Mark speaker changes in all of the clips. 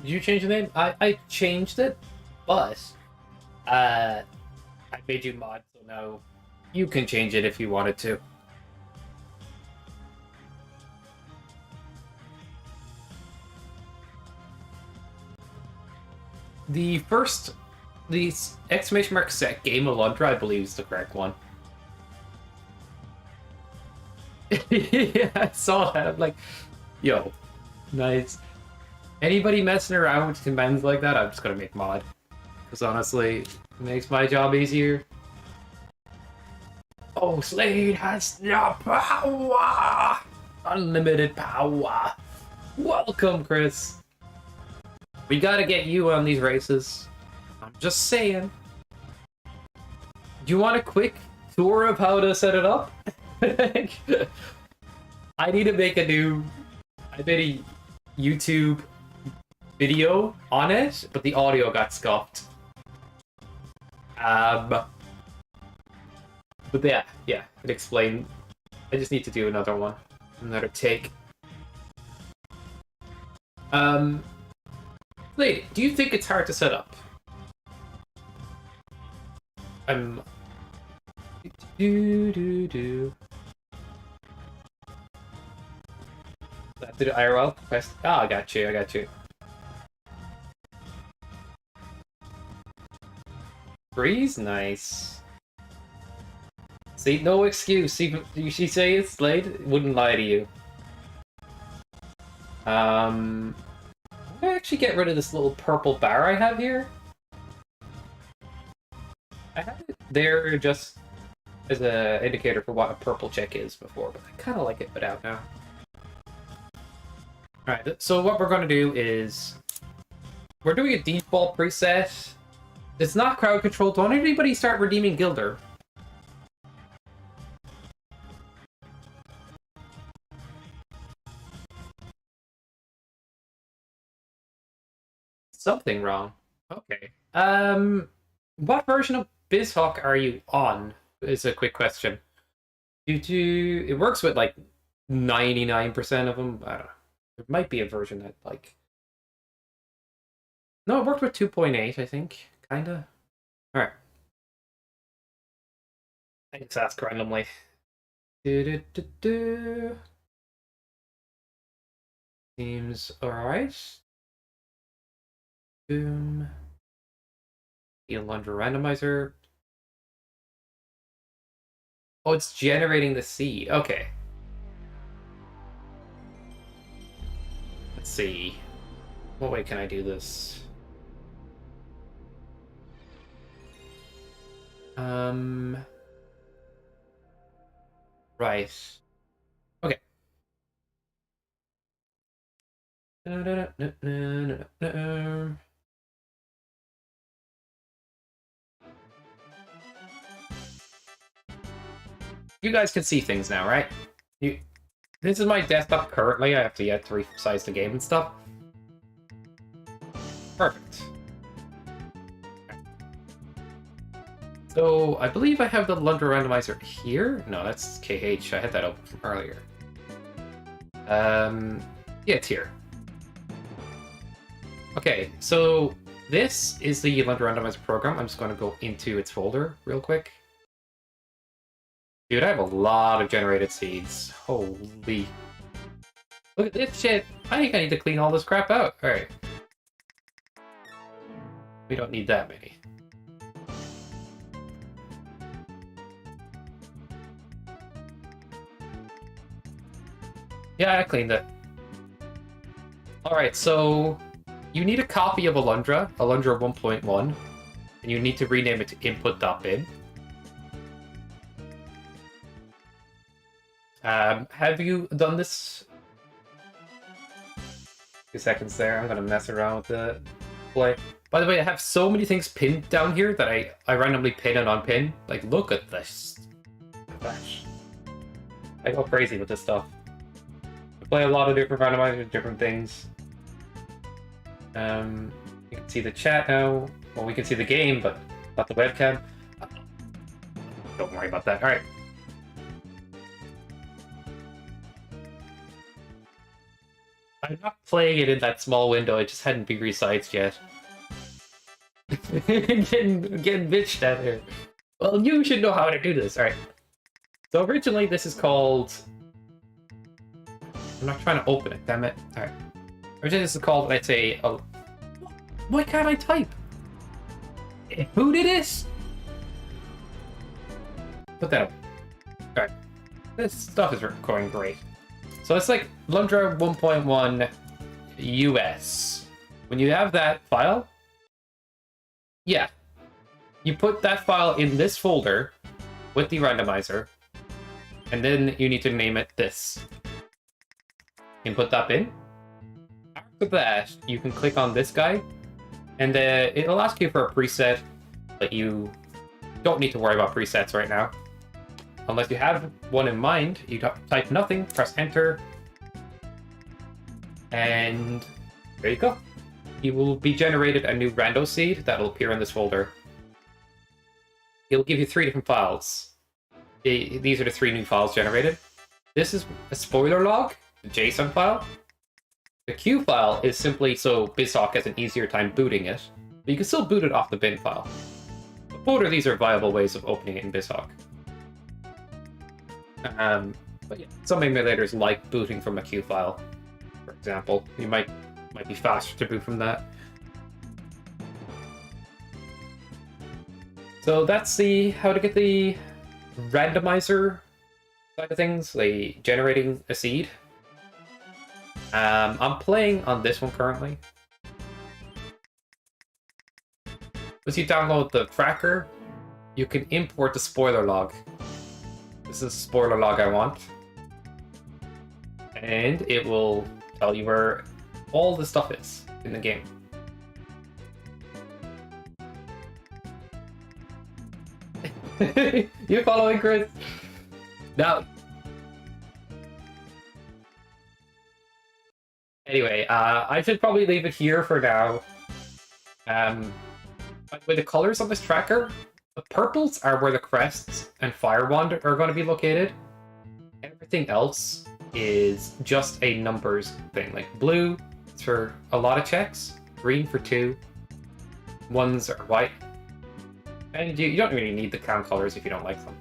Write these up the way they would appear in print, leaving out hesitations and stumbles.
Speaker 1: Did you change the name? I changed it, but I made you mod, so now you can change it if you wanted to. The exclamation mark set game Alundra, I believe, is the correct one. Yeah, I saw that. I'm like, yo, nice. Anybody messing around with commands like that, I'm just gonna make mod. Because honestly, it makes my job easier. Oh, Slade has the power! Unlimited power! Welcome, Chris! We gotta get you on these races. I'm just saying. Do you want a quick tour of how to set it up? I need to make I made a YouTube video on it, but the audio got scuffed. But yeah, it explained. I just need to do another one, another take. Lady, do you think it's hard to set up? Have to do IRL quest. Oh, I got you. Breeze, nice. See, no excuse. She say it's late. Wouldn't lie to you. I actually get rid of this little purple bar I have here. I had it there just as an indicator for what a purple check is before, but I kind of like it without now. Alright, so what we're going to do is we're doing a default preset. It's not crowd control. Don't anybody start redeeming Gilder. Something wrong. Okay. What version of BizHawk are you on? Is a quick question. It works with like 99% of them. I don't know. There might be a version that like. No, it worked with 2.8, I think. Kinda. Alright. I just ask randomly. Seems alright. Boom. The Alundra randomizer. Oh, it's generating the seed. Okay. Let's see. What way can I do this? Right. Okay. You guys can see things now, right? This is my desktop currently. I have to yet to resize the game and stuff. Perfect. So, I believe I have the Alundra randomizer here? No, that's KH. I had that open from earlier. Yeah, it's here. Okay, so this is the Alundra randomizer program. I'm just going to go into its folder real quick. Dude, I have a lot of generated seeds. Holy. Look at this shit. I think I need to clean all this crap out. Alright. We don't need that many. Yeah, I cleaned it. Alright, so you need a copy of Alundra 1.1, and you need to rename it to input.bin. Have you done this? 2 seconds there. I'm gonna mess around with the play. By the way, I have so many things pinned down here that I randomly pin and unpin. Like, look at this. Gosh. I go crazy with this stuff. I play a lot of different randomizers, different things. You can see the chat now. Well, we can see the game, but not the webcam. Don't worry about that. Alright. I'm not playing it in that small window, it just hadn't been resized yet. getting bitched at here. Well, you should know how to do this. Alright. So originally this is called... I'm not trying to open it, damn it. Alright. Originally this is called, let's say... Why can't I type? Who did this? Put that up. Alright. This stuff is going great. So it's like Alundra 1.1 US. When you have that file, yeah, you put that file in this folder with the randomizer, and then you need to name it this. You can put that in. After that, you can click on this guy, and it'll ask you for a preset, but you don't need to worry about presets right now. Unless you have one in mind, you type nothing, press enter, and there you go. You will be generated a new rando seed that will appear in this folder. It'll give you 3 different files. These are the 3 new files generated. This is a spoiler log, the JSON file. The Q file is simply so BizHawk has an easier time booting it, but you can still boot it off the bin file. But both of these are viable ways of opening it in BizHawk. But yeah, some emulators like booting from a Q file, for example. You might be faster to boot from that. So that's how to get the randomizer side of things, like generating a seed. I'm playing on this one currently. Once you download the tracker, you can import the spoiler log. This is the spoiler log I want. And it will tell you where all the stuff is in the game. You following, Chris? Now. Anyway, I should probably leave it here for now. With the colors on this tracker, the purples are where the crests and fire wand are going to be located. Everything else is just a numbers thing. Like blue is for a lot of checks, green for 2, ones are white. And you don't really need the count colors if you don't like them.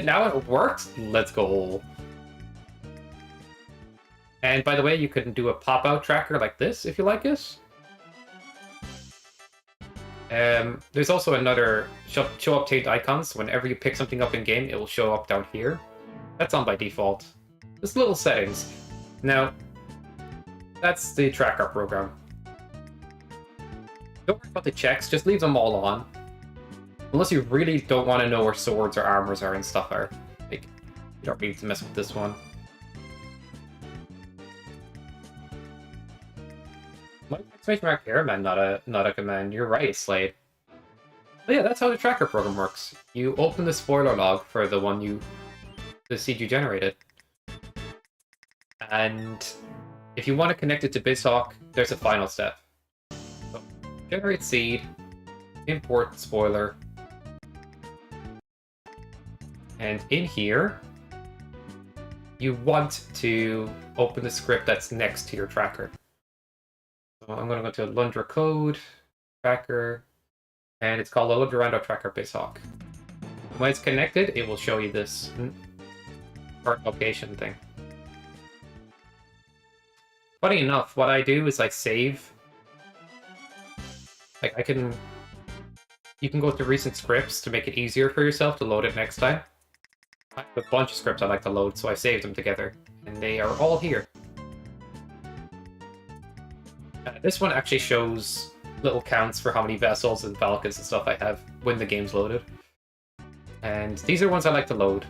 Speaker 1: Now it works? Let's go. And by the way, you can do a pop-out tracker like this if you like it. There's also another show obtained icons. Whenever you pick something up in game, it will show up down here. That's on by default. Just little settings. Now, that's the tracker program. Don't worry about the checks, just leave them all on. Unless you really don't want to know where swords or armors are and stuff are. Like, you don't need to mess with this one. Why exclamation mark airman, not a command? You're right, Slade. But yeah, that's how the tracker program works. You open the spoiler log for the seed you generated. And if you want to connect it to BizHawk, there's a final step. So, generate seed, import spoiler, and in here, you want to open the script that's next to your tracker. So I'm going to go to Alundra code, tracker, and it's called Alundra Rando Tracker BizHawk. When it's connected, it will show you this current location thing. Funny enough, what I do is I save. Like you can go to recent scripts to make it easier for yourself to load it next time. I have a bunch of scripts I like to load, so I saved them together, and they are all here. This one actually shows little counts for how many vessels and falcons and stuff I have when the game's loaded. And these are ones I like to load.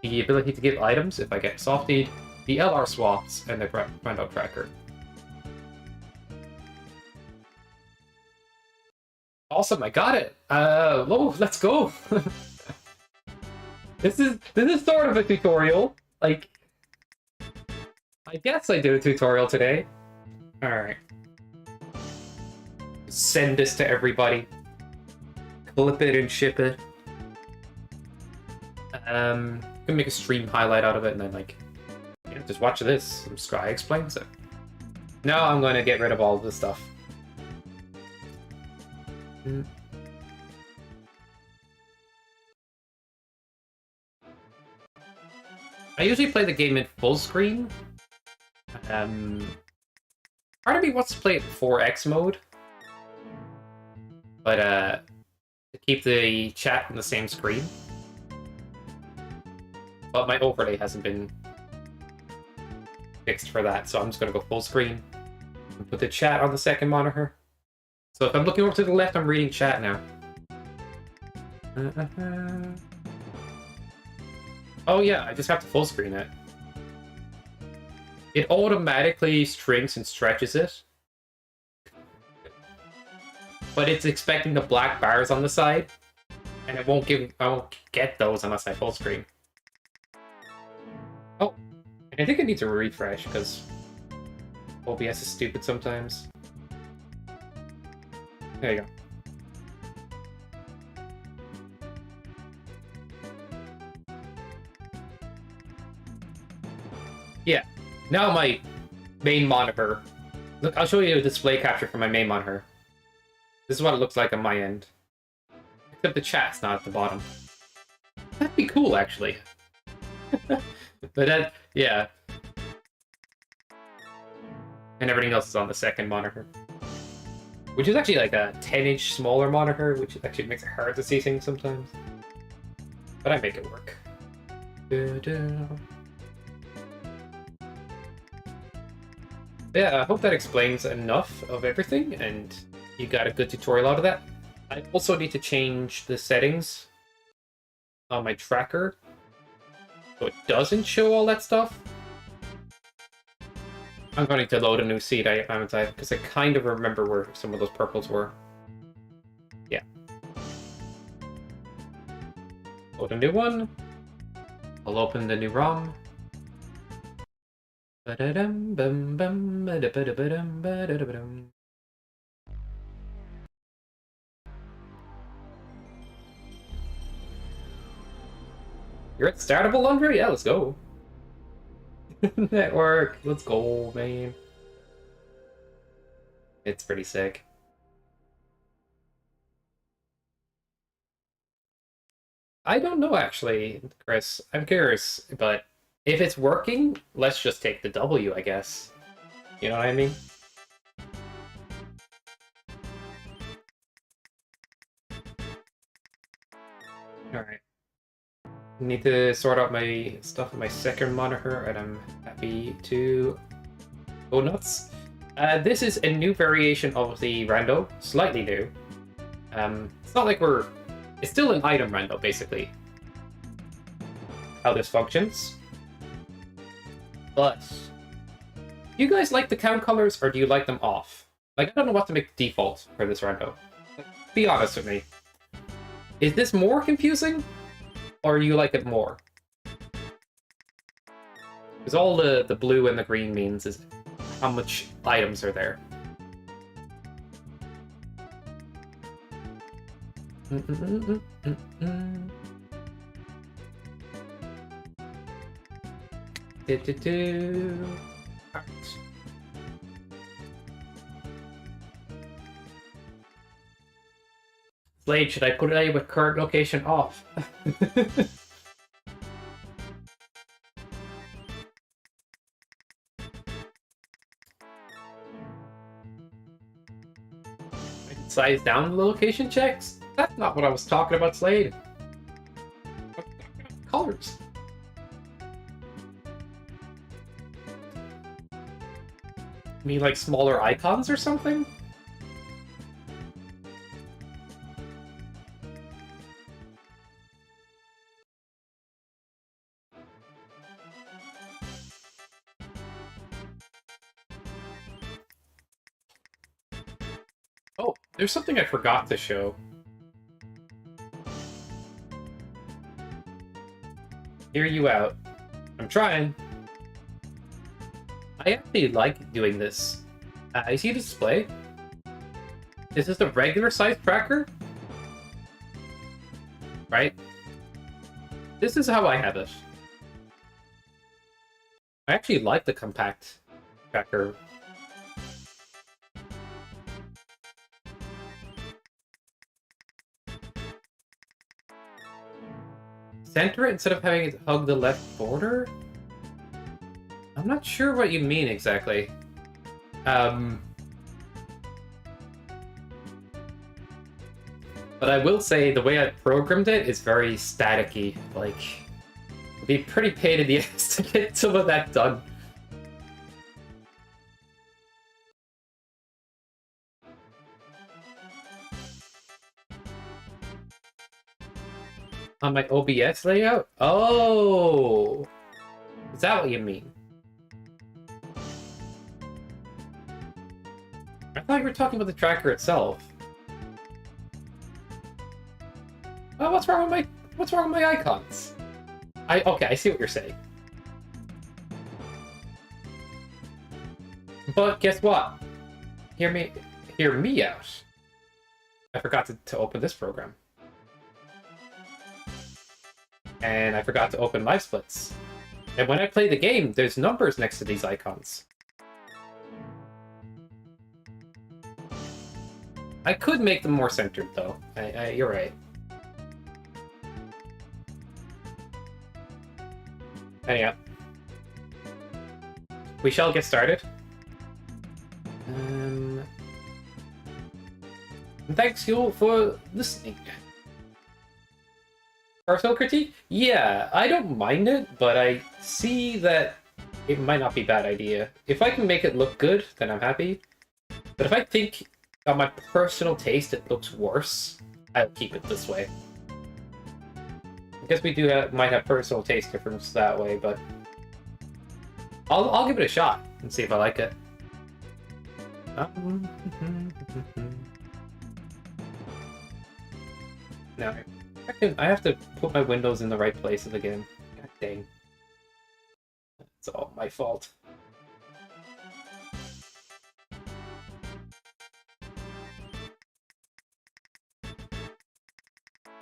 Speaker 1: The ability to give items if I get softied, the LR swaps, and the Rando tracker. Awesome, I got it! Whoa, let's go! This is sort of a tutorial. Like, I guess I did a tutorial today. Alright. Send this to everybody. Clip it and ship it. Gonna make a stream highlight out of it and then, like, Just watch this. Sky explains it. Now I'm going to get rid of all of this stuff. I usually play the game in full screen. Part of me wants to play it in 4x mode. But, to keep the chat on the same screen. But my overlay hasn't been fixed for that, so I'm just going to go full screen. And put the chat on the second monitor. So if I'm looking over to the left, I'm reading chat now. Oh yeah, I just have to full screen it. It automatically shrinks and stretches it. But it's expecting the black bars on the side. And I won't get those unless I full screen. Oh, and I think it needs a refresh because OBS is stupid sometimes. There you go. Yeah, now my main monitor. Look, I'll show you a display capture from my main monitor. This is what it looks like on my end. Except the chat's not at the bottom. That'd be cool, actually. But that, yeah. And everything else is on the second monitor. Which is actually like a 10-inch smaller monitor, which actually makes it hard to see things sometimes. But I make it work. Yeah, I hope that explains enough of everything, and you got a good tutorial out of that. I also need to change the settings on my tracker so it doesn't show all that stuff. I'm going to load a new seed, haven't I? Because I kind of remember where some of those purples were. Yeah. Load a new one. I'll open the new ROM. You're at start of Alundra? Yeah, let's go. Network, let's go, man. It's pretty sick. I don't know, actually, Chris. I'm curious, but if it's working, let's just take the W, I guess. You know what I mean? Alright. Need to sort out my stuff on my second monitor, and I'm happy to go nuts. This is a new variation of the rando, slightly new. It's not like it's still an item rando, basically. How this functions. But, do you guys like the count colors, or do you like them off? Like, I don't know what to make default for this rando. Be honest with me. Is this more confusing? Or you like it more? Because all the blue and the green means is how much items are there. Alright. Slade, should I put it with current location off? Size down the location checks? That's not what I was talking about, Slade. Colors. You mean like smaller icons or something? Oh, there's something I forgot to show. Hear you out. I'm trying. I actually like doing this. You see the display? Is this the regular size tracker? Right? This is how I have it. I actually like the compact tracker. Center it instead of having it hug the left border? I'm not sure what you mean exactly. But I will say the way I programmed it is very staticky. Like, it'd be pretty pain in the ass to get some of that done. On my OBS layout? Oh! Is that what you mean? I thought you were talking about the tracker itself. Oh, what's wrong with my icons? Okay, I see what you're saying. But guess what? Hear me out. I forgot to open this program. And I forgot to open live splits. And when I play the game, there's numbers next to these icons. I could make them more centered, though. You're right. Anyhow. We shall get started. Thanks you for listening. Personal critique? Yeah, I don't mind it, but I see that it might not be a bad idea. If I can make it look good, then I'm happy. But if I think on my personal taste it looks worse, I'll keep it this way. I guess we might have personal taste difference that way, but I'll give it a shot and see if I like it. No, I have to put my windows in the right places again. God dang. It's all my fault.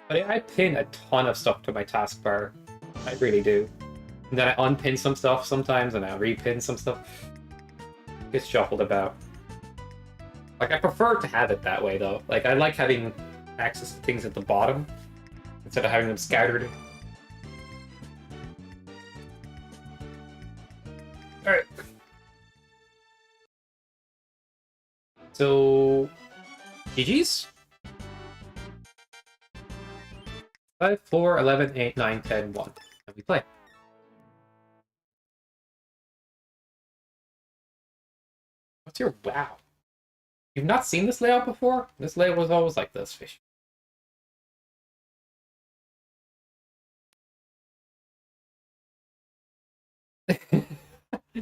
Speaker 1: But I pin a ton of stuff to my taskbar. I really do. And then I unpin some stuff sometimes, and I repin some stuff. It gets shuffled about. Like, I prefer to have it that way, though. Like, I like having access to things at the bottom, instead of having them scattered. Alright. So... GG's? 5, 4, 11, 8, 9, 10, 1. And we play. What's your wow? You've not seen this layout before? This layout was always like this, fish.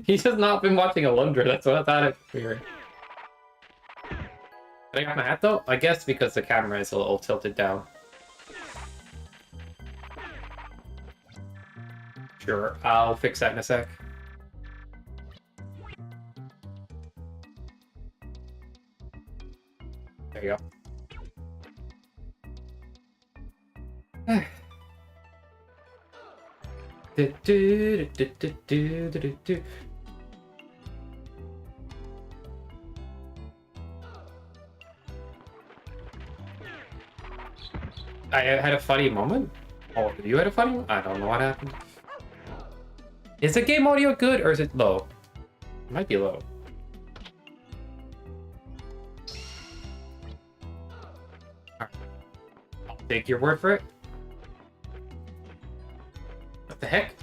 Speaker 1: He's just not been watching Alundra, that's what I thought it weird. Did I got my hat though? I guess because the camera is a little tilted down. Sure, I'll fix that in a sec. There you go. I had a funny moment. Oh, you had a funny one? I don't know what happened. Is the game audio good or is it low? It might be low. Right. I'll take your word for it. What the heck?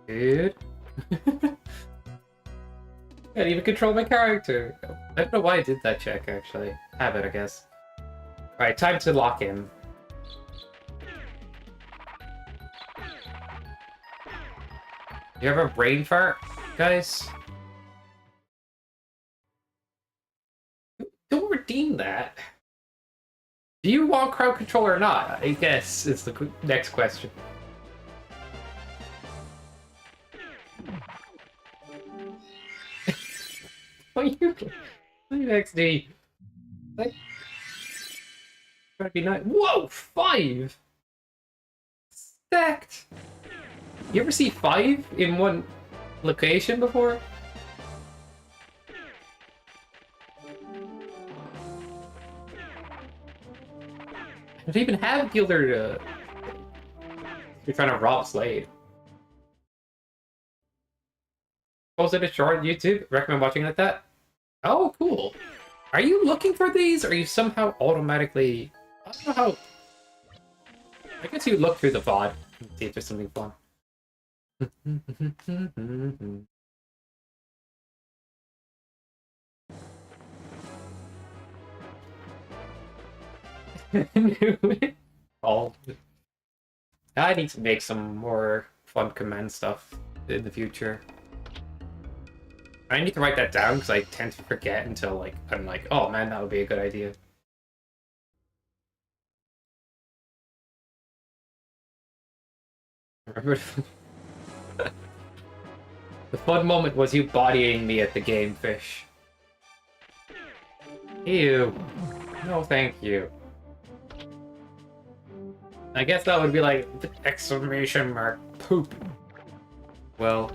Speaker 1: Dude. Can't even control my character. I don't know why I did that check, actually. Habit, I guess. Alright, time to lock in. You ever brain fart, guys? Don't redeem that. Do you want crowd control or not? I guess is the next question. What you XD? Like, try to be nice. Whoa, 5 stacked. You ever see 5 in one location before? I don't even have Gilder to... You're trying to rob Slade. Posted a short on YouTube. Recommend watching like that. Oh, cool. Are you looking for these, or are you somehow automatically... I don't know how... I guess you look through the VOD and see if there's something fun. Oh. I need to make some more fun command stuff in the future. I need to write that down because I tend to forget until like I'm like, oh man, that would be a good idea. Remember the fun moment was you bodying me at the game, Fish. Ew. No, thank you. I guess that would be like exclamation mark poop. Well.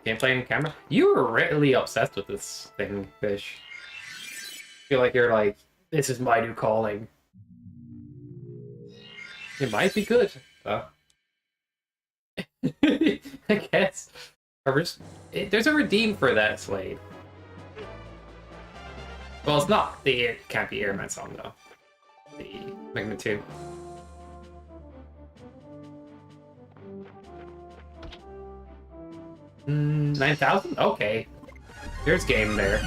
Speaker 1: Gameplay and camera? You were really obsessed with this thing, Fish. I feel like you're like, this is my new calling. It might be good, though. I guess. There's a redeem for that, Slade. Well, it's not the can't be Airman song, though. The Mega 2. Mm, 9,000? Okay. There's game there.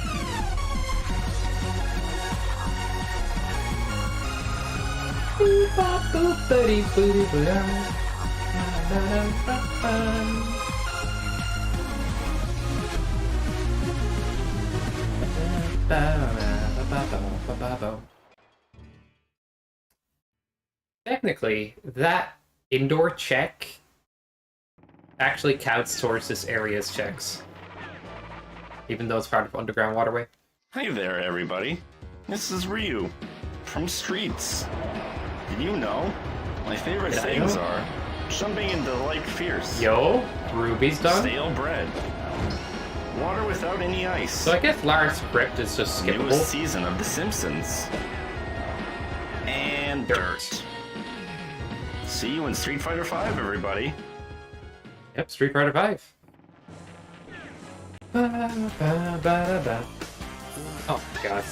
Speaker 1: Technically, that indoor check actually counts towards this area's checks. Even though it's part of underground waterway.
Speaker 2: Hey there, everybody. This is Ryu from Streets. Did you know? My favorite things are jumping into light fierce.
Speaker 1: Yo, Ruby's done.
Speaker 2: Stale bread. Water without any ice.
Speaker 1: So I guess Lara's script is just skippable.
Speaker 2: Newest season of The Simpsons. And dirt. See you in Street Fighter V, everybody.
Speaker 1: Yep, Street Fighter 5. Oh, God.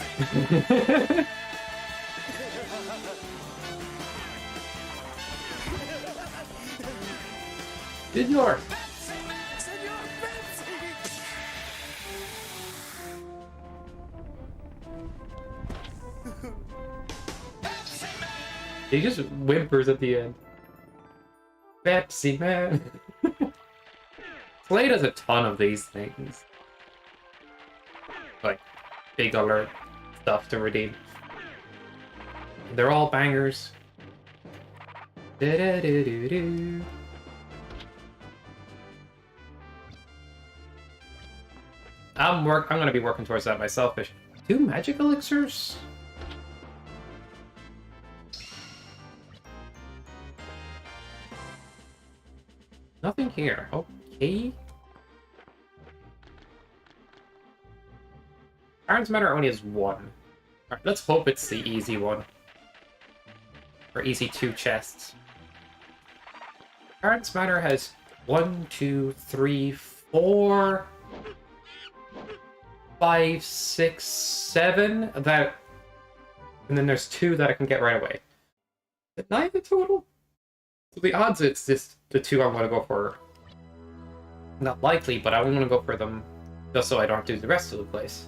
Speaker 1: Senor! He just whimpers at the end. Pepsi Man. Play does a ton of these things. Like, big alert stuff to redeem. They're all bangers. Da-da-do-do-do. I'm gonna be working towards that myself. 2 magic elixirs? Nothing here. Okay. Iron's Matter only has 1. Alright, let's hope it's the easy one. Or easy 2 chests. Iron's Matter has 1, 2, 3, 4, 5, 6, 7 that, and then there's 2 that I can get right away. Is it 9 in total? So the odds it's just the 2 I'm going to go for. Not likely, but I'm going to go for them just so I don't do the rest of the place.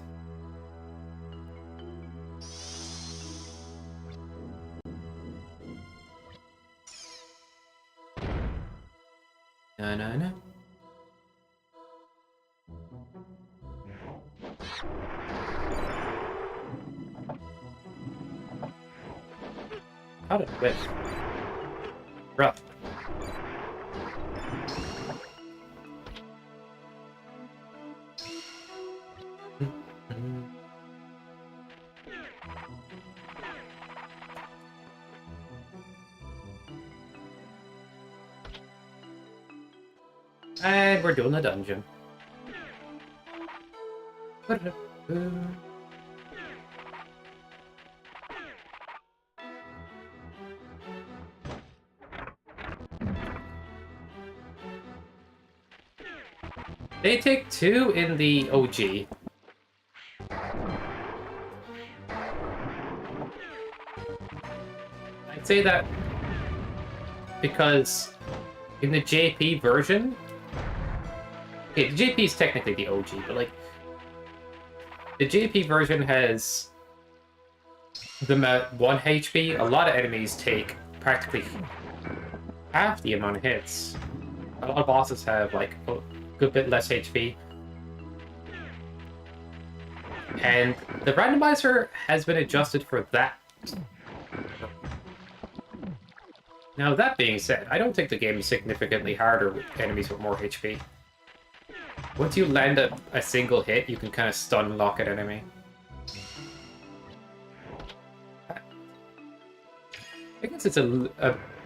Speaker 1: No. How did it whip? Rough. And we're doing the dungeon. They take 2 in the OG. I'd say that because in the JP version, okay, the JP is technically the OG, but like the JP version has the 1 HP. A lot of enemies take practically half the amount of hits. A lot of bosses have like a good bit less HP. And the randomizer has been adjusted for that. Now, that being said, I don't think the game is significantly harder with enemies with more HP. Once you land a single hit, you can kind of stun lock an enemy. I guess it's a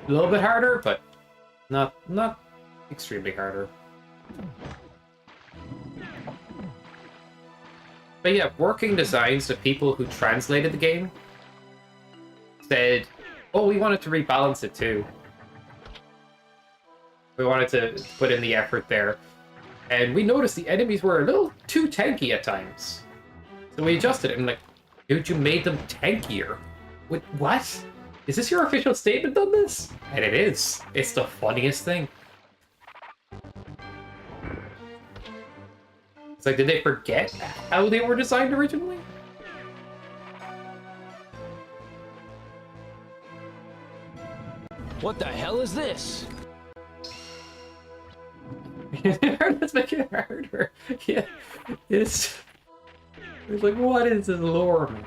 Speaker 1: little bit harder, but not extremely harder. But yeah, working designs, the people who translated the game said, oh, we wanted to rebalance it too. We wanted to put in the effort there. And we noticed the enemies were a little too tanky at times. So we adjusted it and like, dude, you made them tankier. What? Is this your official statement on this? And it is. It's the funniest thing. It's like, did they forget how they were designed originally?
Speaker 3: What the hell is this?
Speaker 1: Let's make it harder. Yeah, it's like, what is this lore, man?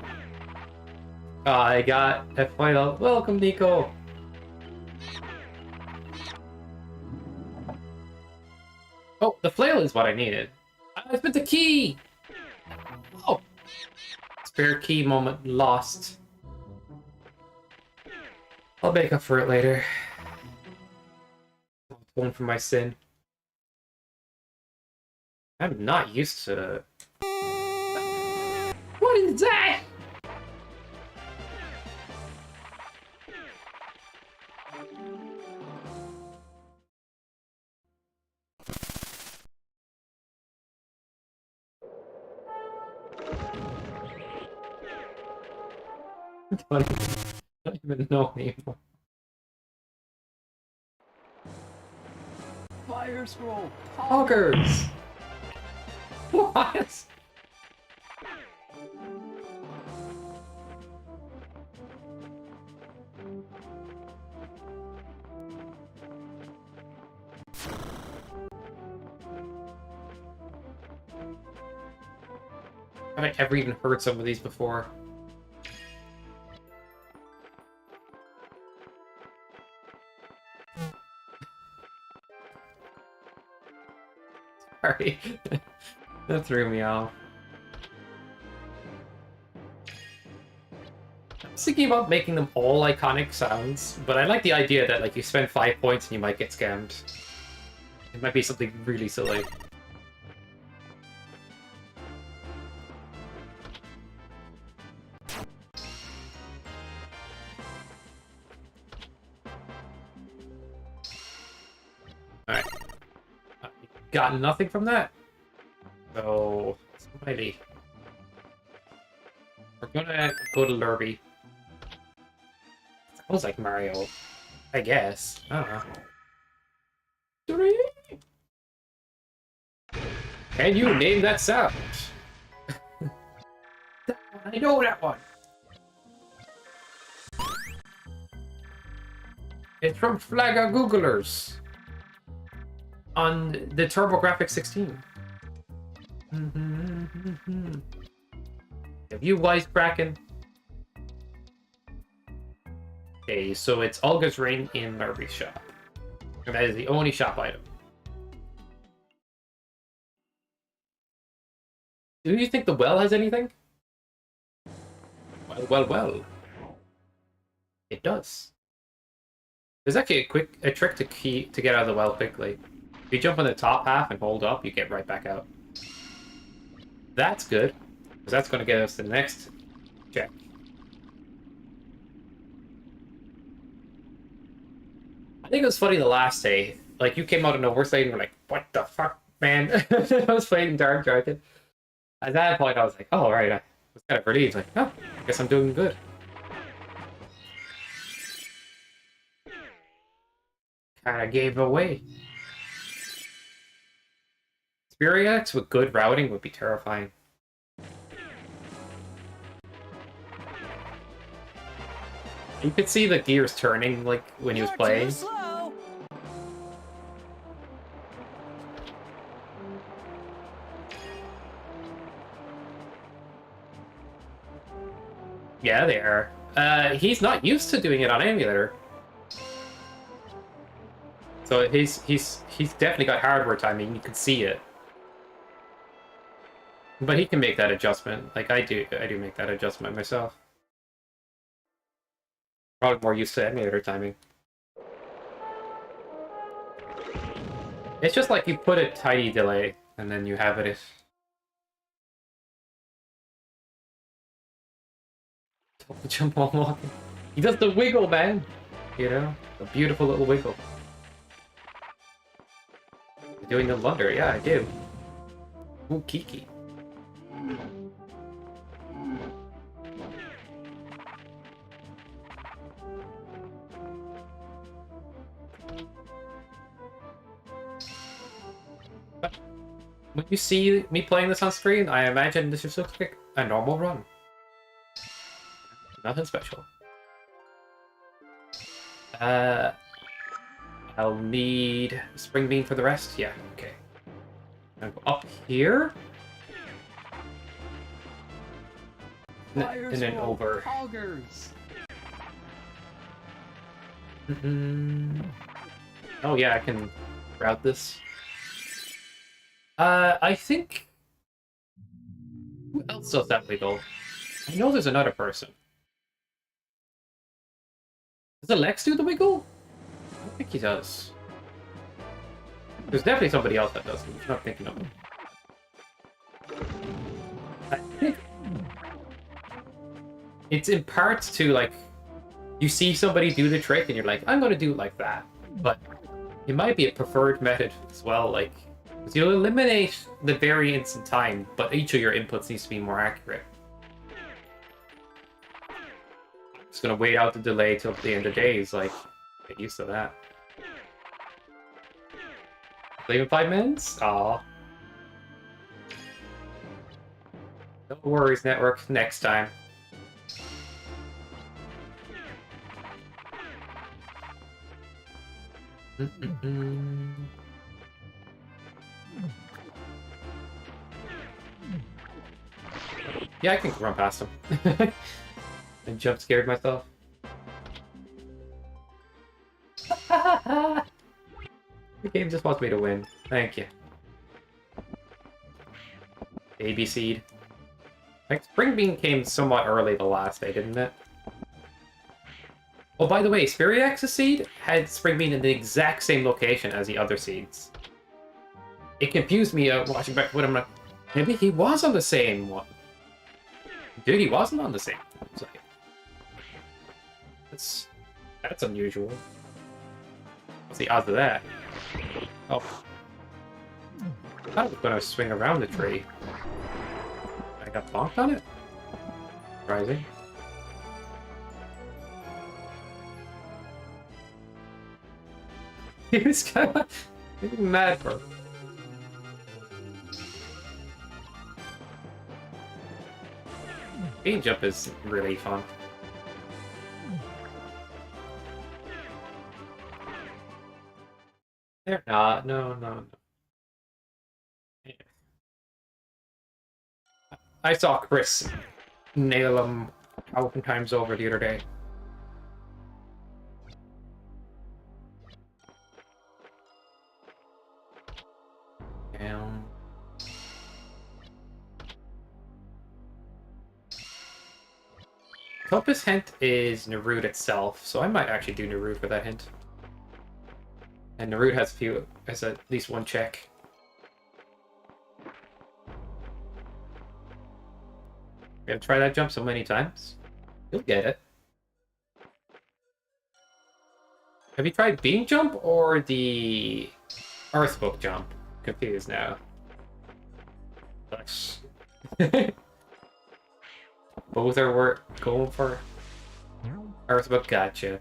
Speaker 1: Oh, I got a final. Welcome, Nico. Oh, the flail is what I needed. I spent the key. Oh, spare key moment lost. I'll make up for it later. I'll atone for my sin. I'm not used to... What is that? I don't even know anymore.
Speaker 3: Fire scroll.
Speaker 1: Poggers! What? Have I ever even heard some of these before? Sorry. That threw me off. I was thinking about making them all iconic sounds, but I like the idea that like you spend 5 points and you might get scammed. It might be something really silly. Alright. Got nothing from that? So, Smiley. We're gonna go to Lurby. Sounds like Mario. I guess. I don't know. 3! Can you name that sound? I know that one! It's from Flagga Googlers on the TurboGrafx 16. Have you wisecracking? Okay, so it's Olga's ring in Lurby's shop. And that is the only shop item. Do you think the well has anything? Well. It does. There's actually a trick to get out of the well quickly. If you jump on the top half and hold up, you get right back out. That's good, because that's going to get us to the next check. I think it was funny the last day. Like, you came out of nowhere saying, you were like, what the fuck, man? I was playing Dark Dragon. At that point, I was like, oh, right. I was kind of relieved. Like, oh, I guess I'm doing good. Kind of gave away. Spiriax with good routing would be terrifying. You could see the gears turning, like, when he was playing. Yeah, they are. He's not used to doing it on emulator. So he's definitely got hardware timing, you can see it. But he can make that adjustment. Like I do make that adjustment myself. Probably more used to emulator timing. It's just like you put a tiny delay and then you have it. Jump while walking. He does the wiggle, man. You know, a beautiful little wiggle. You're doing the Alundra, yeah, I do. Ooh, Kiki. When you see me playing this on screen, I imagine this just looks like a normal run. Nothing special. I'll need Spring Bean for the rest? Yeah, okay. I'll go up here? And then over. Oh yeah, I can route this. I think... Who else does that wiggle? I know there's another person. Does Alex do the wiggle? I don't think he does. There's definitely somebody else that does. I'm not thinking of him. I think it's in parts to, like, you see somebody do the trick and you're like, I'm going to do it like that. But it might be a preferred method as well, like, because you'll eliminate the variance in time, but each of your inputs needs to be more accurate. Just gonna wait out the delay till the end of days, like, get used to that. Leave in 5 minutes? Aw. No worries, network. Next time. Yeah, I can run past him. And jump scared myself. The game just wants me to win. Thank you. ABC'd. Like, Spring Bean came somewhat early the last day, didn't it? Oh, by the way, Spiriax's seed had Spring Bean in the exact same location as the other seeds. It confused me watching back when I'm like, maybe he was on the same one. Dude, he wasn't on the same one. It's like, that's unusual. What's the odds of that? Oh. I thought I was gonna swing around the tree. I got bonked on it? Surprising. He was kind of mad for. Game jump is really fun. They're not. No. I saw Chris nail him a couple times over the other day. Down. Compass hint is Naruto itself, so I might actually do Naruto for that hint. And Naruto has at least one check. You have to try that jump so many times. You'll get it. Have you tried beam jump or the earthbook jump? Confused now. Gosh. Both are worth going for. Earthbook, gotcha.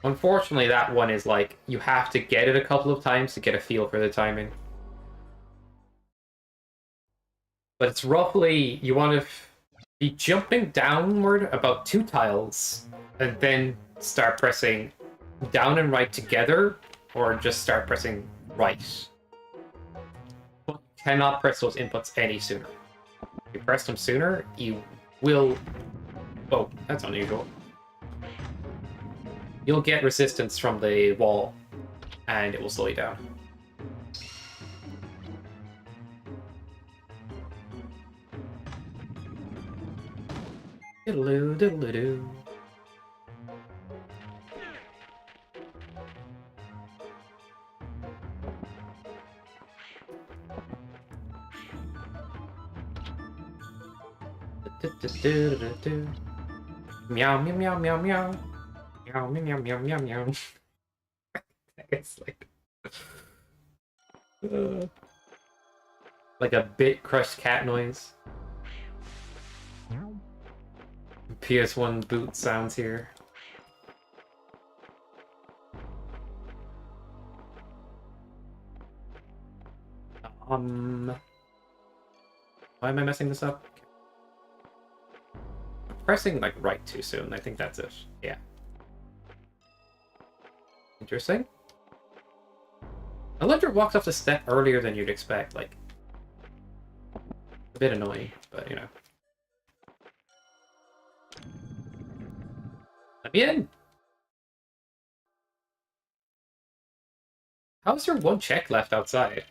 Speaker 1: Unfortunately, that one is like, you have to get it a couple of times to get a feel for the timing. But it's roughly, you want to be jumping downward about 2 tiles, and then start pressing down and right together, or just start pressing right. But you cannot press those inputs any sooner. If you press them sooner, you will... Oh, that's unusual. You'll get resistance from the wall, and it will slow you down. Diddle-oo, diddle-oo. Meow, meow, meow, meow, meow. Meow, meow, meow, meow, meow. It's like a bit crushed cat noise. PS1 boot sounds here. Why am I messing this up? I'm pressing like right too soon. I think that's it. Yeah. Interesting. Alundra walks off the step earlier than you'd expect. Like, a bit annoying, but you know. Let me in. How's there one check left outside?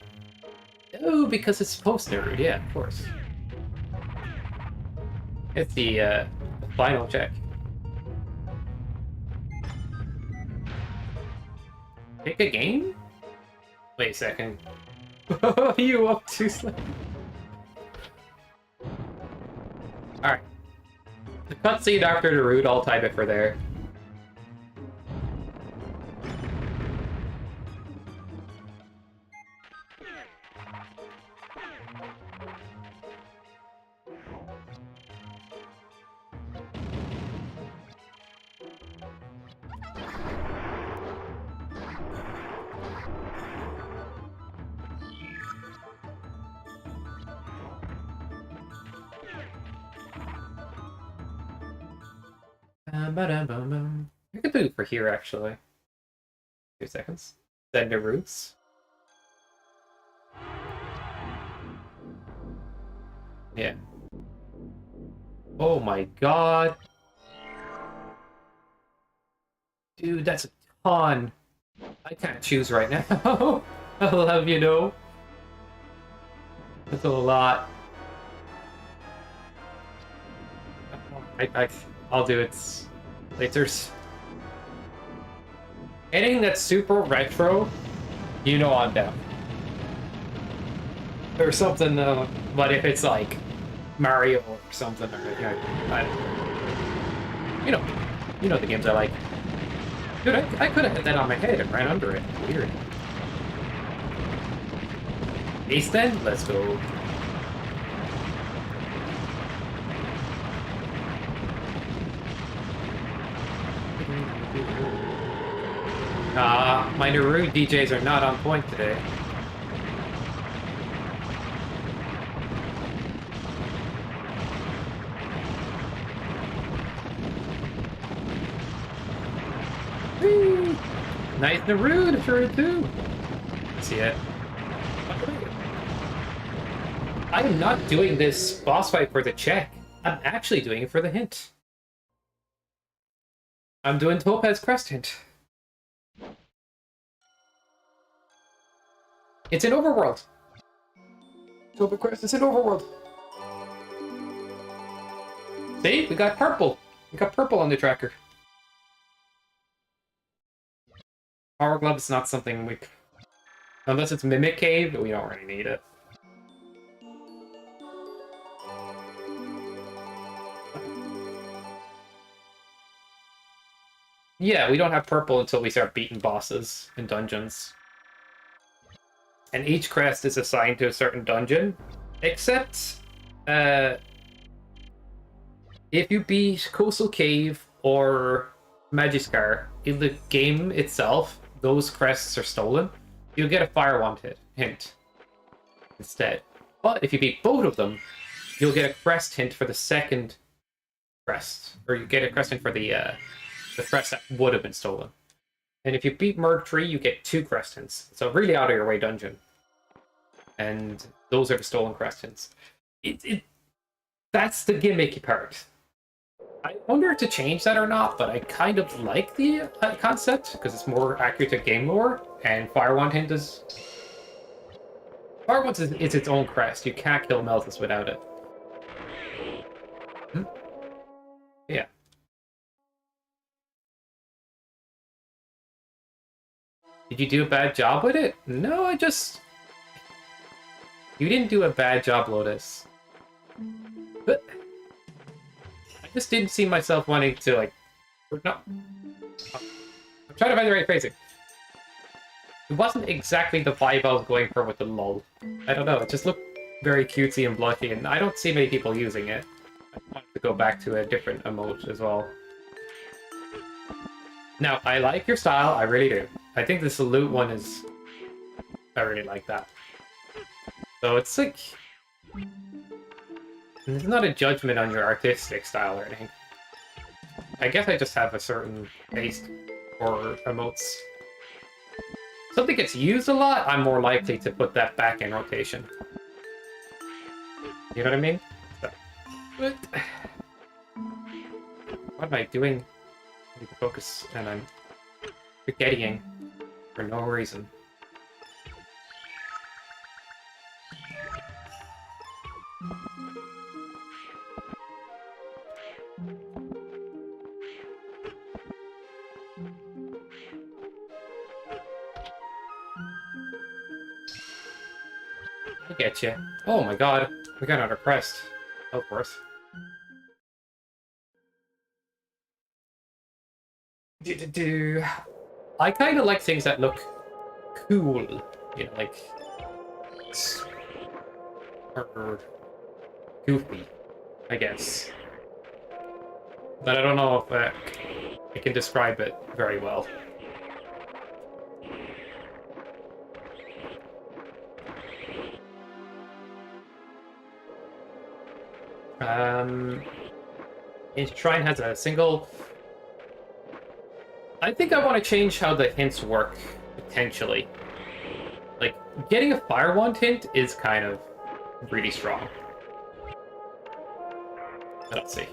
Speaker 1: Oh, because it's post-nerd. Yeah, of course. It's the final check. Pick a game? Wait a second. You up too slow. Alright. The cutscene after Naruto, I'll type it for there. I could boot for here, actually. 2 seconds. Send to roots. Yeah. Oh my god. Dude, that's a ton. I can't choose right now. I'll have you know. That's a lot. I'll do it later. Anything that's super retro, you know I'm down. Or something, but if it's like Mario or something, or you know the games I like. Dude, I could have had that on my head and ran under it. Weird. Ace then? Let's go. My Naruto DJs are not on point today. Whee! Nice Naruto for too. See it? I am not doing this boss fight for the check. I'm actually doing it for the hint. I'm doing Topaz Crest hint. It's in Overworld. Topaz Crest is in Overworld. See? We got purple. We got purple on the tracker. Power Glove is not something we... Unless it's Mimic Cave, we don't really need it. Yeah, we don't have purple until we start beating bosses in dungeons. And each crest is assigned to a certain dungeon, except if you beat Coastal Cave or Magiskar, in the game itself, those crests are stolen. You'll get a Fire Wand hint instead. But if you beat both of them, you'll get a crest hint for the second crest. Or you get a crest hint for the crest that would have been stolen. And if you beat Merg Tree, you get 2 crest hints. So really out of your way dungeon. And those are the stolen crest hints. That's the gimmicky part. I wonder to change that or not, but I kind of like the concept, because it's more accurate to game lore, and Fire Wand hint is... Fire Wand is its own crest. You can't kill Meltus without it. Hmm? Yeah. Did you do a bad job with it? No, I just... You didn't do a bad job, Lotus. But... I just didn't see myself wanting to, like... No. I'm trying to find the right phrasing. It wasn't exactly the vibe I was going for with the lull. I don't know, it just looked very cutesy and blushy, and I don't see many people using it. I wanted to go back to a different emote as well. Now, I like your style, I really do. I think the salute one is... I really like that. So it's like... It's not a judgment on your artistic style or anything. I guess I just have a certain taste for emotes. Something gets used a lot, I'm more likely to put that back in rotation. You know what I mean? So, what am I doing? I need to focus, and I'm forgetting for no reason. I get you. Oh my god, we got another crest. Of course. I kind of like things that look cool, you know, like or goofy, I guess. But I don't know if I can describe it very well. Each shrine has a single... I think I want to change how the hints work, potentially. Like, getting a Fire Wand hint is kind of really strong. Let's see.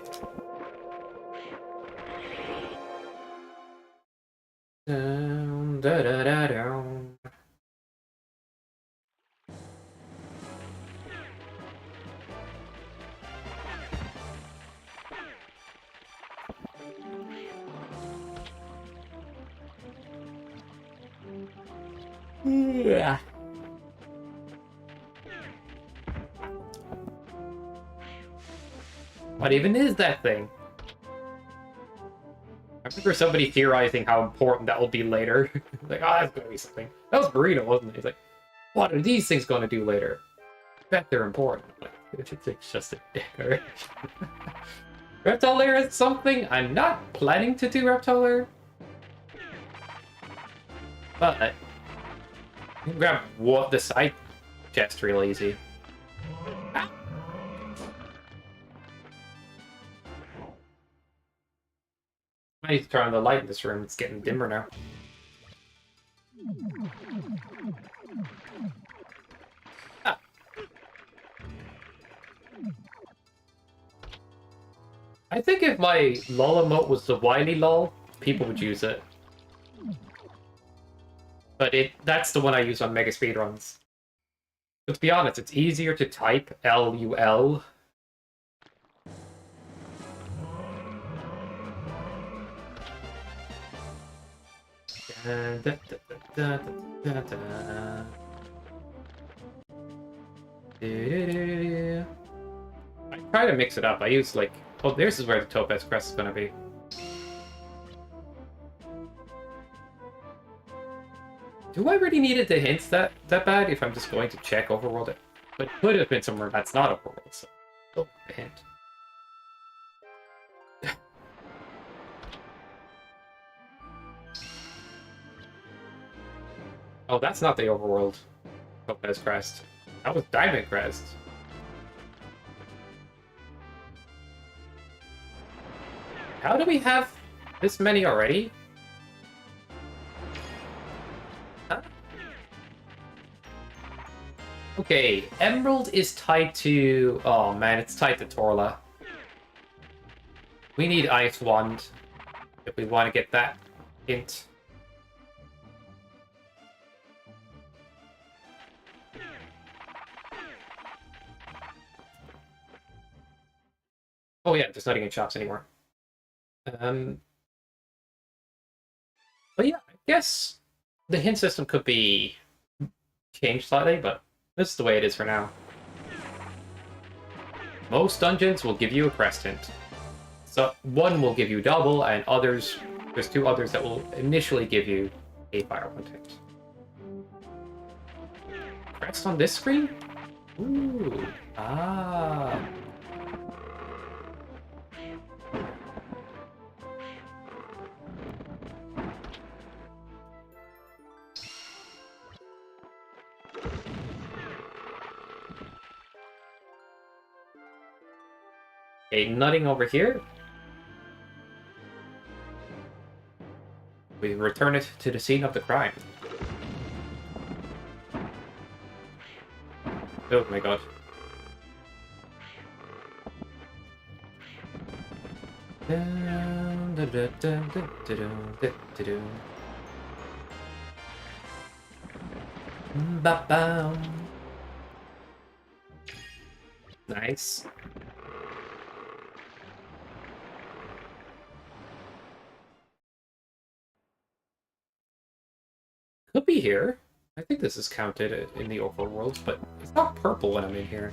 Speaker 1: Down, da, da, da, down. Yeah. What even is that thing? I remember somebody theorizing how important that will be later. Like, oh, that's gonna be something. That was Burrito, wasn't it? He's like, what are these things gonna do later? I bet they're important. Like, it's just a decoration. Reptile layer is something I'm not planning to do reptile layer. But you can grab the side chest real easy. Ah. I need to turn on the light in this room. It's getting dimmer now. Ah. I think if my lol emote was the Wily lol, people would use it. But that's the one I use on mega speedruns. But to be honest, it's easier to type LUL. Da, da, da, da, da, da. Do-do-do-do. I try to mix it up. I use like, oh, this is where the Topaz Crest is gonna be. Do I really need it to hint that bad if I'm just going to check Overworld it? But it could have been somewhere that's not Overworld, so oh, a hint. Oh, that's not the Overworld Topaz Crest. That was Diamond Crest. How do we have this many already? Huh? Okay, Emerald is tied to... Oh man, it's tied to Torla. We need Ice Wand if we want to get that hint. Oh yeah, there's not even shops anymore. But yeah, I guess the hint system could be changed slightly, but this is the way it is for now. Most dungeons will give you a crest hint. So one will give you double, and others, there's two others that will initially give you a firewand hint. Crest on this screen? Ooh, ah. Okay, nutting over here. We return it to the scene of the crime. Oh my god. Nice. Could be here. I think this is counted in the overworld, but it's not purple when I'm in here.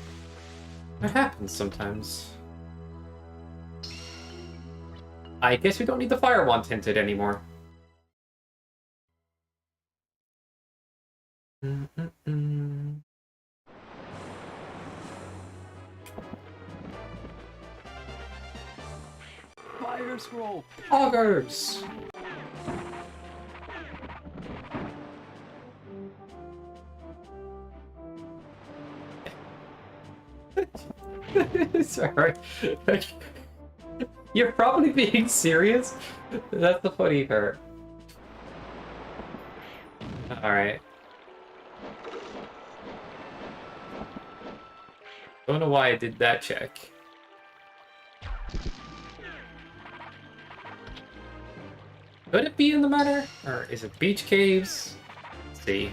Speaker 1: That happens sometimes. I guess we don't need the fire wand tinted anymore.
Speaker 3: Fire scroll.
Speaker 1: Augers! Sorry. You're probably being serious? That's the funny part. Alright. Don't know why I did that check. Could it be in the manor? Or is it beach caves? Let's see.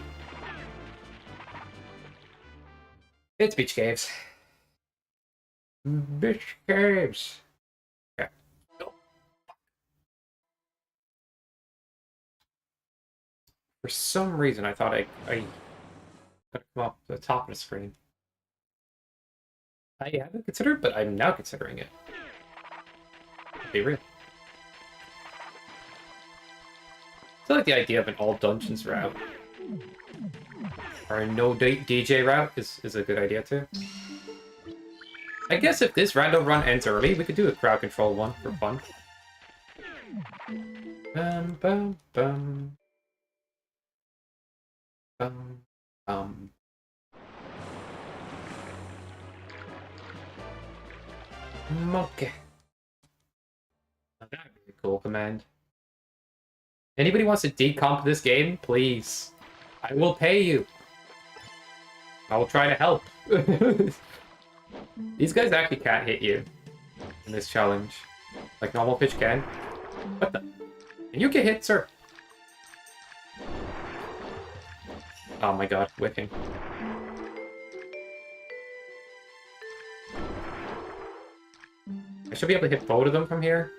Speaker 1: It's beach caves. Beach caves. Okay. Go. For some reason, I thought I could come up to the top of the screen. I haven't considered, but I'm now considering it. Be real. I feel like the idea of an all dungeons route or a no DJ route is a good idea too. I guess if this random run ends early, we could do a crowd control one for fun. Bum, bum, bum. Bum, bum. Okay. Now that would be a cool command. Anybody wants to decomp this game, please. I will pay you. I will try to help. These guys actually can't hit you in this challenge. Like normal pitch can. What the? Can you get hit, sir? Oh my god, whipping. I should be able to hit both of them from here.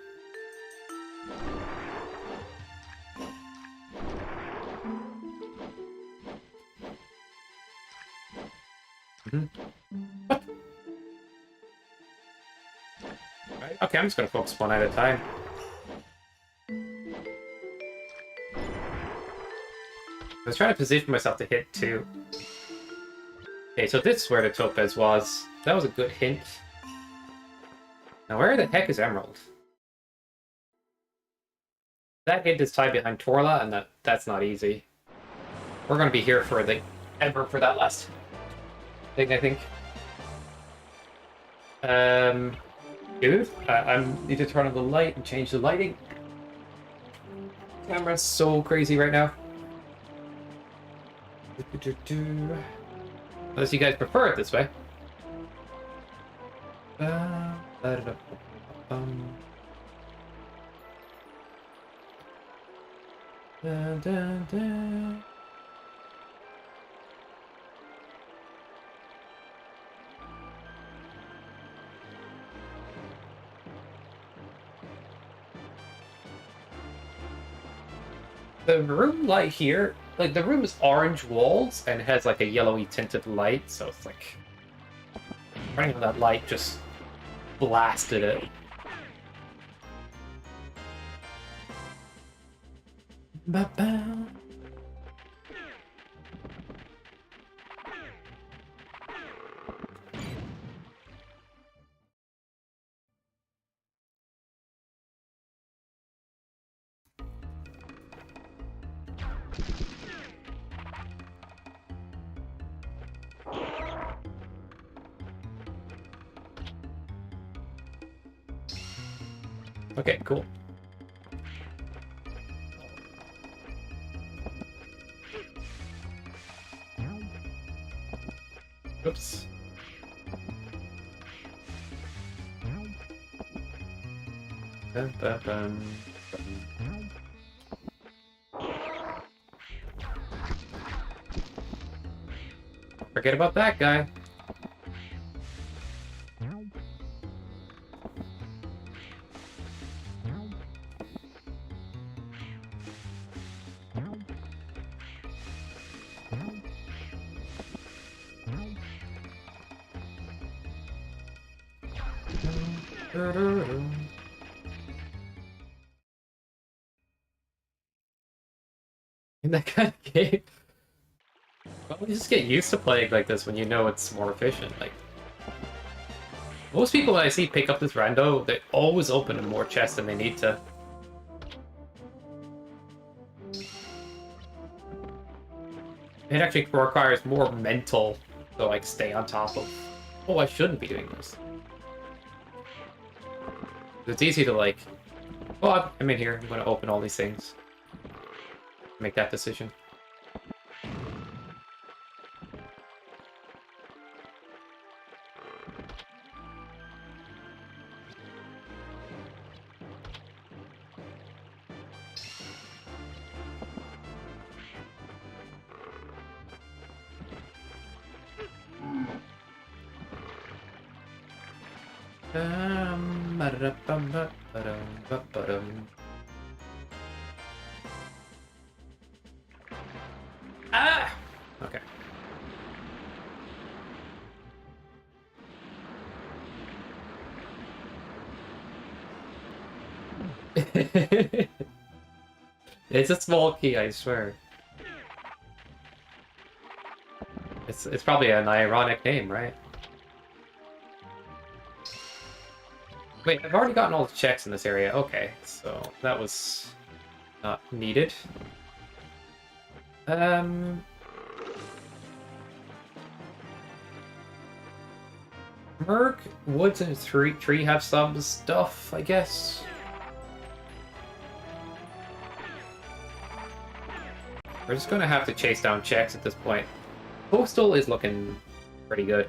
Speaker 1: Right. Okay, I'm just gonna focus one at a time. I was trying to position myself to hit 2. Okay, so this is where the topaz was. That was a good hint. Now, where the heck is Emerald? That hint is tied behind Torla, and that's not easy. We're gonna be here for ever for that last thing, I think. Dude, I need to turn on the light and change the lighting. Camera's so crazy right now. Unless you guys prefer it this way. The room light here, like the room is orange walls and it has like a yellowy tinted light, so it's like running on that light just blasted it. Ba-ba. Okay, cool. Oops. Forget about that guy. In that kind of game. Well, you just get used to playing like this when you know it's more efficient. Like most people that I see pick up this rando, they always open more chests than they need to. It actually requires more mental to like stay on top of, oh, I shouldn't be doing this. It's easy to like, oh, I'm in here, I'm going to open all these things. Make that decision. Ah! Okay. It's a small key, I swear. It's probably an ironic name, right? Wait, I've already gotten all the checks in this area. Okay, so that was not needed. Merc, Woods, and Tree have some stuff, I guess. We're just gonna have to chase down checks at this point. Postal is looking pretty good.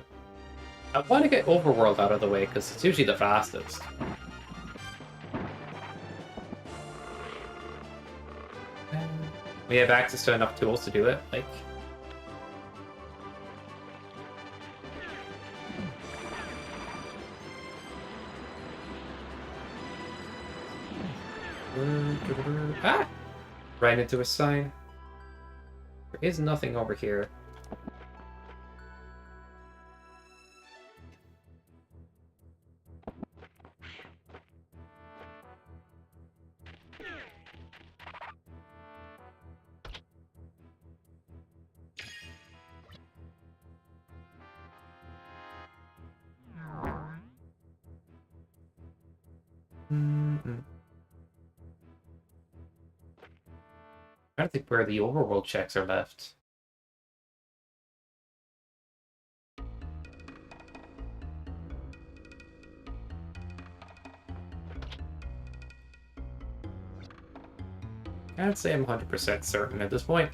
Speaker 1: I want to get Overworld out of the way, because it's usually the fastest. We have access to enough tools to do it, like... Ah! Ran into a sign. There is nothing over here. Mm-mm. I don't think where the overworld checks are left. Can't say I'm 100% certain at this point.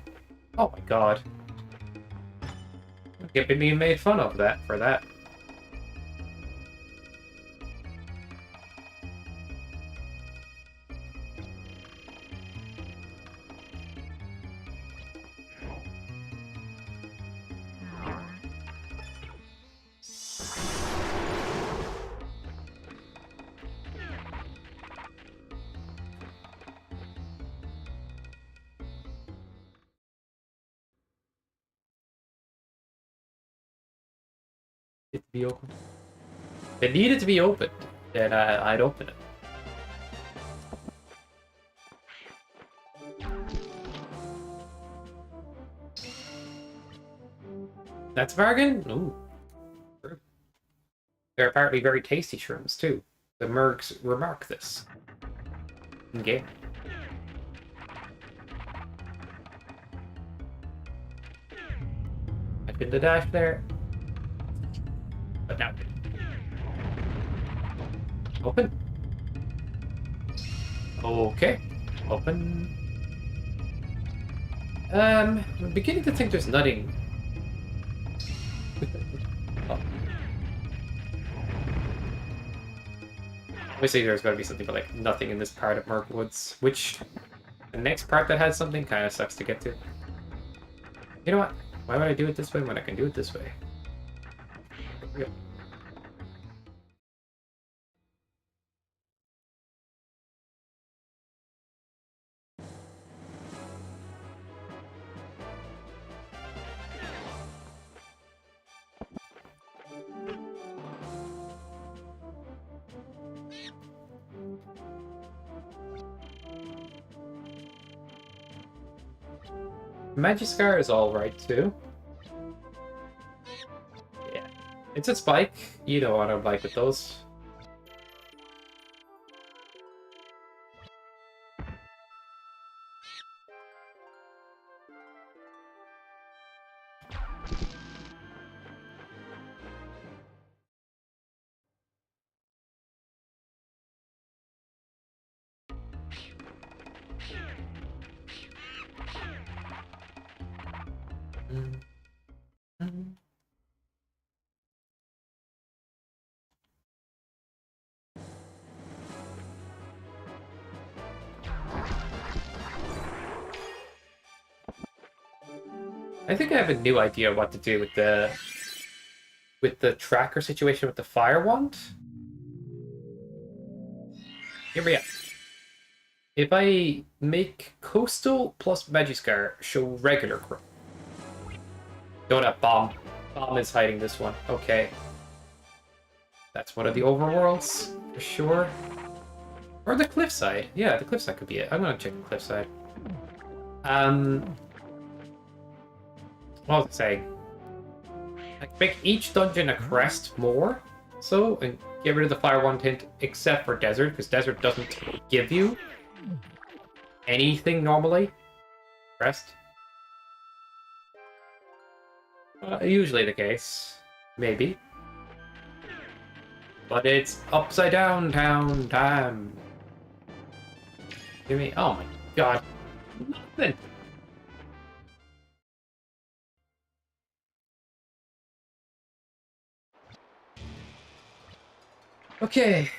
Speaker 1: Oh my god. I keep being made fun of for that. It to be open. If it needed to be opened, then I'd open it. That's a bargain? Ooh. True. They're apparently very tasty shrooms, too. The mercs remark this. In game. I did the dash there. But now. Open. Okay. Open. I'm beginning to think there's nothing. Oh. Obviously there's gotta be something, but like nothing in this part of Mirkwoods, which the next part that has something kind of sucks to get to. You know what? Why would I do it this way when I can do it this way? There we go. Magiscar is alright too. Yeah. It's a spike. You know what I'm like with those. I think I have a new idea what to do with the tracker situation with the fire wand. Hear me out. If I make coastal plus Magiscar show regular growth. Donut bomb. Bomb is hiding this one. Okay. That's one of the overworlds, for sure. Or the cliffside. Yeah, the cliffside could be it. I'm gonna check the cliffside. What was I saying? Like, make each dungeon a crest more, so, and get rid of the fire wand hint, except for desert, because desert doesn't give you anything normally. Crest. Usually the case. Maybe. But it's upside down town time. Give me. Oh my god. Nothing. Okay.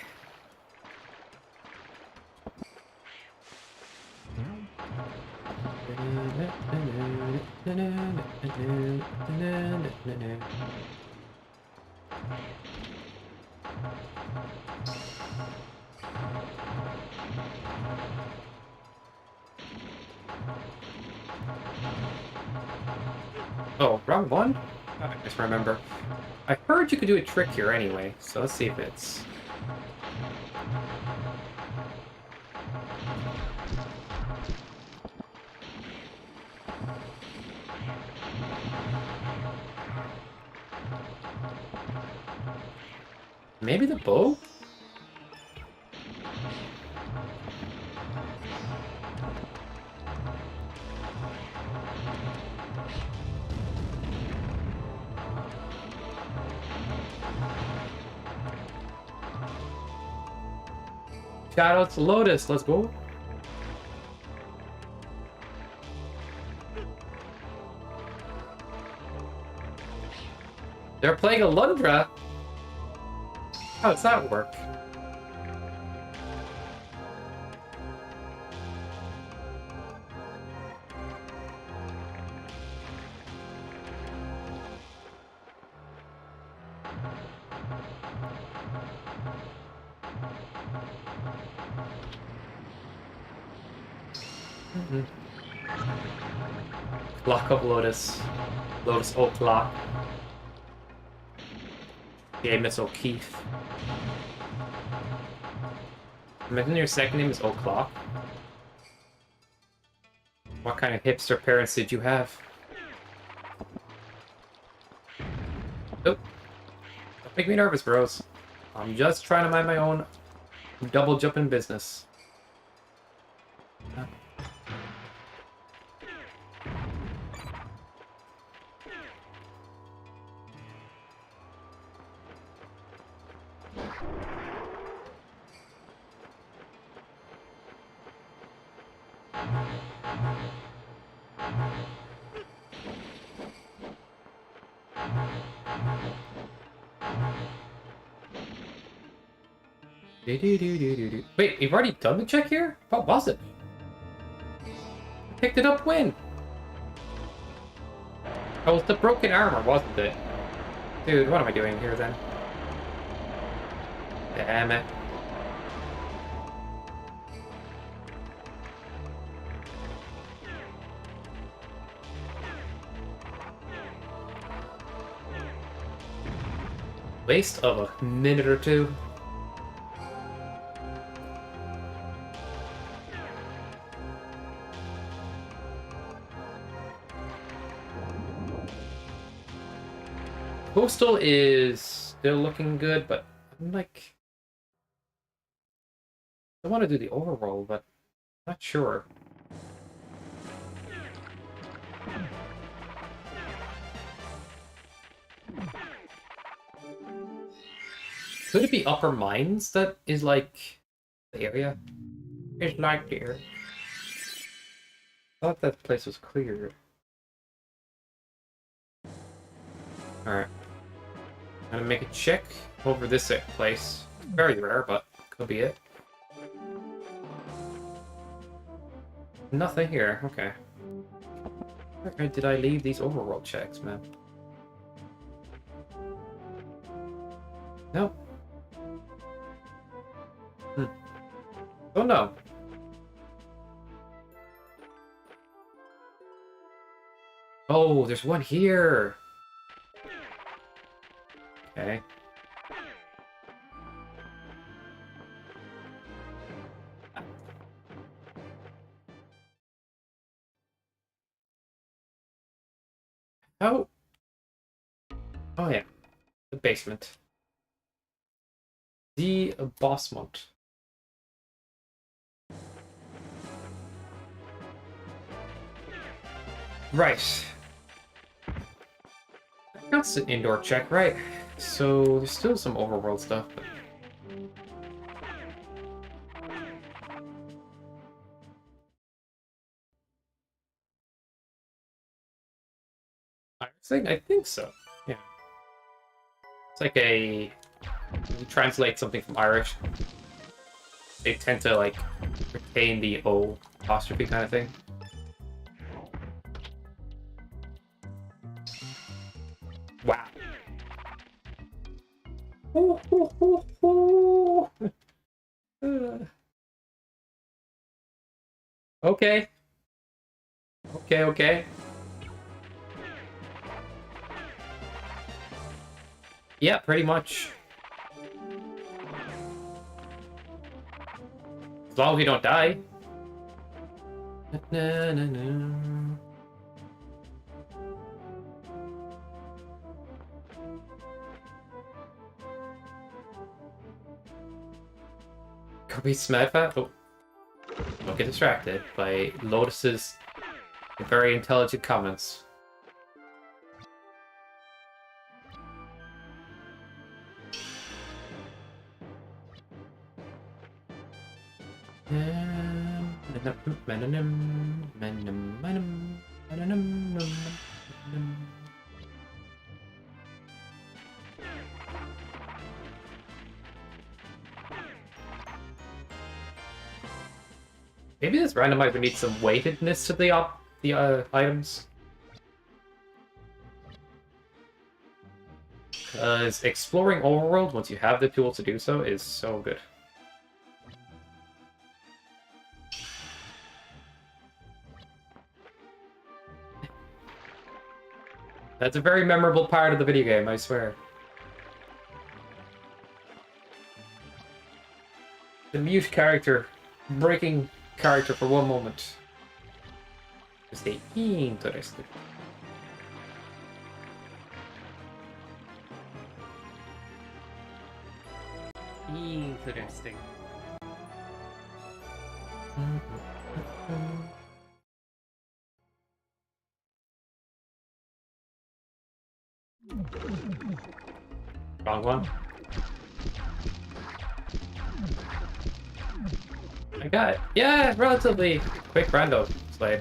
Speaker 1: Oh, wrong one? I just remember. I heard you could do a trick here anyway, so let's see if it's... Maybe the bow? Shout out to Lotus. Let's go. They're playing Alundra. How does that work? Clock of Lotus. Lotus O'Clock. Yeah, Miss O'Keefe. Imagine your second name is O'Clock. What kind of hipster parents did you have? Nope. Don't make me nervous, bros. I'm just trying to mind my own double jumping business. Wait, you've already done the check here? What was it? I picked it up when? Oh, it's the broken armor, wasn't it? Dude, what am I doing here then? Damn it. Waste of a minute or two. Coastal is still looking good, but I'm like... I want to do the overroll, but I'm not sure. Could it be Upper Mines that is like the area? It's like here. I thought that place was cleared. Alright. I'm gonna make a check over this place. Very rare, but could be it. Nothing here, okay. Where did I leave these overworld checks, man? Nope. Oh no. Oh, there's one here. Okay. Oh. Oh yeah. The basement. The Bossmont. Right. That's an indoor check, right? So there's still some overworld stuff, but... I think so. Yeah. It's like a... You translate something from Irish. They tend to, like, retain the O apostrophe kind of thing. Wow. Ooh, ooh, ooh, ooh. Okay. Okay. Yeah, pretty much. As long as we don't die. Na, na, na. Could we smash that? Oh. Don't get distracted by Lotus's very intelligent comments. Maybe this randomizer needs some weightedness to the items. Because exploring overworld, once you have the tools to do so, is so good. That's a very memorable part of the video game, I swear. The mute character, breaking character for one moment. Just interesting. Interesting. Wrong one. I got it. Yeah, relatively quick rando slay.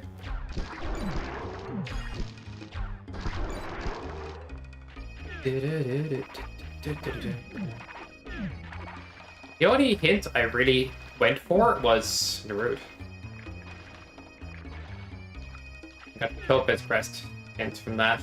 Speaker 1: The only hint I really went for was Naruto. I got Topaz Crest hint from that.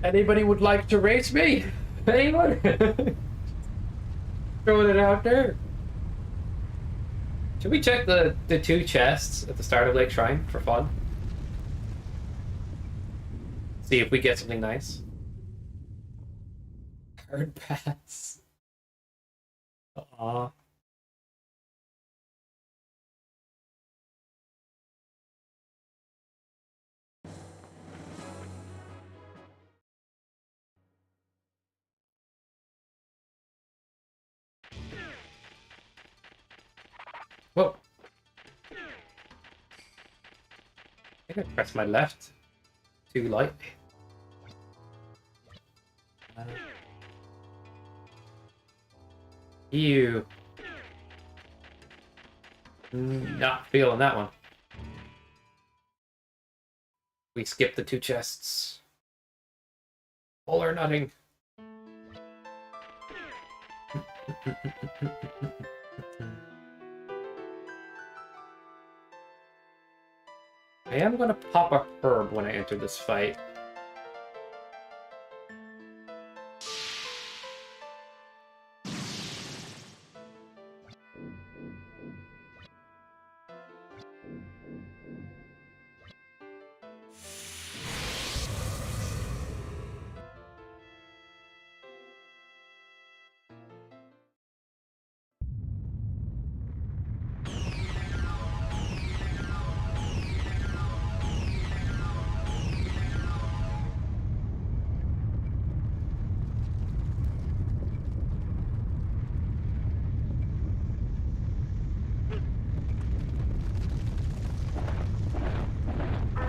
Speaker 1: Anybody would like to race me? Anyone? Throwing it out there. Should we check the two chests at the start of Lake Shrine for fun? See if we get something nice. Hard pass. Aw. Whoa. I think I pressed my left too lightly. Ew. Not feeling that one. We skipped the two chests. All or nothing. I am gonna pop a herb when I enter this fight.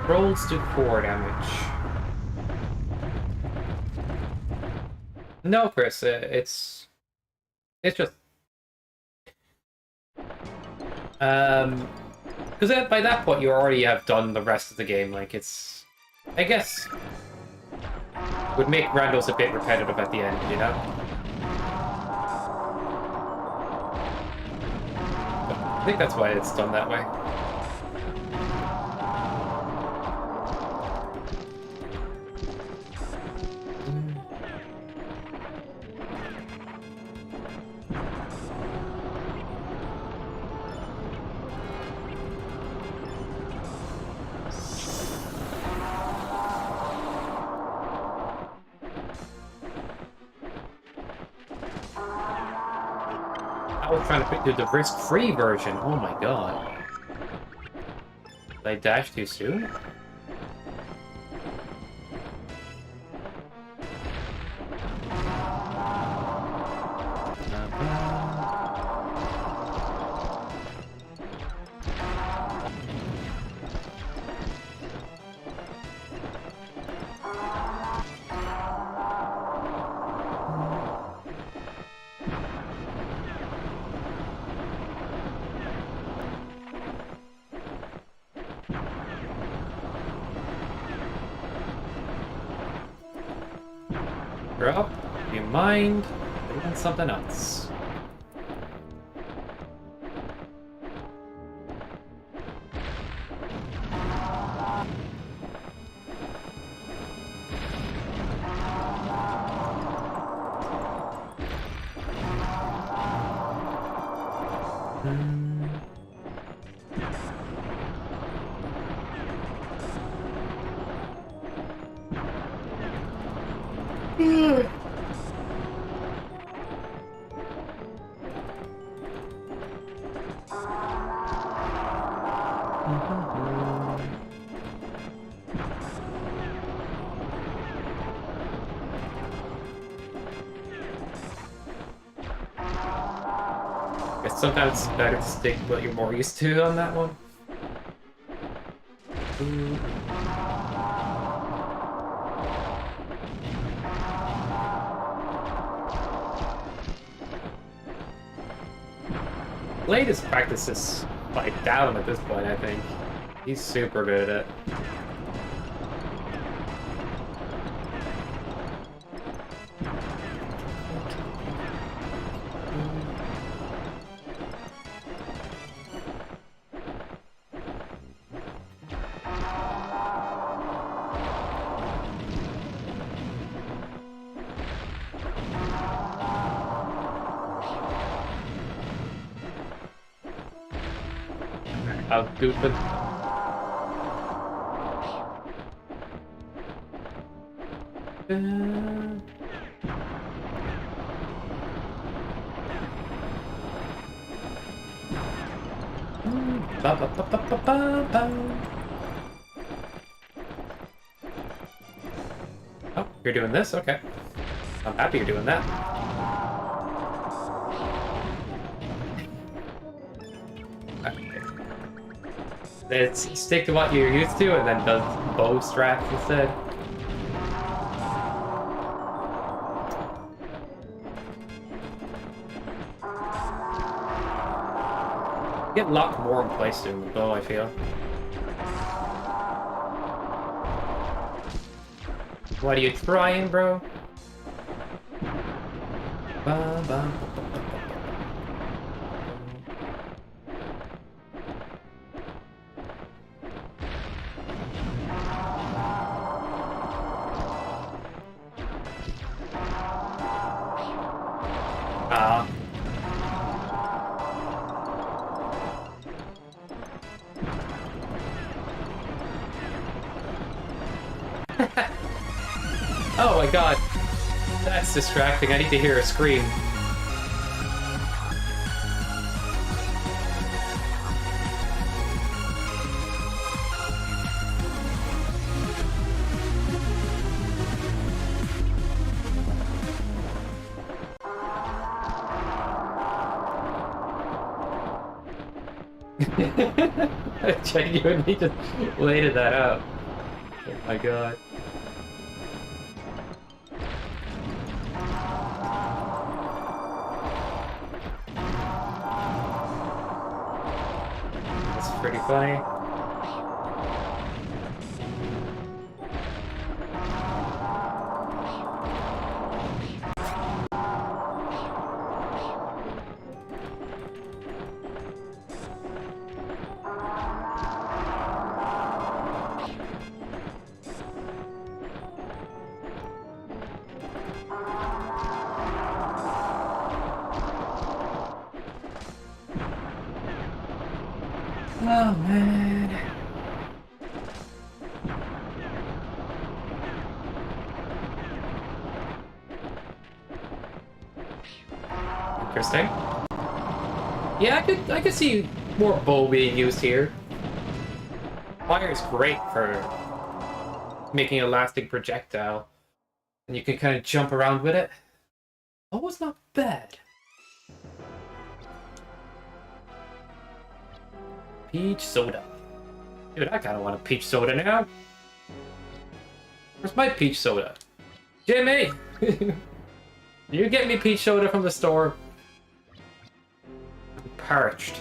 Speaker 1: Rolls do 4 damage. No, Chris, it's just because by that point you already have done the rest of the game. Like it's, I guess, would make randos a bit repetitive at the end, you know. But I think that's why it's done that way. I was trying to pick the risk-free version. Oh my god. Did I dash too soon? Bro, do you mind doing something else? Guess sometimes it's better to stick what you're more used to on that one. Latest practice is like down at this point, I think. He's super good at it. How stupid. Oh, you're doing this? Okay. I'm happy you're doing that. It's stick to what you're used to and then does bow straps instead. Get locked more in place doing the bow, I feel. What are you trying, bro? Ba, ba, ba, ba, ba. Oh my god. That's distracting. I need to hear a scream. I genuinely just waited that out. Oh my god. That's pretty funny. Oh man. Interesting. Yeah, I could see more bow being used here. Fire is great for making a lasting projectile. And you can kind of jump around with it. Oh, it's not bad. Peach soda. Dude, I kind of want a peach soda now. Where's my peach soda? Jimmy! You get me peach soda from the store. I'm parched.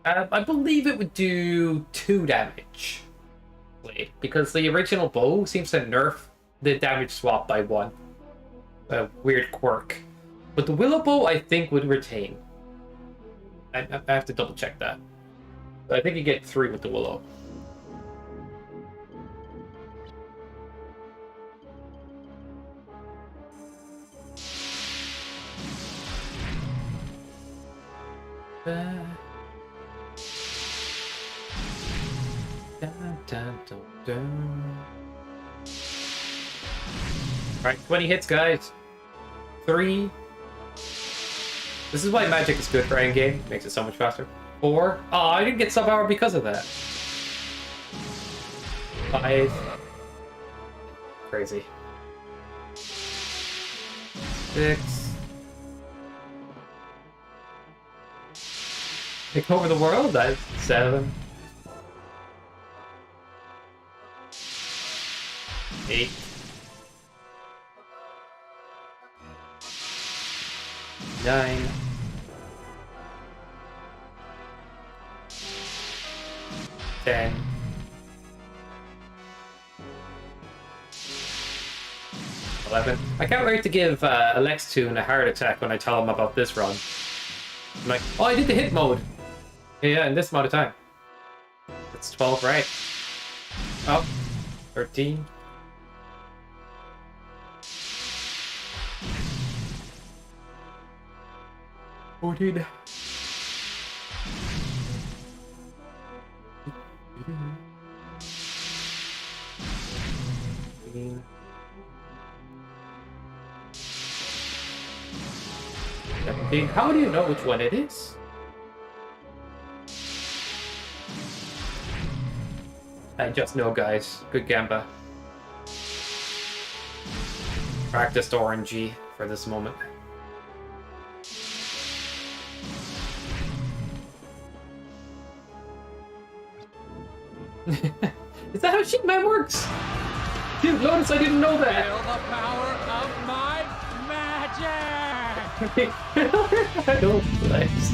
Speaker 1: I believe it would do 2 damage. Because the original bow seems to nerf the damage swap by 1. A weird quirk. But the willow bow, I think, would retain. I have to double check that. But I think you get 3 with the willow. Alright, 20 hits, guys. 3. This is why magic is good for endgame. Makes it so much faster. 4. Oh, I didn't get sub hour because of that. 5. Crazy. 6. Take over the world? That's 7. 8. 9. 10. 11. I can't wait to give Alextoon a heart attack when I tell him about this run. I'm like, oh, I did the hit mode. Yeah, in this amount of time. That's 12, right? Oh, 13. 14. 15. 17. How do you know which one it is? I just know, guys. Good gamba. Practiced RNG for this moment. Is that how Sheepman works? Dude, notice I didn't know that.
Speaker 3: Feel the power of my magic!
Speaker 1: I don't nice.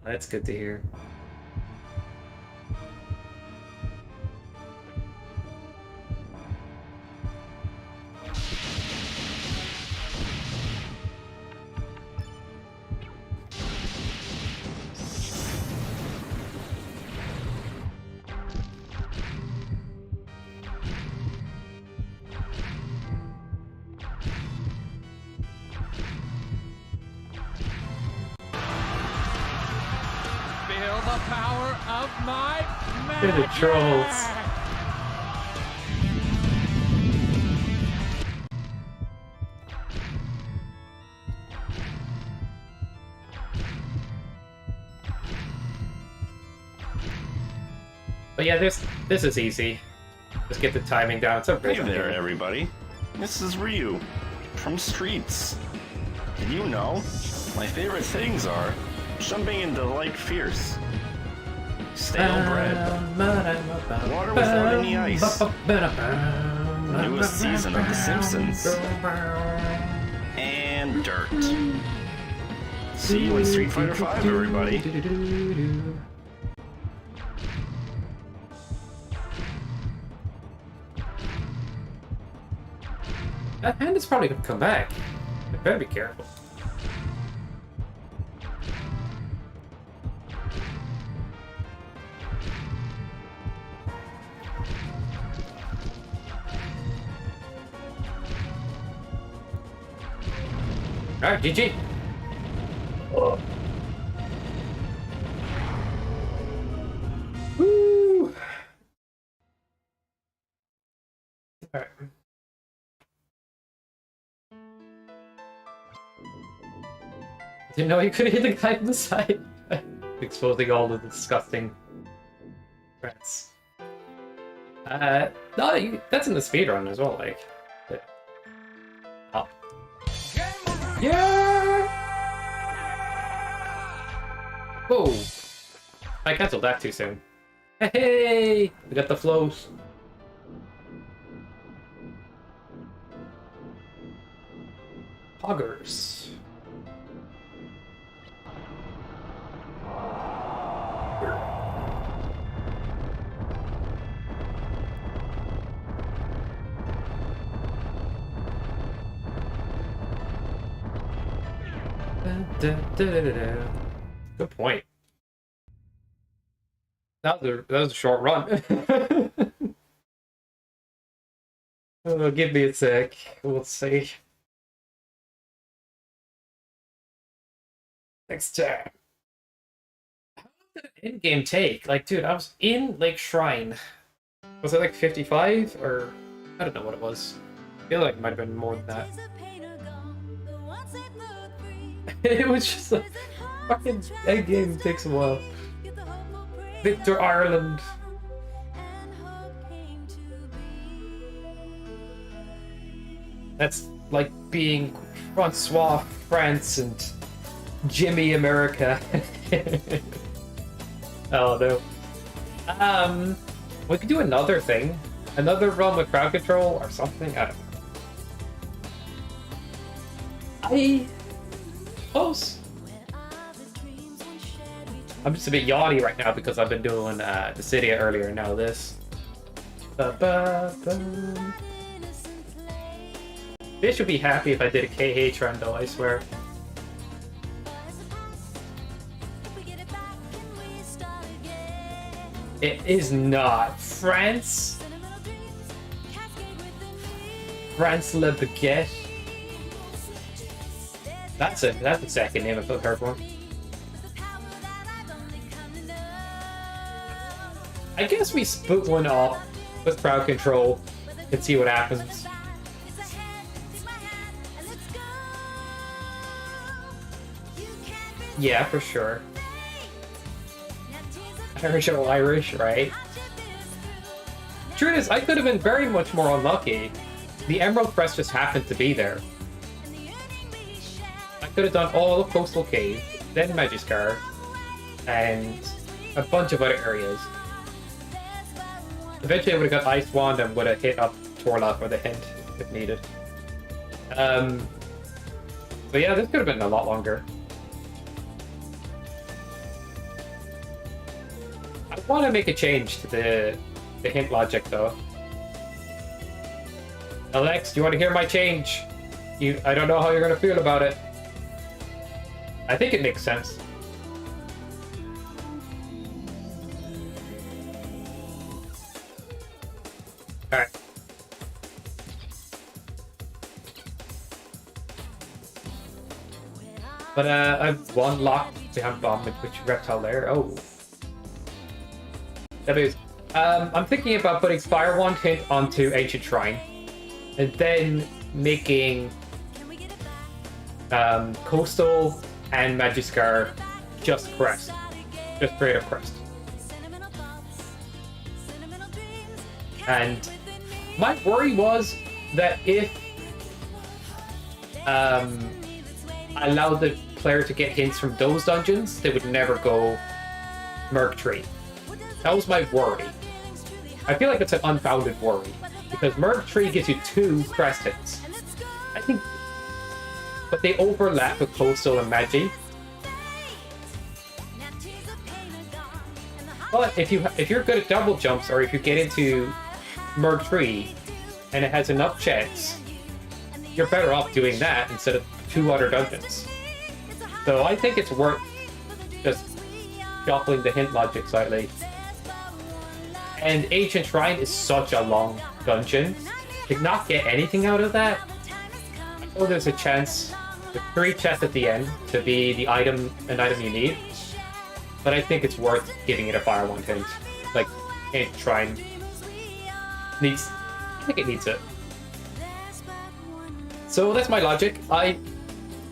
Speaker 1: That's good to hear.
Speaker 3: Feel the power of my
Speaker 1: They're
Speaker 3: magic!
Speaker 1: the trolls. But yeah, this is easy. Just get the timing down. It's a
Speaker 2: Hey there, everybody. This is Ryu from Streets. Did you know my favorite things are jumping into Light Fierce, stale bread, water without any ice, the newest season of The Simpsons, and dirt. See you in Street Fighter V, everybody.
Speaker 1: That hand is probably gonna come back. I better be careful. Alright, GG. Oh. Alright. Didn't know you could hit the guy on the side. Exposing all the disgusting threats. No, that's in the speedrun as well, like. Oh. Yeah! Whoa! I cancelled that too soon. Hey! We got the flows. Poggers. Good point. That was a short run. Oh, give me a sec. We'll see. Next time. How long did an in-game take? Like, dude, I was in Lake Shrine. Was it like 55 or I don't know what it was. I feel like it might have been more than that. It was just like fucking end game takes a while. Victor Ireland. That's like being Francois France and Jimmy America. Oh no. We could do another thing. Another run with crowd control or something. I don't know. Close. I'm just a bit yawny right now because I've been doing the city earlier and now this. Fish would be happy if I did a KH run though, I swear. It is not. France? France Le Baguette? That's the second name I've heard one. I guess we split one off with crowd control and see what happens. Yeah, for sure. Irish or Irish, right? Truth is, I could have been very much more unlucky. The Emerald Crest just happened to be there. I could have done all of Coastal Cave, then Magiskar, and a bunch of other areas. Eventually I would have got Ice Wand and would have hit up Torlock or the Hint if needed. But yeah, this could have been a lot longer. I want to make a change to the hint logic though. Alex, do you want to hear my change? I don't know how you're going to feel about it. I think it makes sense. Alright. But I've one lock behind bomb with which reptile there. Oh. That is. I'm thinking about putting Fire Wand hint onto Ancient Shrine. And then making Coastal and Magiskar just Crest. Just straight up Crest. And my worry was that if I allowed the player to get hints from those dungeons, they would never go Merc Tree. That was my worry. I feel like it's an unfounded worry, because Merc Tree gives you 2 crest hits. I think, but they overlap with Coastal and Magi. But if you're good at double jumps, or if you get into Merc Tree and it has enough checks, you're better off doing that instead of 2 other dungeons. So I think it's worth just shuffling the hint logic slightly. And Ancient Shrine is such a long dungeon. To not get anything out of that, I know there's a chance with 3 chests at the end to be the item you need. But I think it's worth giving it a Fire Wand hint. Like, Ancient Shrine needs I think it needs it. So that's my logic. I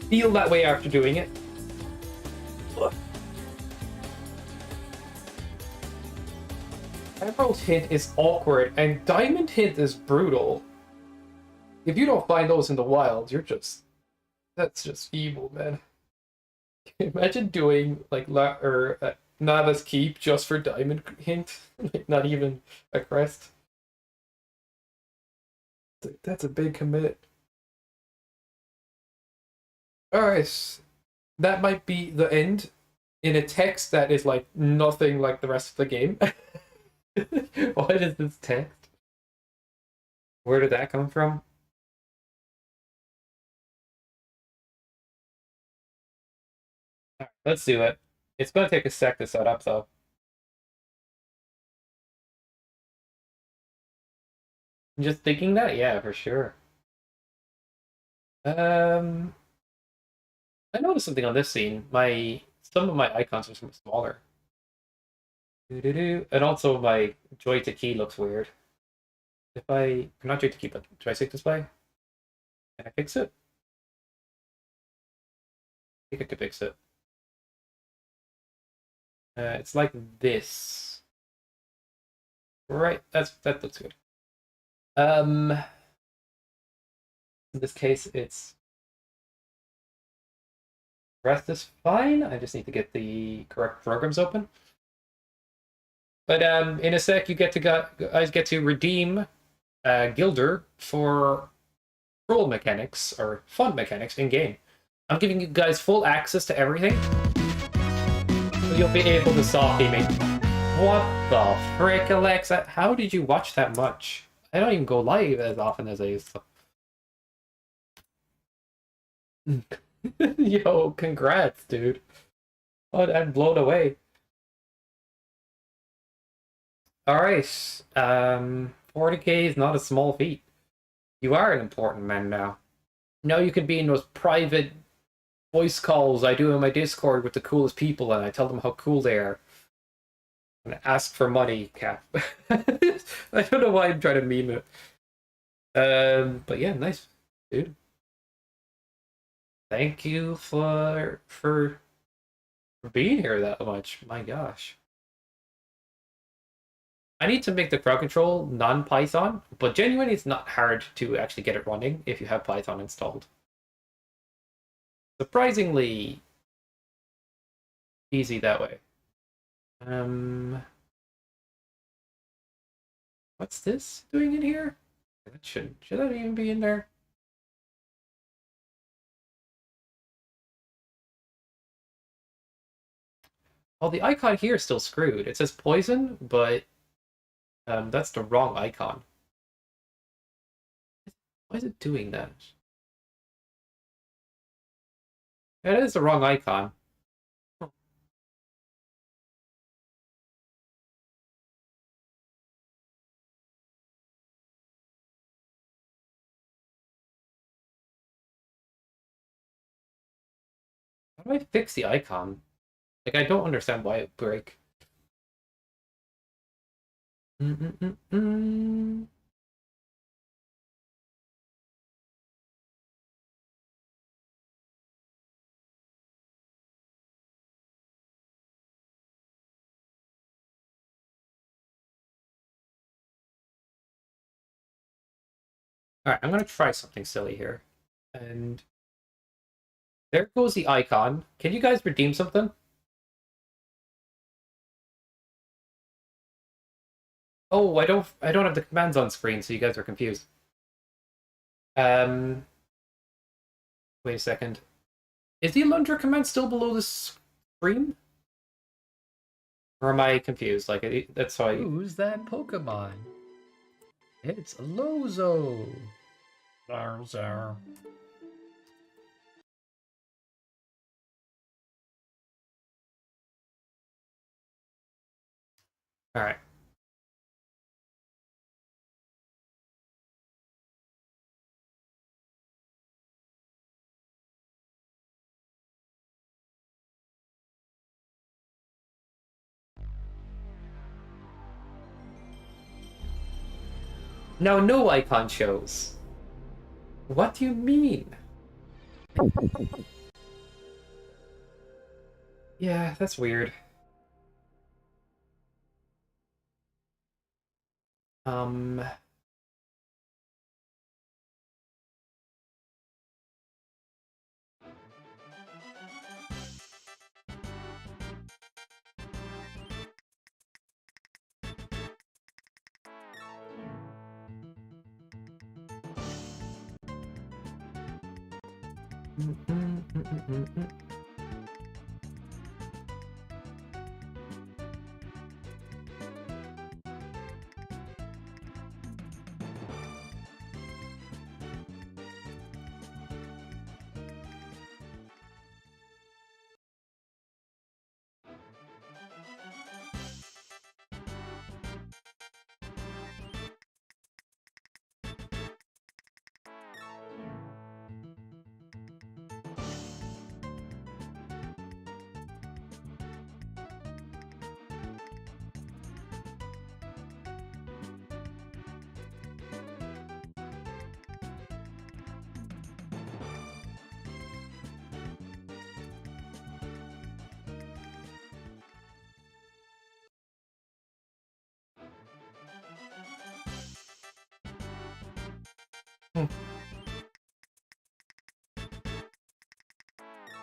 Speaker 1: feel that way after doing it. Emerald Hint is awkward, and Diamond Hint is brutal. If you don't find those in the wild, you're just... That's just evil, man. Imagine doing, like, Nava's Keep just for Diamond Hint. Like, not even a crest. That's a big commit. Alright. That might be the end in a text that is, like, nothing like the rest of the game. What is this text? Where did that come from? Alright, let's do it. It's gonna take a sec to set up, though. I'm just thinking that? Yeah, for sure. I noticed something on this scene. Some of my icons are smaller. And also my joy to key looks weird. Not joy to key, but joystick display. Can I fix it? I think I could fix it. It's like this. Right, that looks good. In this case, it's rest is fine. I just need to get the correct programs open. But in a sec, you guys get to redeem Gilder for troll mechanics or fun mechanics in game. I'm giving you guys full access to everything. So you'll be able to soft beaming. What the frick, Alexa? How did you watch that much? I don't even go live as often as I used to. Yo, congrats, dude. Oh, I'm blown away. Alright. 40k is not a small feat. You are an important man now. Now you can be in those private voice calls I do in my Discord with the coolest people, and I tell them how cool they are. And ask for money, Cap. I don't know why I'm trying to meme it. But yeah, nice, dude. Thank you for being here that much. My gosh. I need to make the crowd control non-Python, but genuinely it's not hard to actually get it running if you have Python installed. Surprisingly easy that way. What's this doing in here? That should that even be in there? Well, the icon here is still screwed. It says poison, but that's the wrong icon. Why is it doing that? That is the wrong icon. How do I fix the icon? Like, I don't understand why it break. Alright, I'm gonna try something silly here. And there goes the icon. Can you guys redeem something? Oh, I don't have the commands on screen, so you guys are confused. Wait a second. Is the Alundra command still below the screen? Or am I confused? Like, that's how I...
Speaker 3: Who's that Pokemon? It's Lozo. Lozo.
Speaker 1: Alright. Now no icon shows. What do you mean? Yeah, that's weird. Um...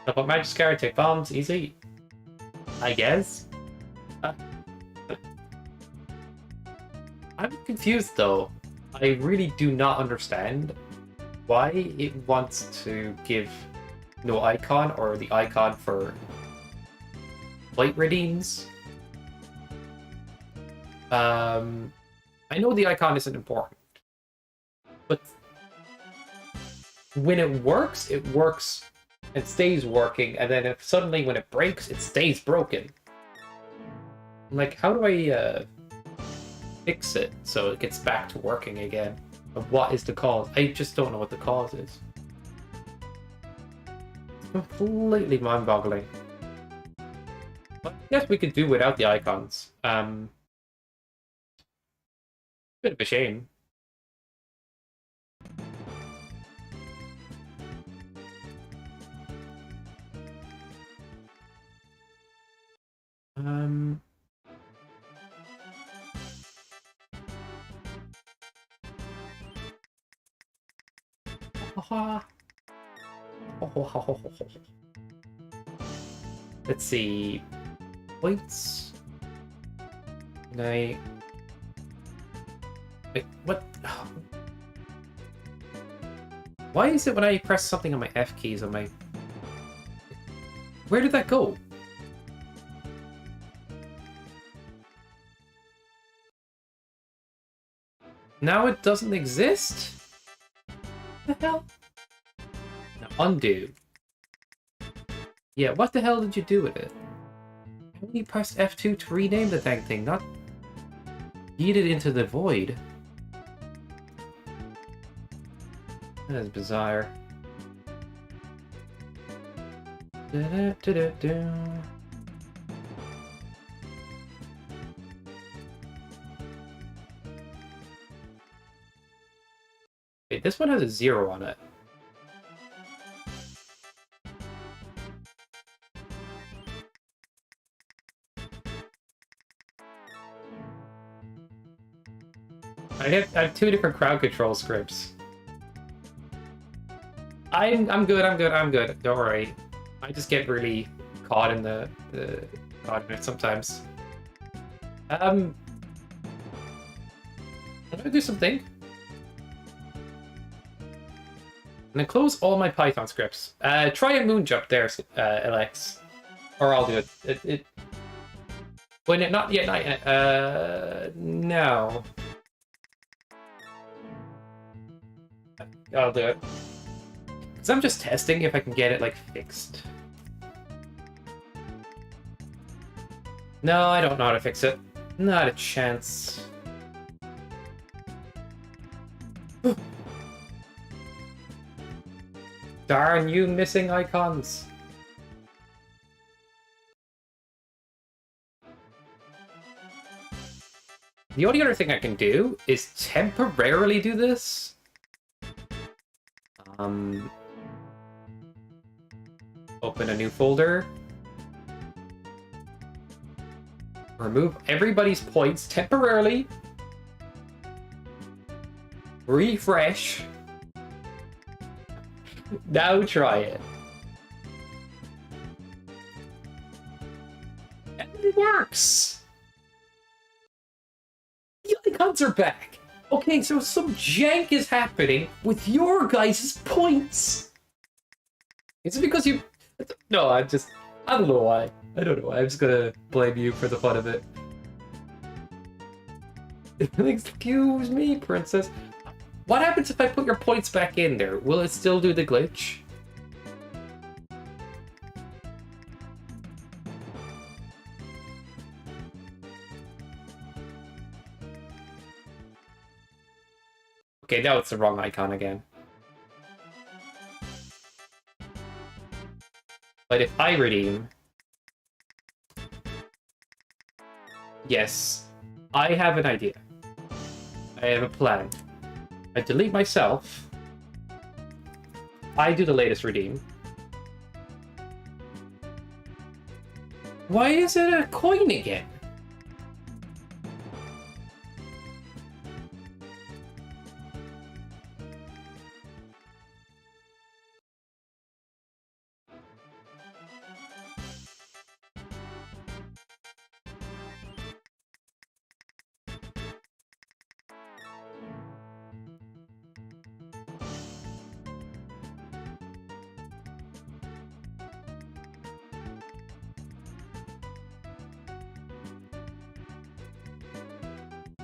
Speaker 1: But Magic take bombs, easy. I guess. Uh, I'm confused though. I really do not understand why it wants to give no icon or the icon for light redeems. I know the icon isn't important, but when it works and stays working, and then if suddenly when it breaks, it stays broken. I'm like, how do I fix it so it gets back to working again? And what is the cause? I just don't know what the cause is. It's completely mind-boggling. But I guess we could do without the icons. Bit of a shame. Let's see. Points. Wait, what? Why is it when I press something on my F keys on my... Where did that go? Now it doesn't exist? What the hell? Now undo. Yeah, what the hell did you do with it? How do you press F2 to rename the dang thing? Not yeet it into the void. That is bizarre. Da-da-da-da-da. Wait, this one has a 0 on it. I have 2 different crowd control scripts. I'm good. Don't worry. I just get really caught in the caught in it sometimes. I'm gonna do something. I'm gonna close all my Python scripts. Try a moon jump there, Alex. Or I'll do it. Wait, not yet, not yet. No. I'll do it. Because I'm just testing if I can get it, like, fixed. No, I don't know how to fix it. Not a chance. Darn you missing icons. The only other thing I can do is temporarily do this. Open a new folder. Remove everybody's points temporarily. Refresh. Now try it. And it works! The icons are back! Okay, so some jank is happening with your guys' points! Is it because you... No, I don't know why. I don't know why. I'm just gonna blame you for the fun of it. Excuse me, princess. What happens if I put your points back in there? Will it still do the glitch? Okay, now it's the wrong icon again. But if I redeem... Yes, I have an idea. I have a plan. I delete myself. I do the latest redeem. Why is it a coin again?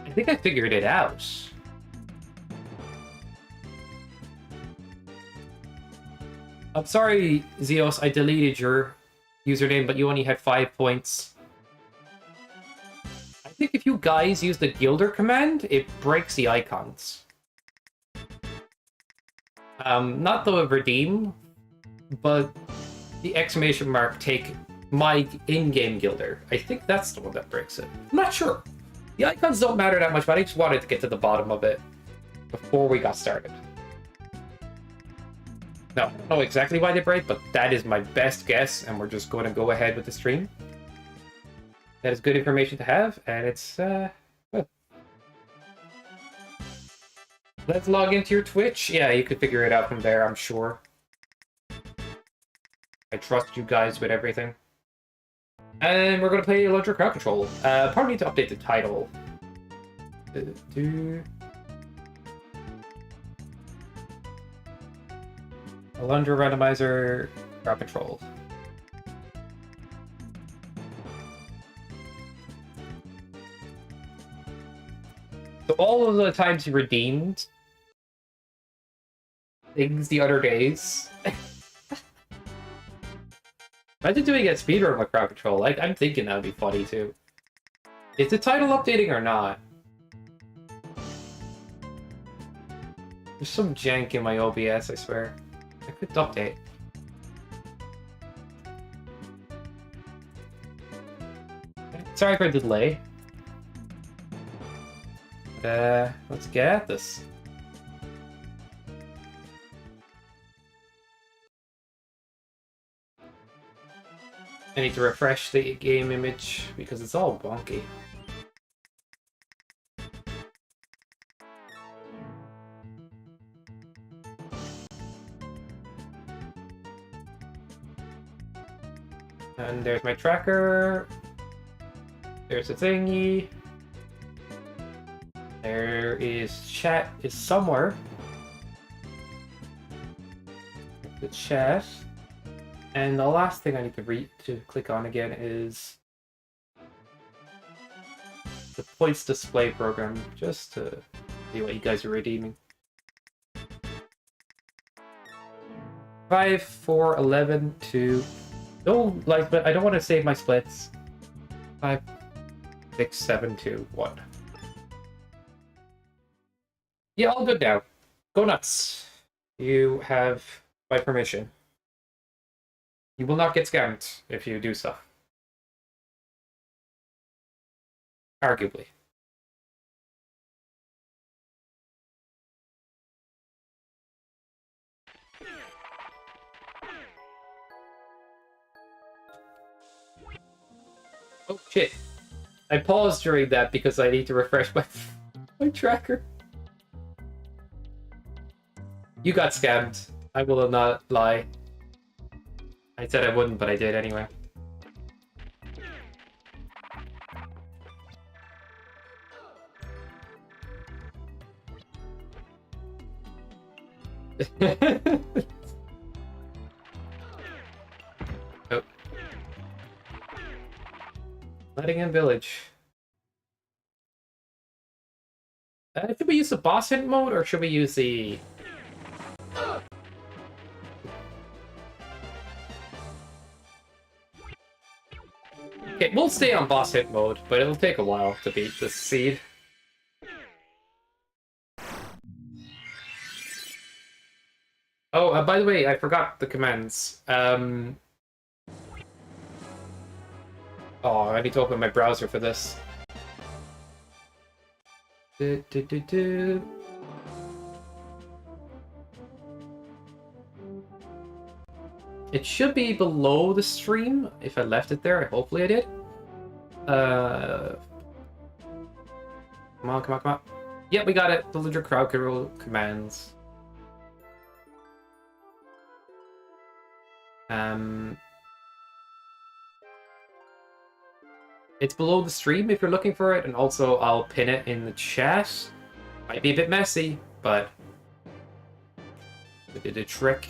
Speaker 1: I think I figured it out. I'm sorry, Zeos, I deleted your username, but you only had 5 points. I think if you guys use the Gilder command, it breaks the icons. Not the redeem, but the exclamation mark take my in-game Gilder. I think that's the one that breaks it. I'm not sure. The icons don't matter that much, but I just wanted to get to the bottom of it before we got started. No, I don't know exactly why they break, but that is my best guess, and we're just going to go ahead with the stream. That is good information to have, and it's, well. Let's log into your Twitch. Yeah, you could figure it out from there, I'm sure. I trust you guys with everything. And we're going to play Alundra Crowd Control. Probably need to update the title. Alundra Randomizer Crowd Control. So all of the times you redeemed things the other days... Imagine doing a speedrun with crowd control. Like, I'm thinking that would be funny too. Is the title updating or not? There's some jank in my OBS, I swear. I could update. Sorry for the delay. But, let's get at this. I need to refresh the game image because it's all wonky. And there's my tracker. There's a thingy. There is chat is somewhere. The chat. And the last thing I need to click on again is the points display program, just to see what you guys are redeeming. 5, 4, 11, 2. No, like, but I don't want to save my splits. 5, 6, 7, 2, 1. Yeah, all good now. Go nuts. You have my permission. You will not get scammed if you do so. Arguably. Oh shit. I paused during that because I need to refresh my, my tracker. You got scammed. I will not lie. I said I wouldn't, but I did anyway. Oh. Letting in village. Should we use the boss hint mode or should we use the... Okay, we'll stay on boss hit mode, but it'll take a while to beat this seed. Oh, by the way, I forgot the commands. Oh, I need to open my browser for this. It should be below the stream, if I left it there. Hopefully I did. Come on, come on, come on. Yep, we got it. The Alundra crowd control commands. It's below the stream if you're looking for it, and also I'll pin it in the chat. Might be a bit messy, but it did a trick.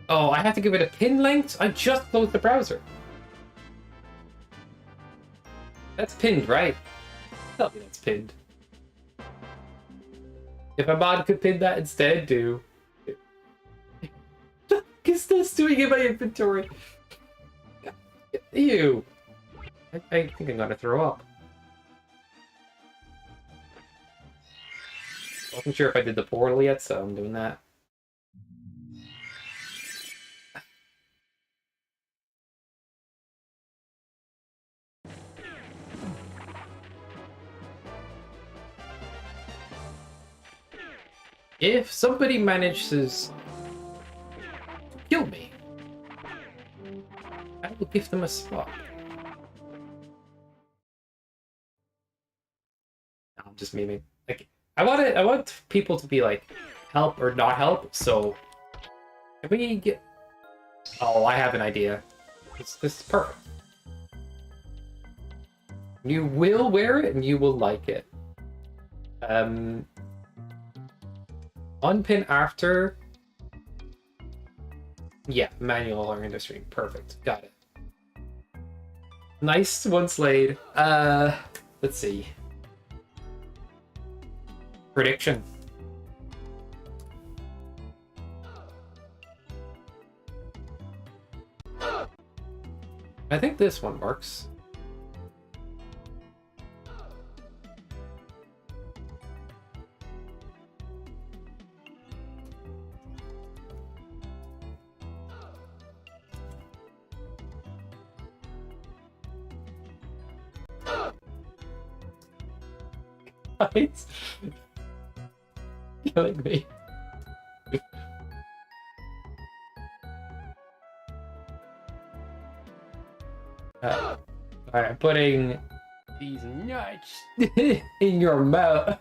Speaker 1: Oh, I have to give it a pin length? I just closed the browser. That's pinned, right? Tell me that's pinned. If a mod could pin that instead, do. Is this doing in my inventory? Ew. I think I'm gonna throw up. Wasn't sure if I did the portal yet, so I'm doing that. If somebody manages to kill me, I will give them a spot. No, I'm just memeing. Like, I want people to be like, help or not help, so can we get... Oh, I have an idea. This is perfect. You will wear it and you will like it. Unpin after. Yeah, manual or into stream. Perfect. Got it. Nice one, Slade. Let's see. Prediction. I think this one works. Guys, killing me. Alright, I'm putting these nuts in your mouth.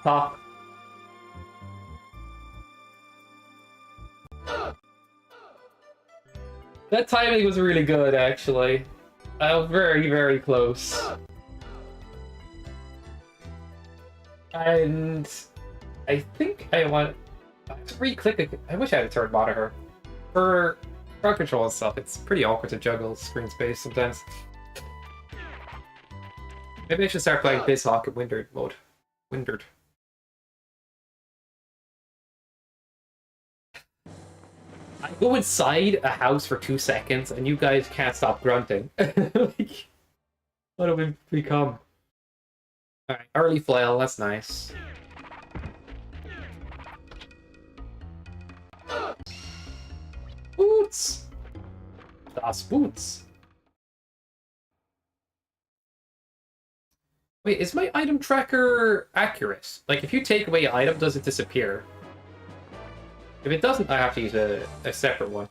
Speaker 1: Cock. That timing was really good, actually. I was very, very close. And I think I want to re-click it. I wish I had a third monitor. For crowd control and stuff, it's pretty awkward to juggle screen space sometimes. Maybe I should start playing BizHawk in Windered mode. Windered. I go inside a house for 2 seconds and you guys can't stop grunting. Like, what have we become? Alright, early flail, that's nice. Boots! Das Boots. Wait, is my item tracker accurate? Like, if you take away an item, does it disappear? If it doesn't, I have to use a separate one.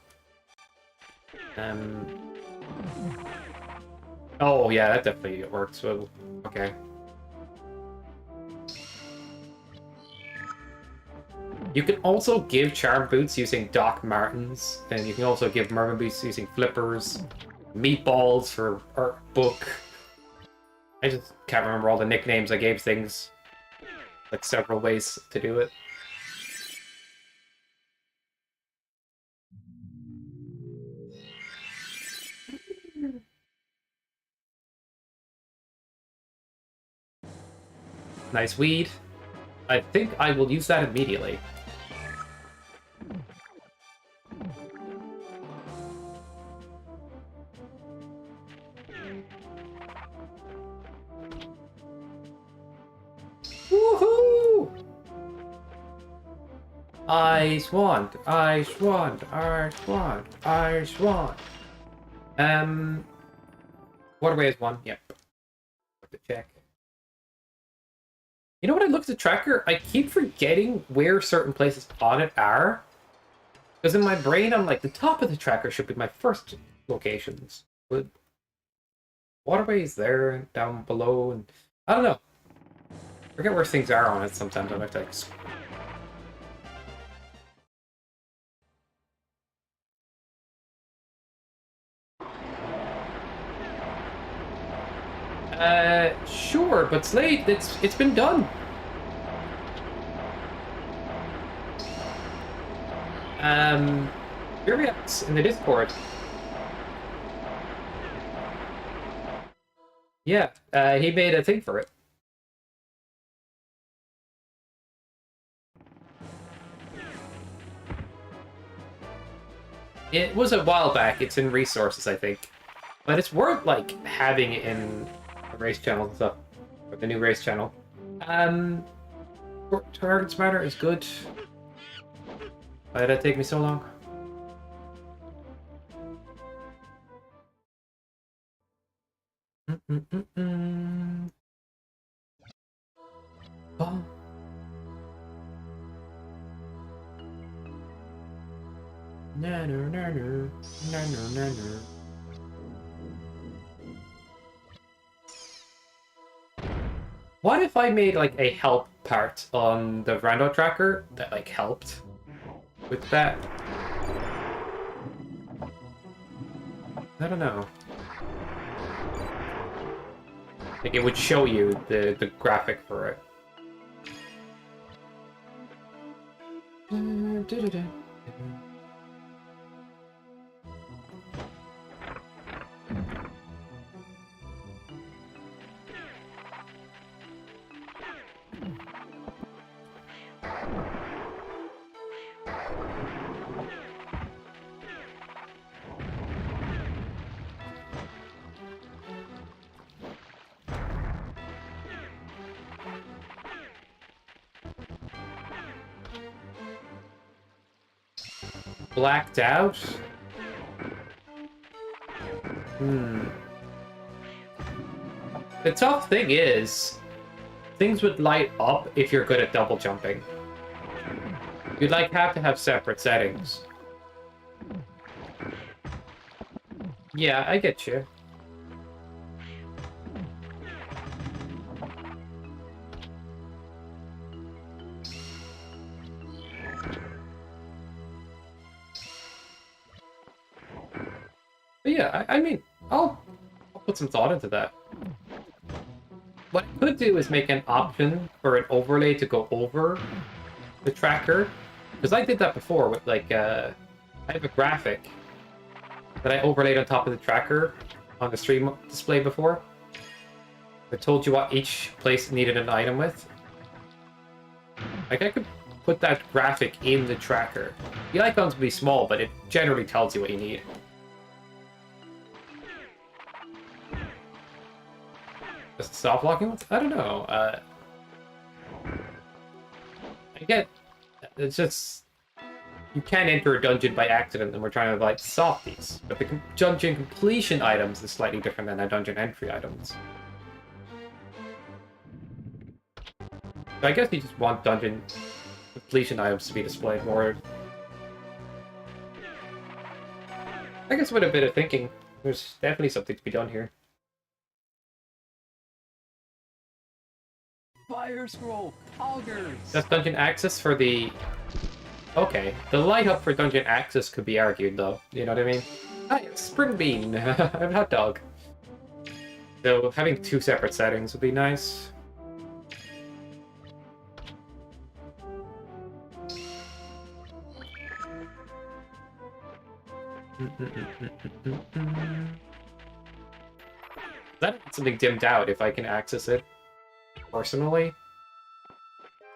Speaker 1: Oh, yeah, that definitely works. So, okay. You can also give charm boots using Doc Martens, and you can also give mermaid boots using flippers, meatballs for art book. I just can't remember all the nicknames I gave things. Like several ways to do it. Nice weed. I think I will use that immediately. Woohoo! Ice wand, ice wand, ice wand, ice wand. Waterway is one. Yep. Have to check. You know what? I looked at the tracker. I keep forgetting where certain places on it are. Because in my brain, I'm like, the top of the tracker should be my first locations. But waterway is there and down below, and I don't know. I forget where things are on it sometimes. I have to like. Sure, but Slade, it's been done. Here we are in the Discord. Yeah, he made a thing for it. It was a while back. It's in resources, I think. But it's worth, like, having it in the race channel and stuff. Or the new race channel. Target Smarter is good. Why did that take me so long? Oh. Na na na na na na na na. What if I made like a help part on the rando tracker that like helped with that? I don't know. Like it would show you the graphic for it. Blacked out? The tough thing is, things would light up if you're good at double jumping. You'd like have to have separate settings. Yeah, I get you. But yeah, I mean, I'll put some thought into that. What I could do is make an option for an overlay to go over the tracker. Because I did that before with like, I have a graphic that I overlaid on top of the tracker on the stream display before. That told you what each place needed an item with. Like I could put that graphic in the tracker. The icons will be small, but it generally tells you what you need. Just soft locking ones? I don't know. I get it's just you can enter a dungeon by accident, and we're trying to like solve these. But the dungeon completion items is slightly different than the dungeon entry items. I guess you just want dungeon completion items to be displayed more. I guess with a bit of thinking, there's definitely something to be done here.
Speaker 3: Fire scroll, augers.
Speaker 1: That's dungeon access for the... Okay, the light up for dungeon access could be argued though, you know what I mean? Hi, it's Spring Bean, I'm Hot Dog. So having two separate settings would be nice. That something dimmed out if I can access it personally.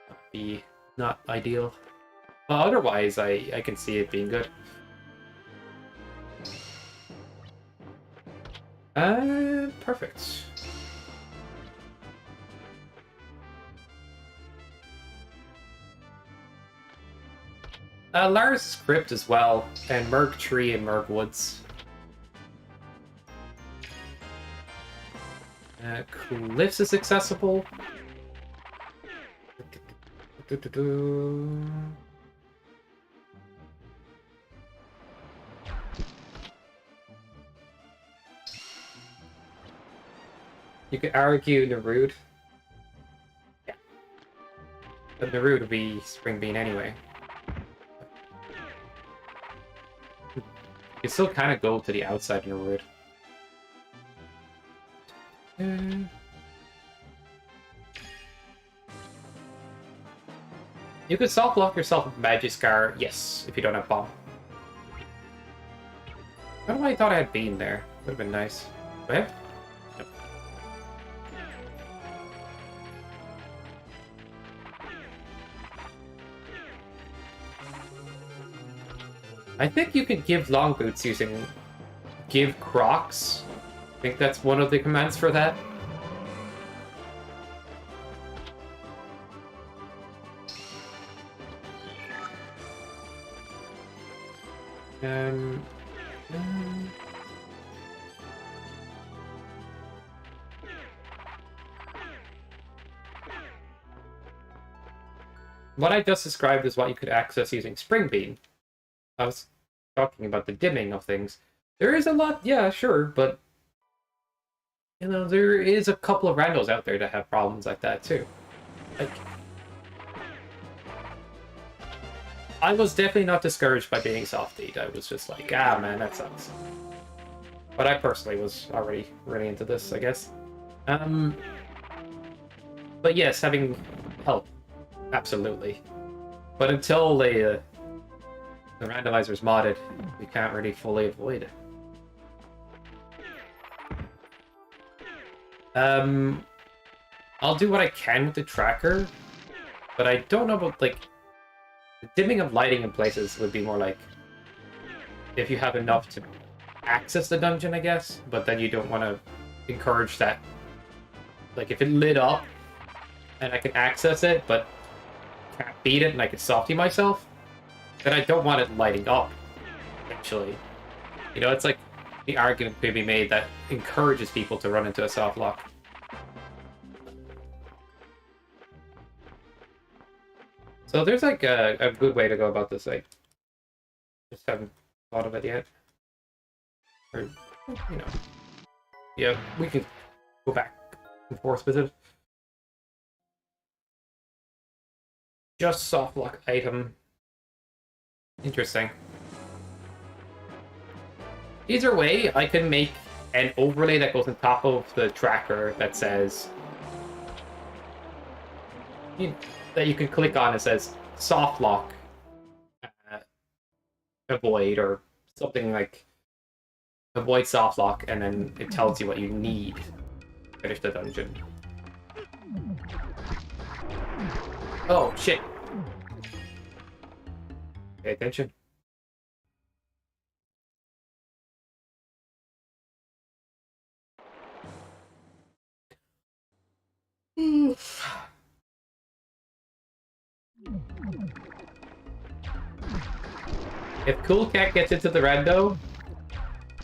Speaker 1: That'd be not ideal. But otherwise, I can see it being good. Perfect. Lars Crypt as well, and Merg Tree and Merg Woods. Cliffs is accessible. You could argue Narude. Yeah. But Narude would be Spring Bean anyway. You still kind of go to the outside of Narude. You could soft lock yourself with Magiskar, yes, if you don't have Bomb. I don't know why I thought I had Bean there. Would have been nice. Do I have? Nope. I think you could give Long Boots using Give Crocs. I think that's one of the commands for that. Um, what I just described is what you could access using Spring Bean. I was talking about the dimming of things. There is a lot, yeah, sure, but you know, there is a couple of randos out there that have problems like that too. Like, I was definitely not discouraged by being softied. I was just like, ah, man, that sucks. But I personally was already really into this, I guess. But yes, having help, absolutely. But until the randomizer's modded, you can't really fully avoid it. I'll do what I can with the tracker, but I don't know about, like, the dimming of lighting in places would be more like if you have enough to access the dungeon, I guess, but then you don't want to encourage that. Like, if it lit up and I can access it, but can't beat it and I can softy myself, then I don't want it lighting up, actually. You know, it's like the argument could be made that encourages people to run into a soft lock. So there's like a good way to go about this. I just haven't thought of it yet. Or, you know. Yeah, we can go back and forth with it. Just soft lock item. Interesting. Either way, I can make an overlay that goes on top of the tracker that says... that you can click on. It says soft lock, avoid, or something like avoid soft lock, and then it tells you what you need to finish the dungeon. Oh shit! Pay attention. Oof. If Cool Cat gets into the rando,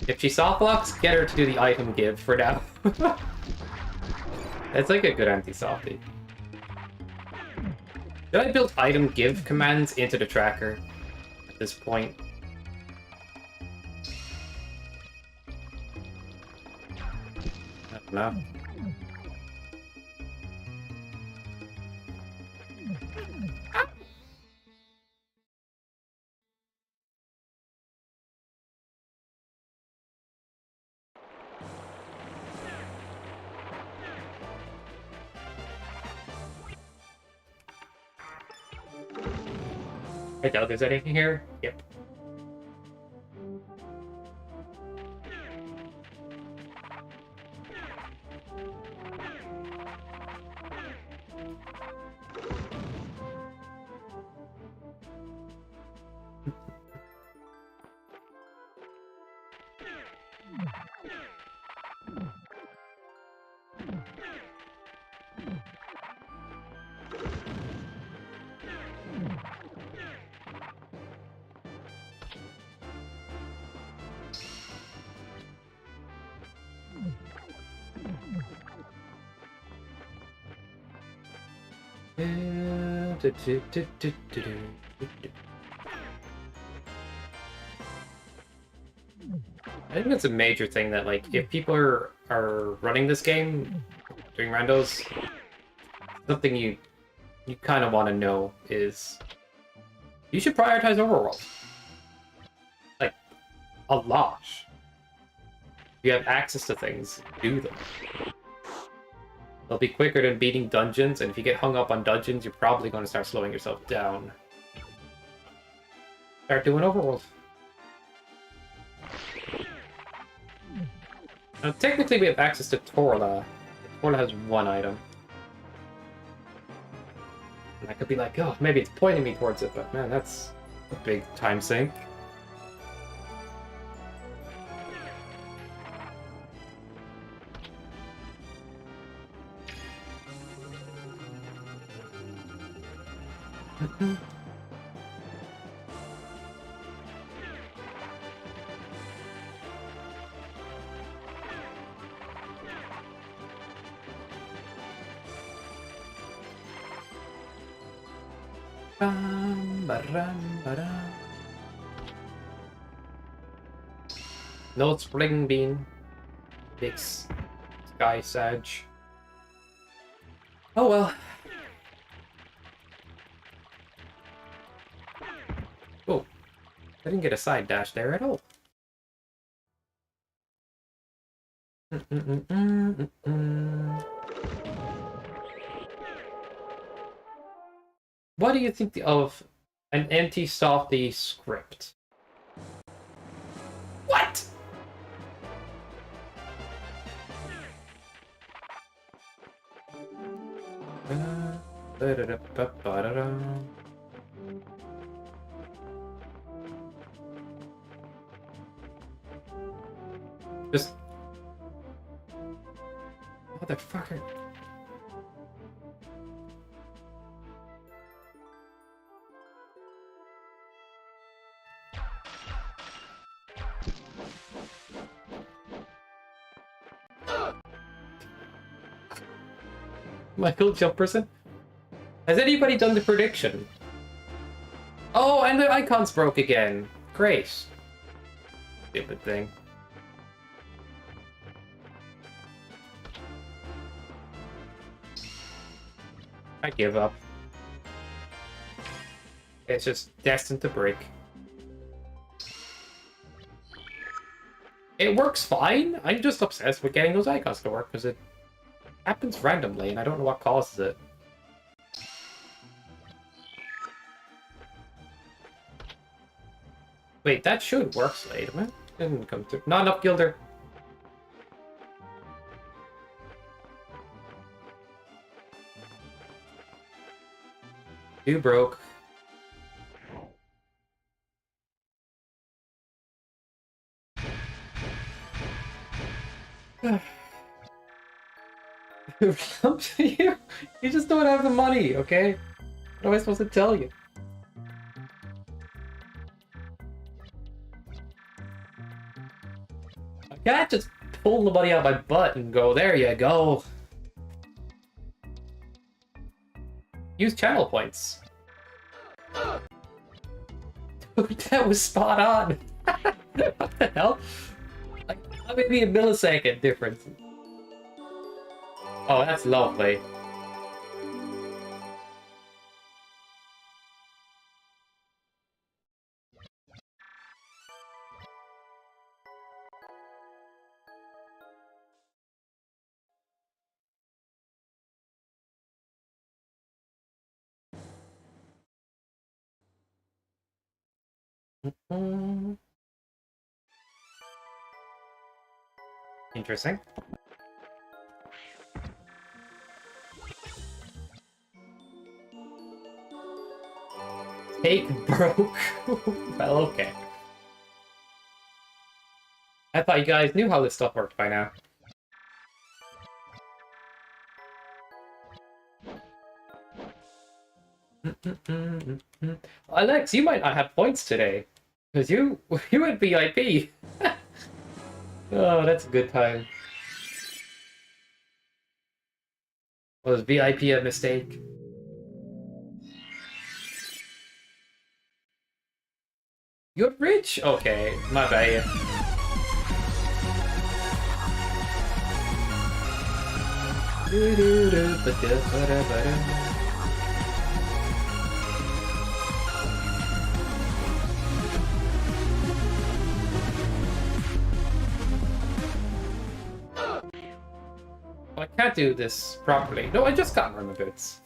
Speaker 1: if she soft locks, get her to do the item give for now. It's like a good anti-softy. Should I build item give commands into the tracker at this point? I don't know. I doubt there's anything here. Yep. I think it's a major thing that, like, if people are running this game, doing randos, something you kind of want to know is you should prioritize overworld. Like, a lot. If you have access to things, do them. They'll be quicker than beating dungeons, and if you get hung up on dungeons, you're probably going to start slowing yourself down. Start doing overworld. Now, technically, we have access to Torla. Torla has one item. And I could be like, oh, maybe it's pointing me towards it, but man, that's a big time sink. No spring bean. Big sky sage. Oh well. Oh, I didn't get a side dash there at all. What do you think of an anti-softy script? What? Just... Motherfucker. Michael Jumperson? Has anybody done the prediction? Oh, and the icons broke again. Great. Stupid thing. I give up. It's just destined to break. It works fine. I'm just obsessed with getting those icons to work because it happens randomly and I don't know what causes it. Wait, that should work, Slade. Man, didn't come through. Not enough, Gilder. You broke. You just don't have the money, okay? What am I supposed to tell you? I can't just pull the money out of my butt and go, there you go. Use channel points. Dude, that was spot on. What the hell? Like, maybe a millisecond difference. Oh, that's lovely. Interesting. Cake broke. Well, okay. I thought you guys knew how this stuff worked by now. Alex, you might not have points today. Because you went VIP. Oh, that's a good time. Was VIP a mistake? You're rich? Okay, my bad. I can't do this properly. No, I just got armor boots.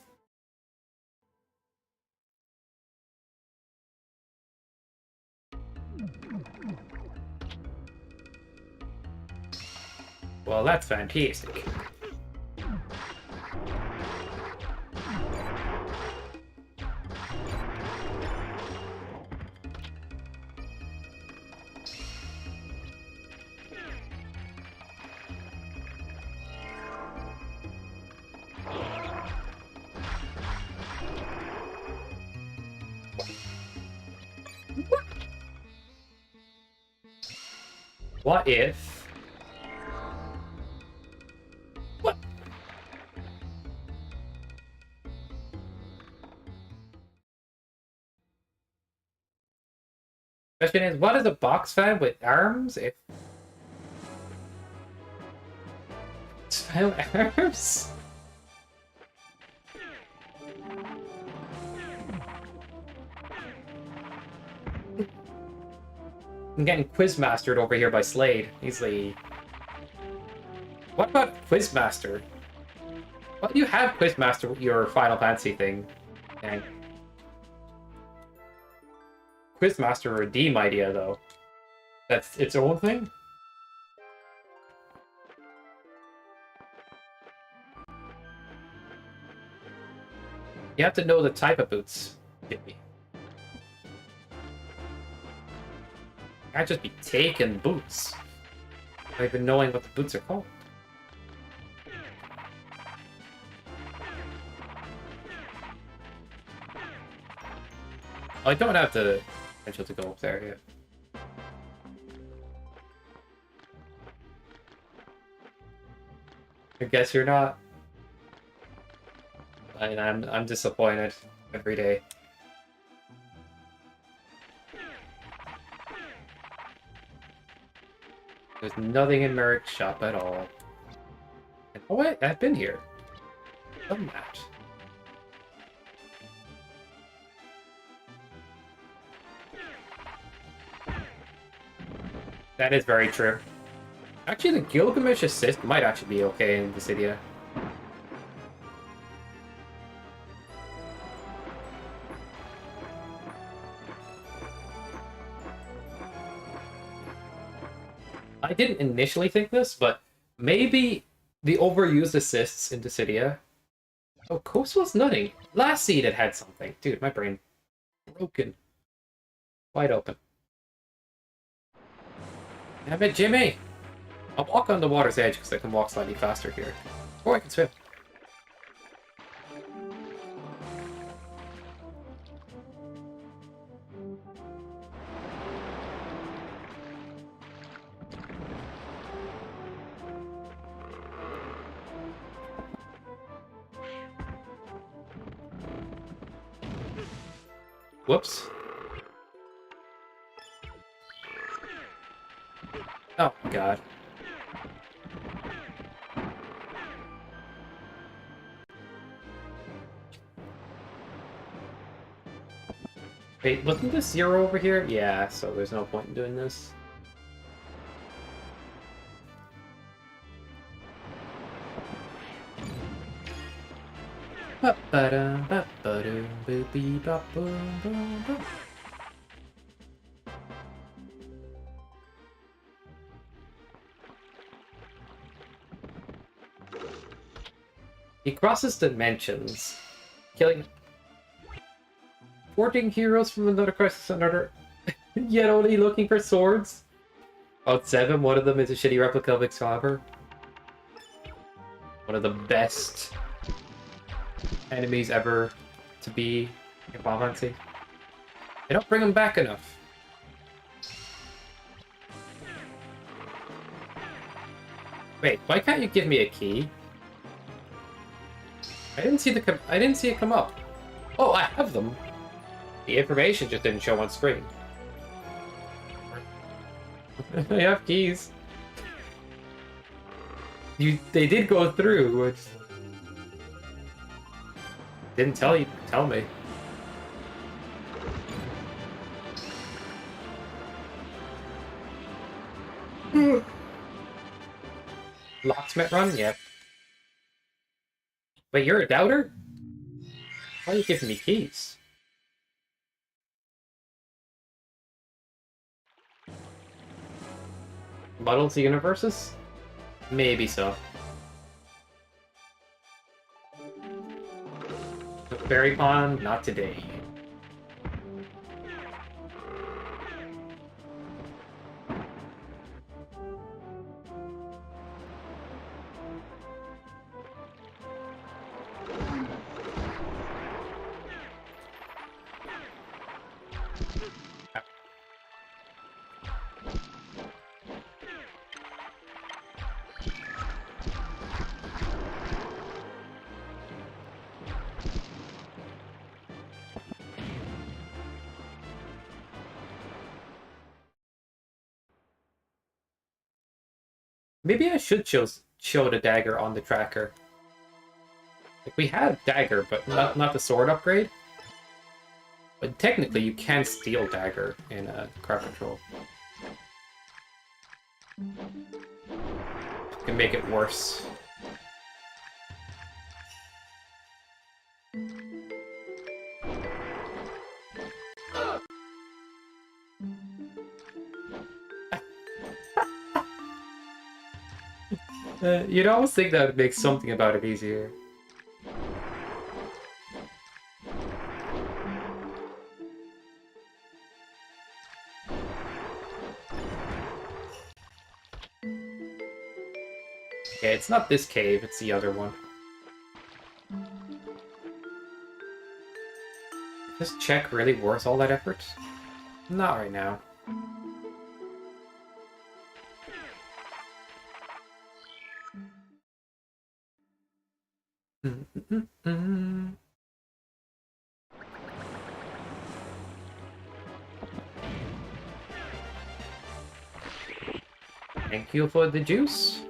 Speaker 1: Well, that's fantastic. What if... What? Question is, what is a box fan with arms? If... It's fan arms? I'm getting Quizmastered over here by Slade. He's the... What about Quizmaster? Why do you have Quizmaster with your Final Fantasy thing? Dang. Quizmaster redeem idea, though. That's its own thing? You have to know the type of boots. Jimmy. Can't just be taking boots. Not even knowing what the boots are called. I don't have the potential to go up there yet. I guess you're not. And I'm disappointed every day. There's nothing in Merrick's shop at all. And, oh wait, I've been here. Done that. That is very true. Actually, the Gilgamesh assist might actually be okay in Dissidia. I didn't initially think this, but maybe the overused assists in Dissidia. Oh, Coastal's nutting. Last seed it had something. Dude, my brain broken. Wide open. Damn it, Jimmy! I'll walk on the water's edge because I can walk slightly faster here. Or I can swim. Whoops. Oh, God. Wait, wasn't this 0 over here? Yeah, so there's no point in doing this. He crosses dimensions, killing 14 heroes from another crisis to another, yet only looking for swords. About 7, one of them is a shitty replica of Excalibur. One of the best enemies ever to be in Final Fantasy. They don't bring them back enough. Wait, why can't you give me a key? I didn't see it come up. Oh, I have them. The information just didn't show on screen. I have keys. They did go through, which didn't tell me. Locksmith run? Yep. Wait, you're a doubter? Why are you giving me keys? Muddles the universes? Maybe so. Fairy Pond? Not today. Maybe I should show the dagger on the tracker. Like, we had dagger, but not the sword upgrade. But technically, you can steal dagger in crowd control. You can make it worse. You'd almost think that would make something about it easier. Okay, it's not this cave, it's the other one. Is this check really worth all that effort? Not right now. Thank you for the juice.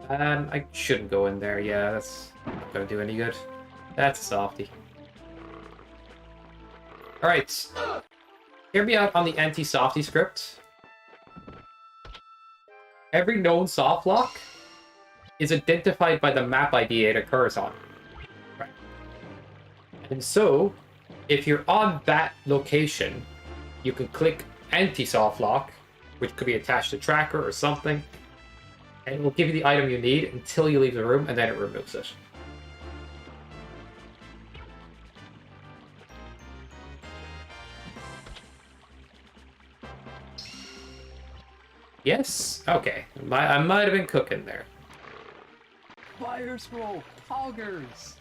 Speaker 1: I shouldn't go in there. Yeah, that's not gonna do any good. That's a softie. Alright. Hear me out on the anti-softie script. Every known soft lock is identified by the map ID it occurs on. Right. And so, if you're on that location, you can click anti-soft lock, which could be attached to tracker or something, and it will give you the item you need until you leave the room, and then it removes it. Yes? Okay. I might have been cooking there.
Speaker 3: Fire scroll, augers.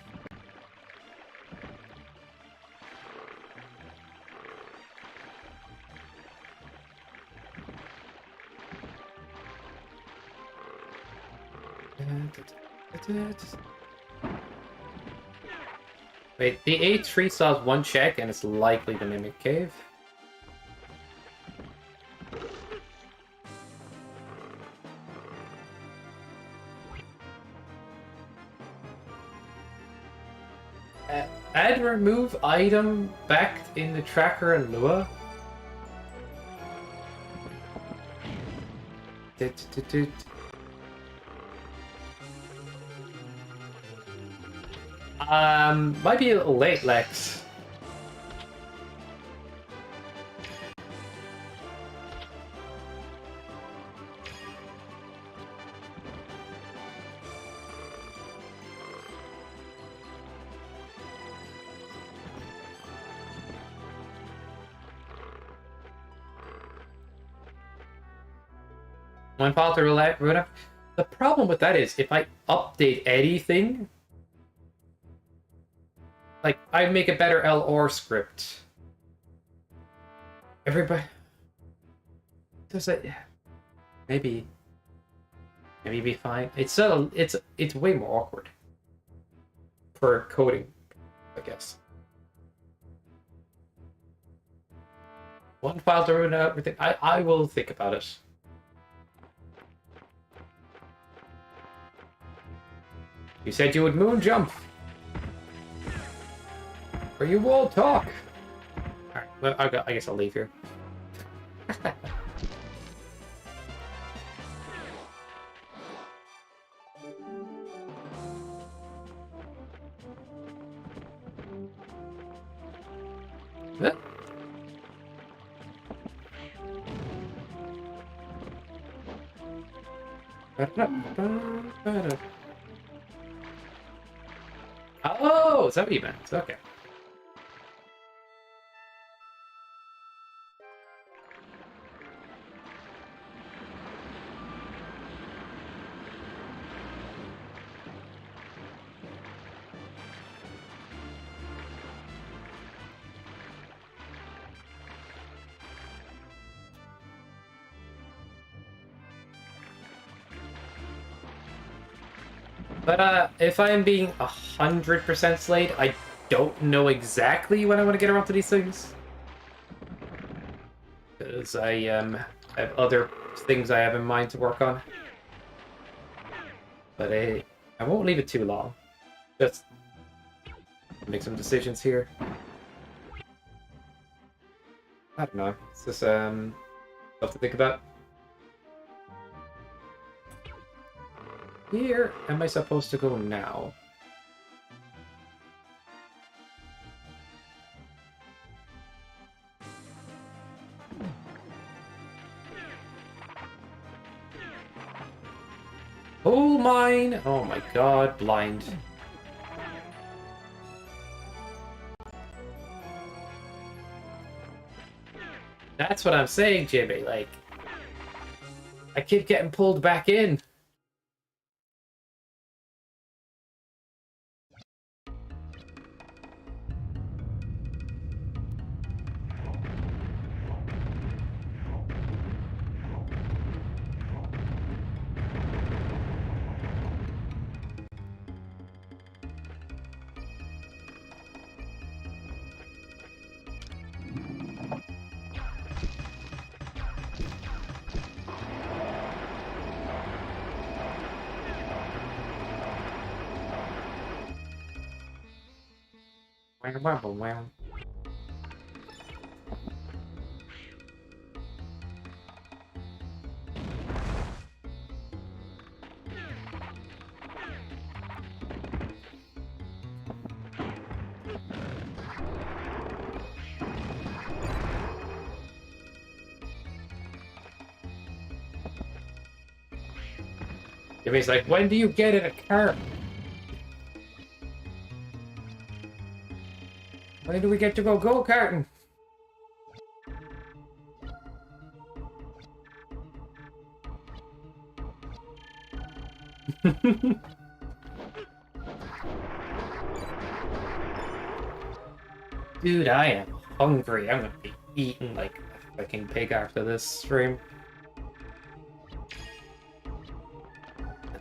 Speaker 1: Wait, the A3 still has one check, and it's likely the Mimic Cave. Add remove item back in the tracker and Lua. Might be a little late, Lex. One file to root up. The problem with that is if I update anything, like I make a better LR script. Everybody does it. Maybe be fine. It's way more awkward for coding, I guess. One file to ruin everything. I will think about it. You said you would moon jump. Or you won't talk. Alright, well, I guess I'll leave here. Huh? Oh, is that what you meant? Okay. But if I'm being 100% Slade, I don't know exactly when I want to get around to these things. Because I have other things I have in mind to work on. But I won't leave it too long. Just make some decisions here. I don't know. It's just stuff to think about. Where am I supposed to go now? Coal mine! Oh my god, blind. That's what I'm saying, Jimmy. Like, I keep getting pulled back in. Wow. Jimmy's like, when do you get in a car? When do we get to go go-karting? Dude, I am hungry. I'm gonna be eating like a fucking pig after this stream.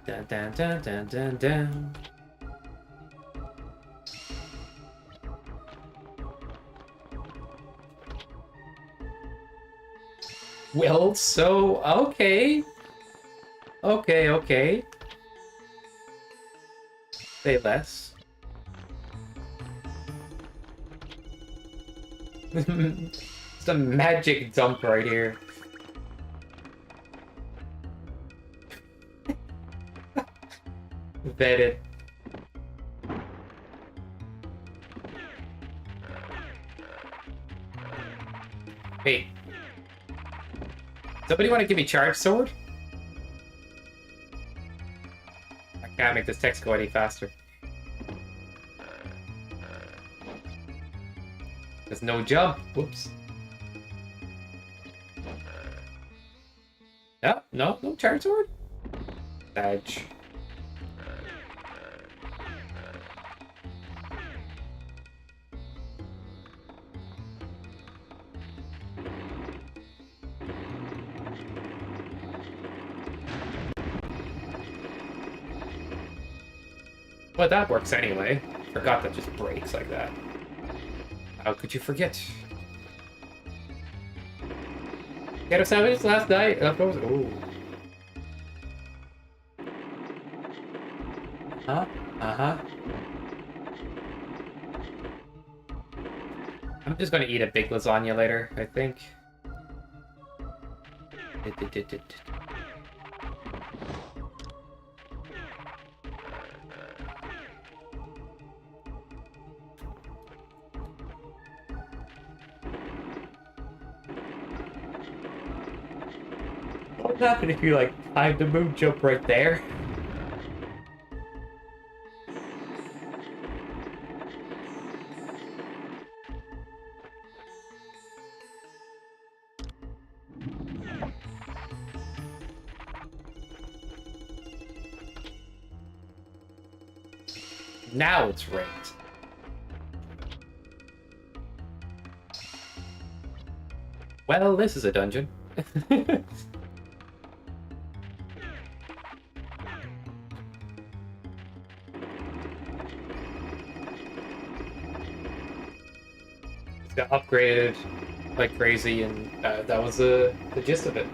Speaker 1: Dun, dun, dun, dun, dun, dun. Well, so, okay. Okay, okay. Say less. It's a magic dump right here. Vetted. Wait. Somebody want to give me charge sword? I can't make this text go any faster. There's no jump. Whoops. No, no charge sword? Badge. Well, that works anyway. Forgot that just breaks like that. How could you forget? Get a sandwich last night. Ooh. Huh? Uh-huh. I'm just gonna eat a big lasagna later, I think. What would happen if you, like, timed the moon jump right there? Now it's ranked. Well, this is a dungeon. It's got upgraded like crazy, and that was the gist of it.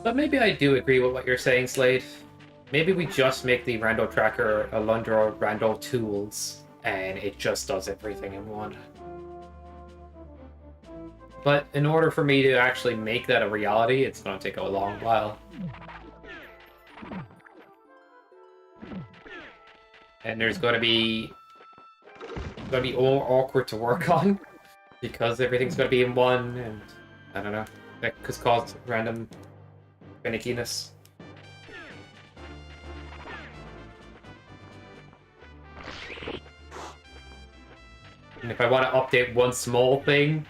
Speaker 1: But maybe I do agree with what you're saying, Slade. Maybe we just make the Rando Tracker Alundra Rando Tools, and it just does everything in one. But in order for me to actually make that a reality, it's going to take a long while. And there's going to be more awkward to work on, because everything's going to be in one, and I don't know, that could cause random finickiness. And if I want to update one small thing,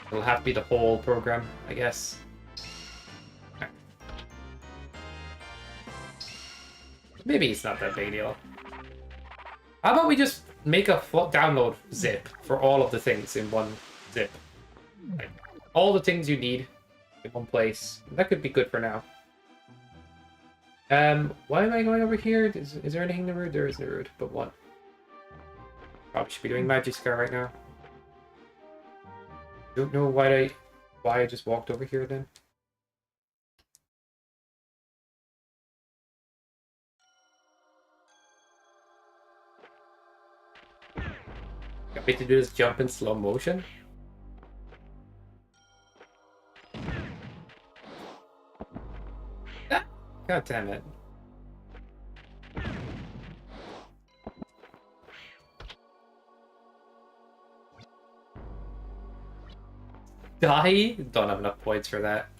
Speaker 1: it'll have to be the whole program, I guess. Maybe it's not that big a deal. How about we just make a download zip for all of the things in one zip? Like, all the things you need in one place. That could be good for now. Why am I going over here? Is there anything in the road? There is no road, but one. Probably should be doing Magic Scar right now. Don't know why I just walked over here then. Got me to do this jump in slow motion. Ah, God damn it. Die? Don't have enough points for that.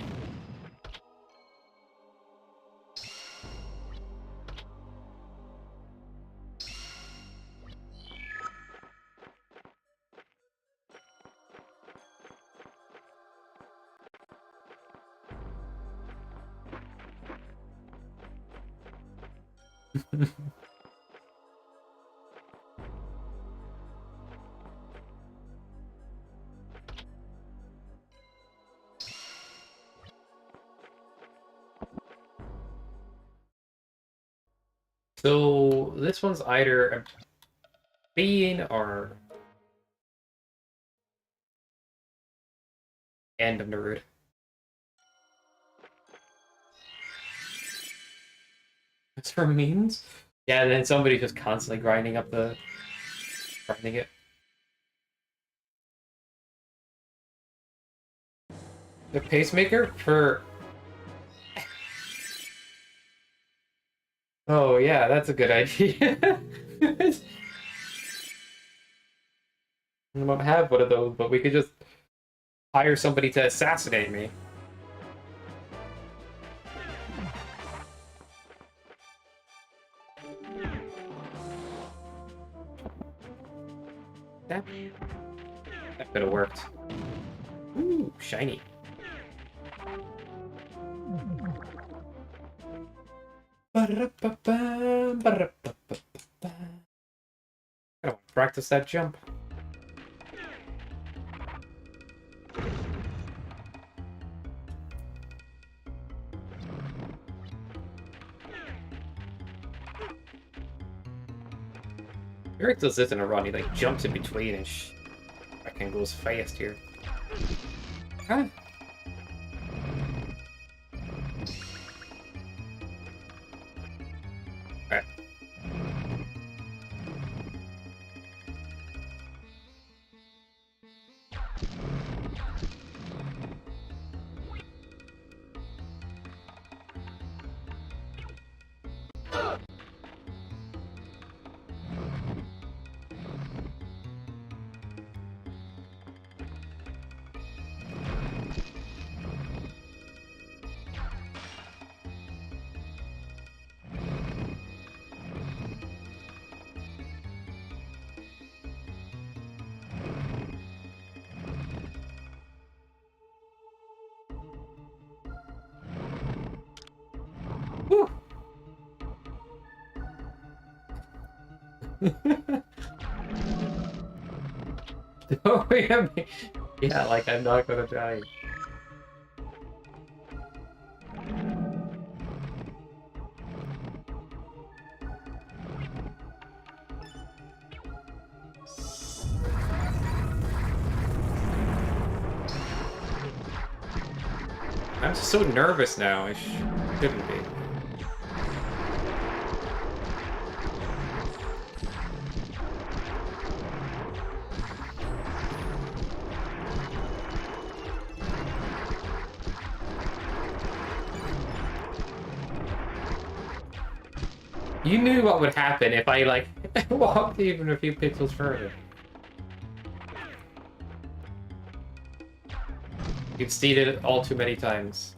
Speaker 1: So this one's either a being or end of the route. It's for memes? Yeah, and then somebody's just constantly grinding it. The pacemaker for... Oh yeah, that's a good idea. I don't have one of those, but we could just hire somebody to assassinate me. That could have worked. Ooh, shiny. Gotta practice that jump. Eric does this in a run, he like jumps in between and fucking goes fast here. Huh? Alright. Woo! Don't worry about me. Yeah, like I'm not gonna die. I'm just so nervous now. I shouldn't be. You knew what would happen if I, like, walked even a few pixels further. You've seen it all too many times.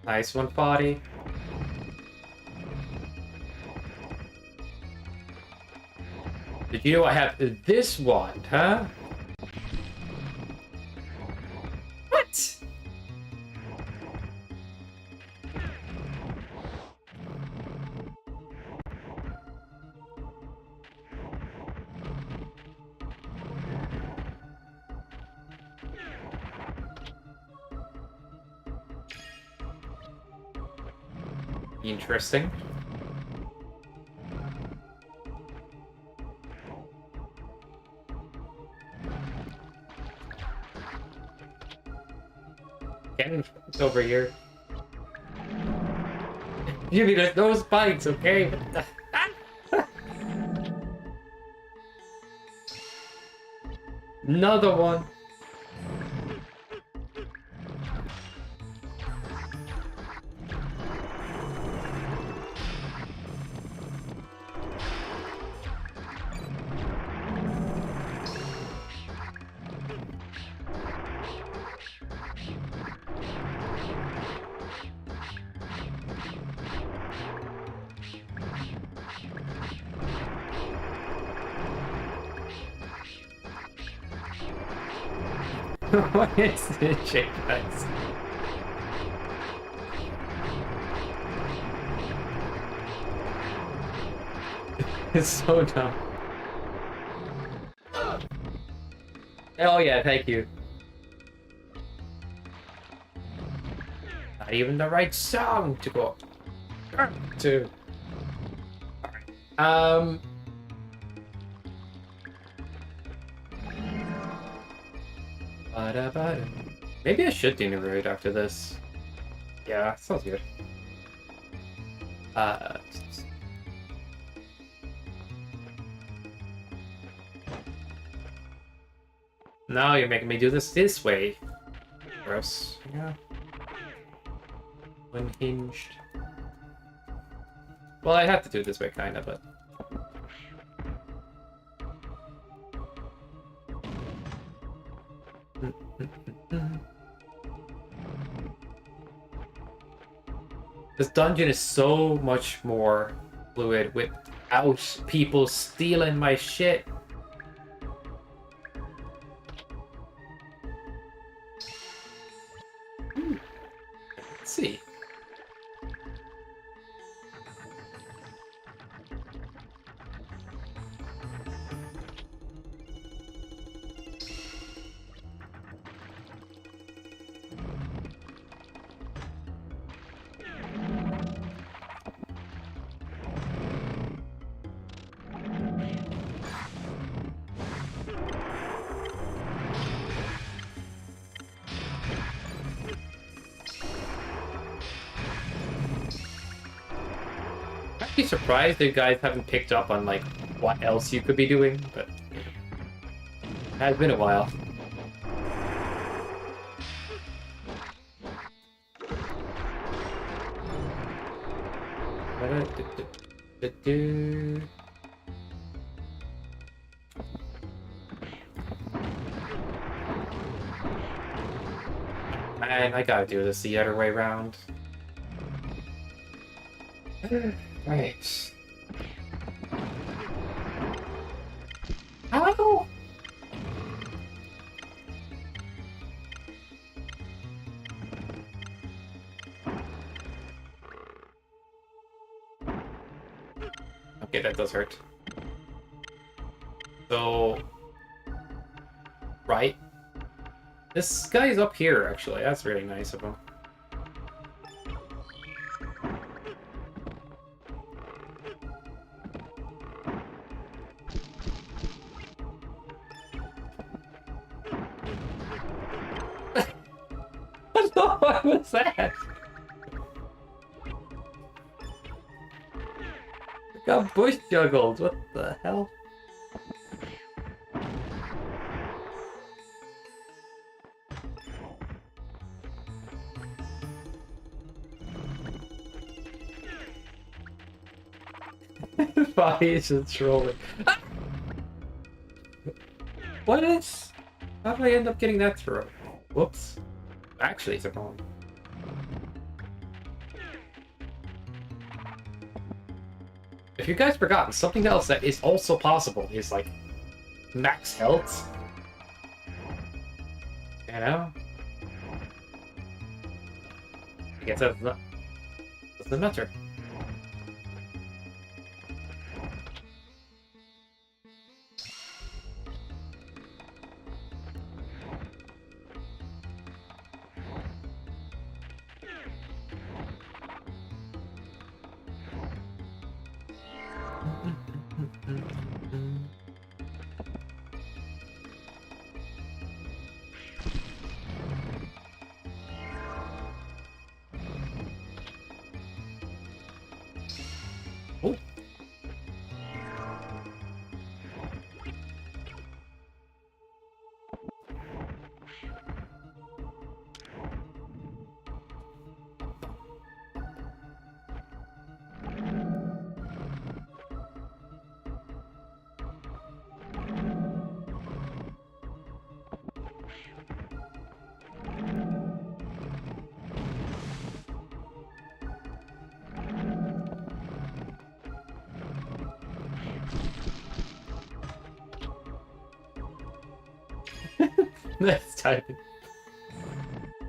Speaker 1: Nice one, Foddy. Did you know I have this one, huh? What? Interesting. Getting over here. You mean there's no spikes, okay? Another one. What is this shit, guys? It's so dumb. Oh yeah, thank you. Not even the right song to go to. Alright. Bada. Maybe I should do Neighborhood after this. Yeah, sounds good. No, you're making me do this way. Gross. Yeah. Unhinged. Well, I have to do it this way, kinda, but... This dungeon is so much more fluid without people stealing my shit. Let's see. I'd be surprised if you guys haven't picked up on like what else you could be doing, but it has been a while. Man, I gotta do this the other way around. Right. How? Okay, that does hurt. So... Right. This guy's up here, actually. That's really nice of him. What was that? Got bush juggled. What the hell? Why is it trolling? Ah! What is? How did I end up getting that throw? Whoops. Actually, it's a problem. If you guys forgotten, something else that is also possible is like max health. You know? I guess that's not. Doesn't matter. Oh. That's timing.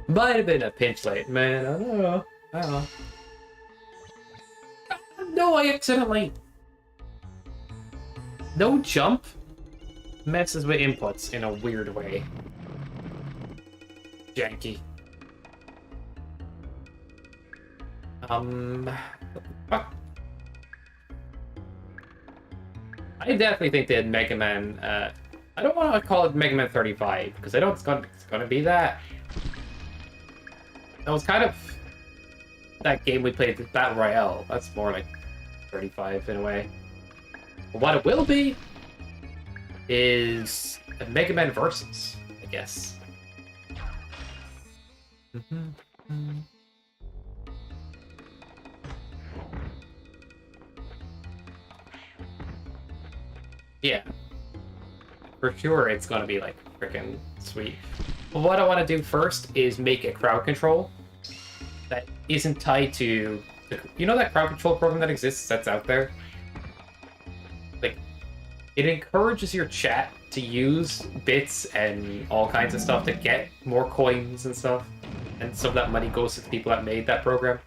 Speaker 1: Might have been a pinch late, man. I don't know. I don't know. No, I accidentally. No jump messes with inputs in a weird way. Janky. Fuck. I definitely think they had Mega Man. I don't want to call it Mega Man 35 because I know it's gonna be that. That was kind of that game we played, Battle Royale. That's more like 35 in a way. But what it will be is a Mega Man Versus, I guess. Yeah. For sure, it's gonna be like freaking sweet. But what I want to do first is make a crowd control that isn't tied to you know that crowd control program that exists that's out there? Like, it encourages your chat to use bits and all kinds of stuff to get more coins and stuff. And some of that money goes to the people that made that program.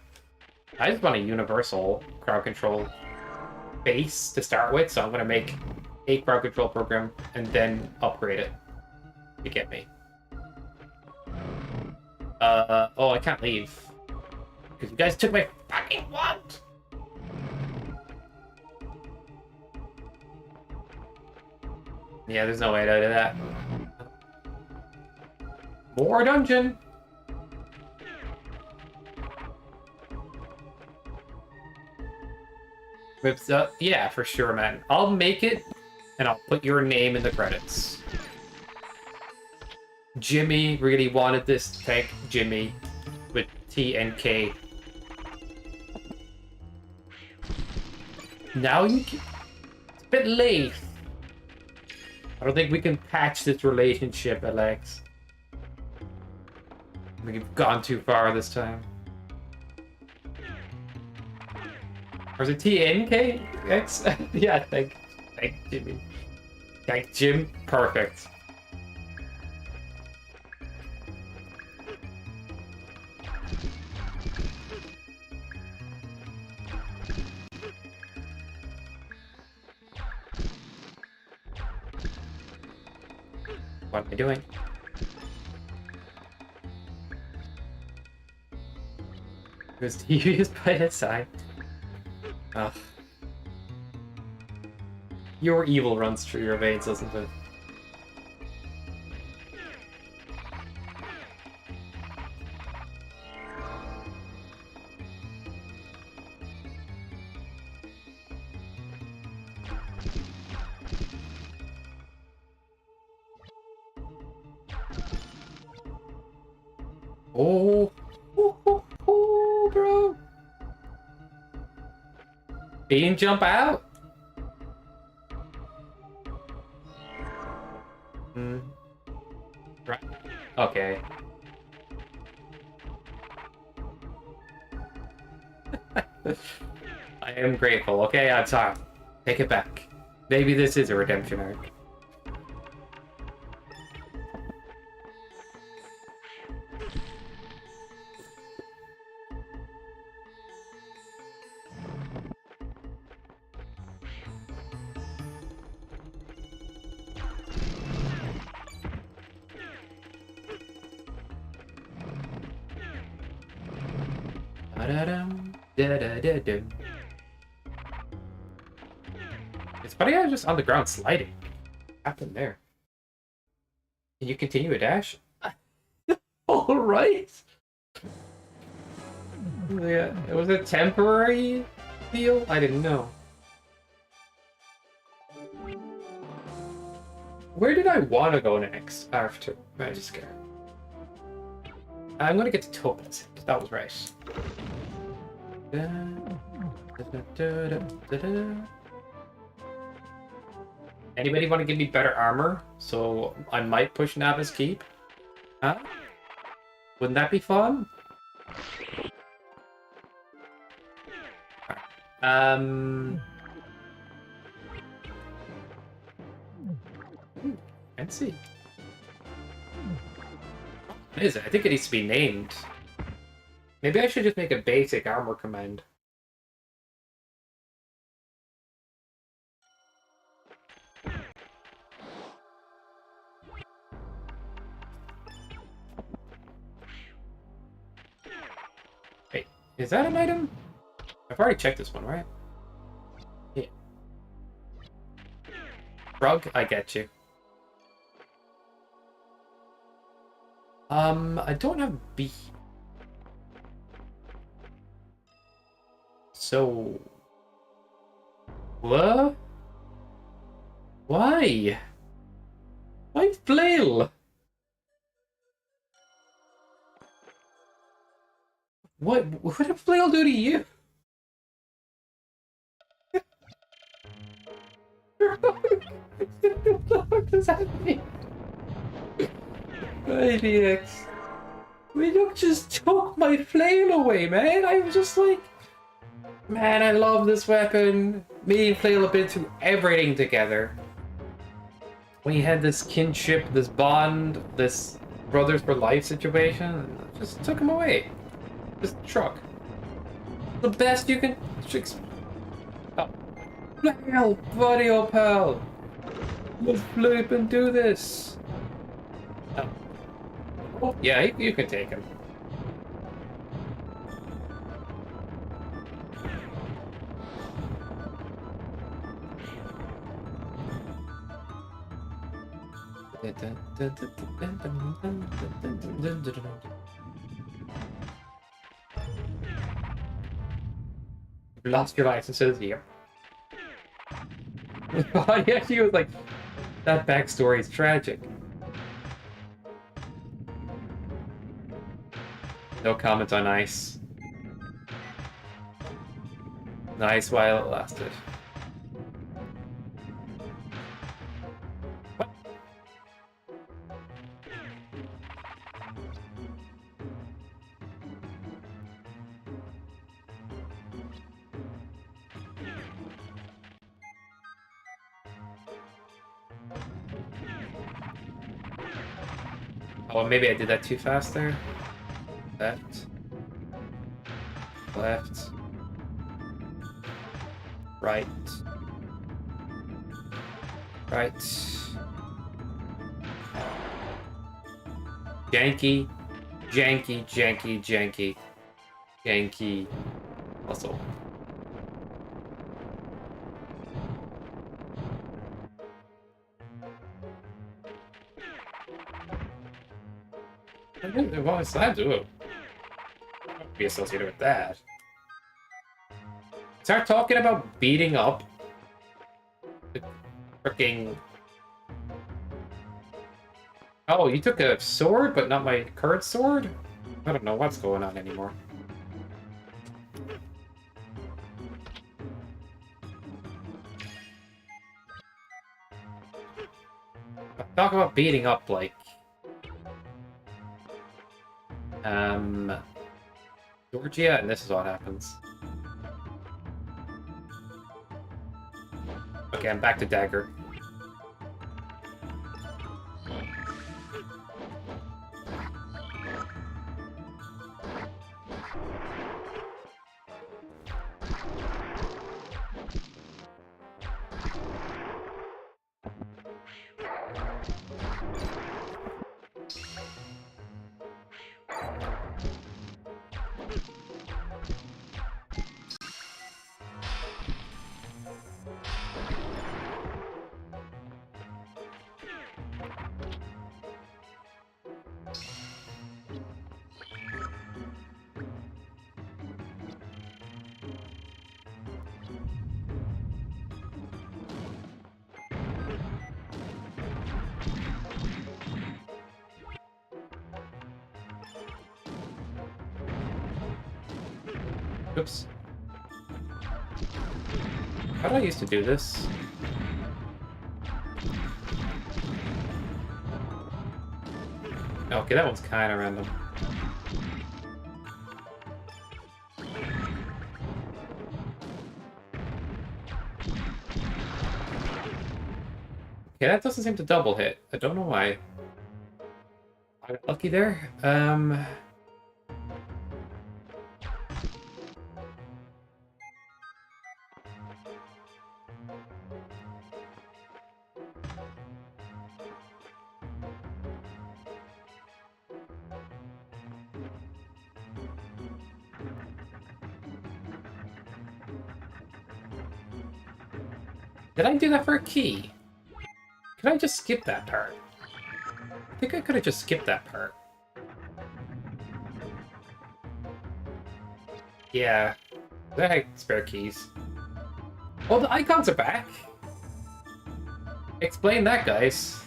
Speaker 1: I just want a universal crowd control base to start with, so I'm going to make a crowd control program and then upgrade it. You get me? Oh, I can't leave. Because you guys took my fucking wand! Yeah, there's no way to do that. More dungeon! Rips up? Yeah, for sure, man. I'll make it, and I'll put your name in the credits. Jimmy really wanted this. Thank Jimmy with T and K. Now you can... It's a bit late. I don't think we can patch this relationship, Alex. We've gone too far this time. Or is it TNKX? Yeah, thank Jimmy. Thank Jim. Perfect. What am I doing? Because TV is by his side. Ugh. Your evil runs through your veins, doesn't it? Oh, bro. Bean jump out? Right. Okay. I am grateful. Okay, I'm sorry. Take it back. Maybe this is a redemption arc. It's funny I was just on the ground sliding. What happened there? Can you continue a dash? Alright! Yeah, it was a temporary deal? I didn't know. Where did I want to go next after Magic? I'm gonna get to Topaz. That was right. Anybody want to give me better armor? So I might push Navis Keep? Huh? Wouldn't that be fun? Fancy. What is it? I think it needs to be named. Maybe I should just make a basic armor command. Wait, is that an item? I've already checked this one, right? Yeah. Rug, I get you. I don't have B. So... What? Why? Why flail? What did flail do to you? What does that mean? IDX. You just took my flail away, man. I was just like... Man, I love this weapon. Me and Flail have been through everything together. We had this kinship, this bond, this brothers for life situation. Just took him away. This truck. The best you can... Oh. Flail, buddy, oh pal. Let's flip and do this. Oh, oh yeah, you can take him. You've lost your licenses here. Yeah, she was like, that backstory is tragic. No comment on ice. Nice while it lasted. What? Oh, maybe I did that too fast there. Left. Left. Right. Right. Janky. Janky, janky, janky. Janky. Muscle. What was that do? Be associated with that. Start talking about beating up the freaking. Oh, you took a sword, but not my current sword? I don't know what's going on anymore. Talk about beating up, like. Georgia, and this is what happens. Okay, I'm back to dagger. Oops. How did I used to do this? Okay, that one's kind of random. Okay, that doesn't seem to double hit. I don't know why. I got lucky there. Did I do that for a key? Could I just skip that part? I think I could have just skipped that part. Yeah. That had spare keys. Oh, the icons are back! Explain that, guys.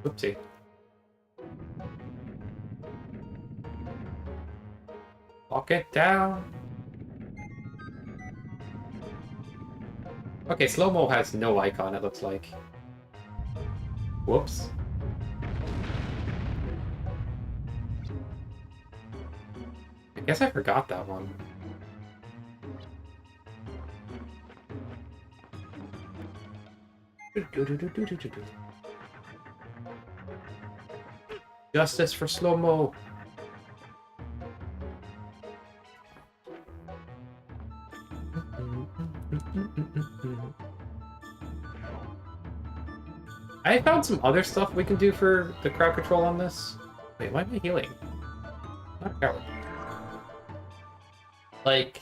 Speaker 1: Oopsie. Lock it down. Okay, slow-mo has no icon, it looks like. Whoops. I guess I forgot that one. Justice for slow-mo. I found some other stuff we can do for the crowd control on this. Wait, why am I healing? Not a coward. Like,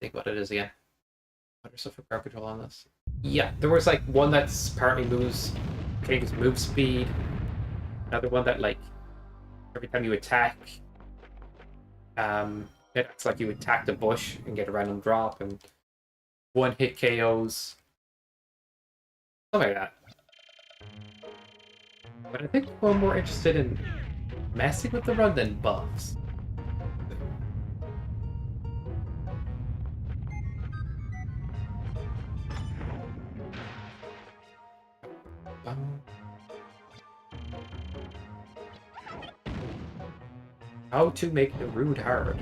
Speaker 1: think what it is again. Other stuff for crowd control on this. Yeah, there was like one that's apparently changes move speed. Another one that like every time you attack, it's like you attack the bush and get a random drop, and one hit KOs. Something like that. But I think we're more interested in messing with the run than buffs. How to make the route hard.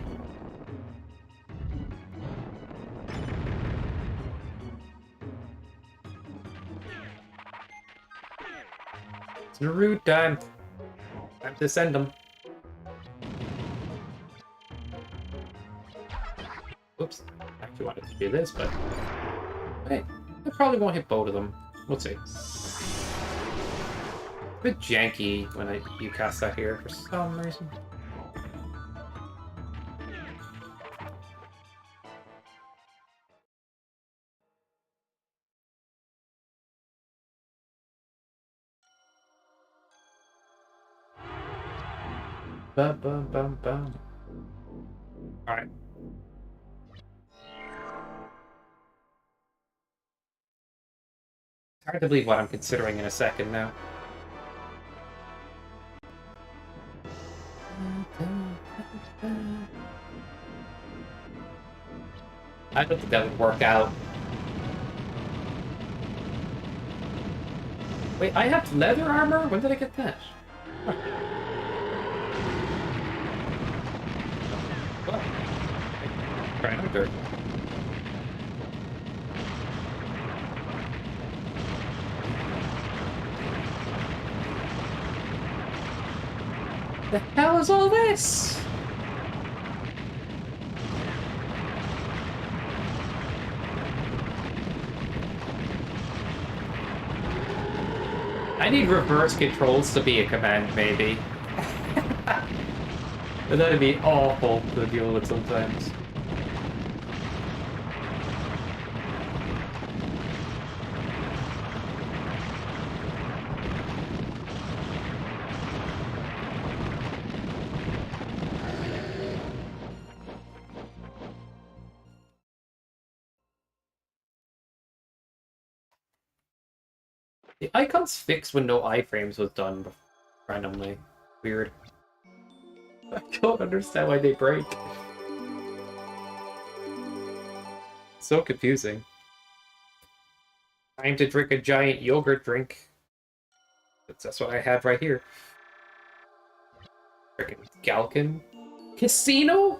Speaker 1: It's the route time. Time to send them. Oops. I actually wanted to do this, but hey, I probably won't hit both of them. We'll see. A bit janky when you cast that here for some reason. Bum bum bum bum. Alright. It's hard to believe what I'm considering in a second now. I don't think that would work out. Wait, I have leather armor? When did I get that? Huh. What? Right under. The hell is all this? I need reverse controls to be a command, maybe. But that'd be awful to deal with sometimes. The icons fixed when no iframes was done randomly. Weird. I don't understand why they break. So confusing. Time to drink a giant yogurt drink. That's what I have right here. Freaking Galkin. Casino?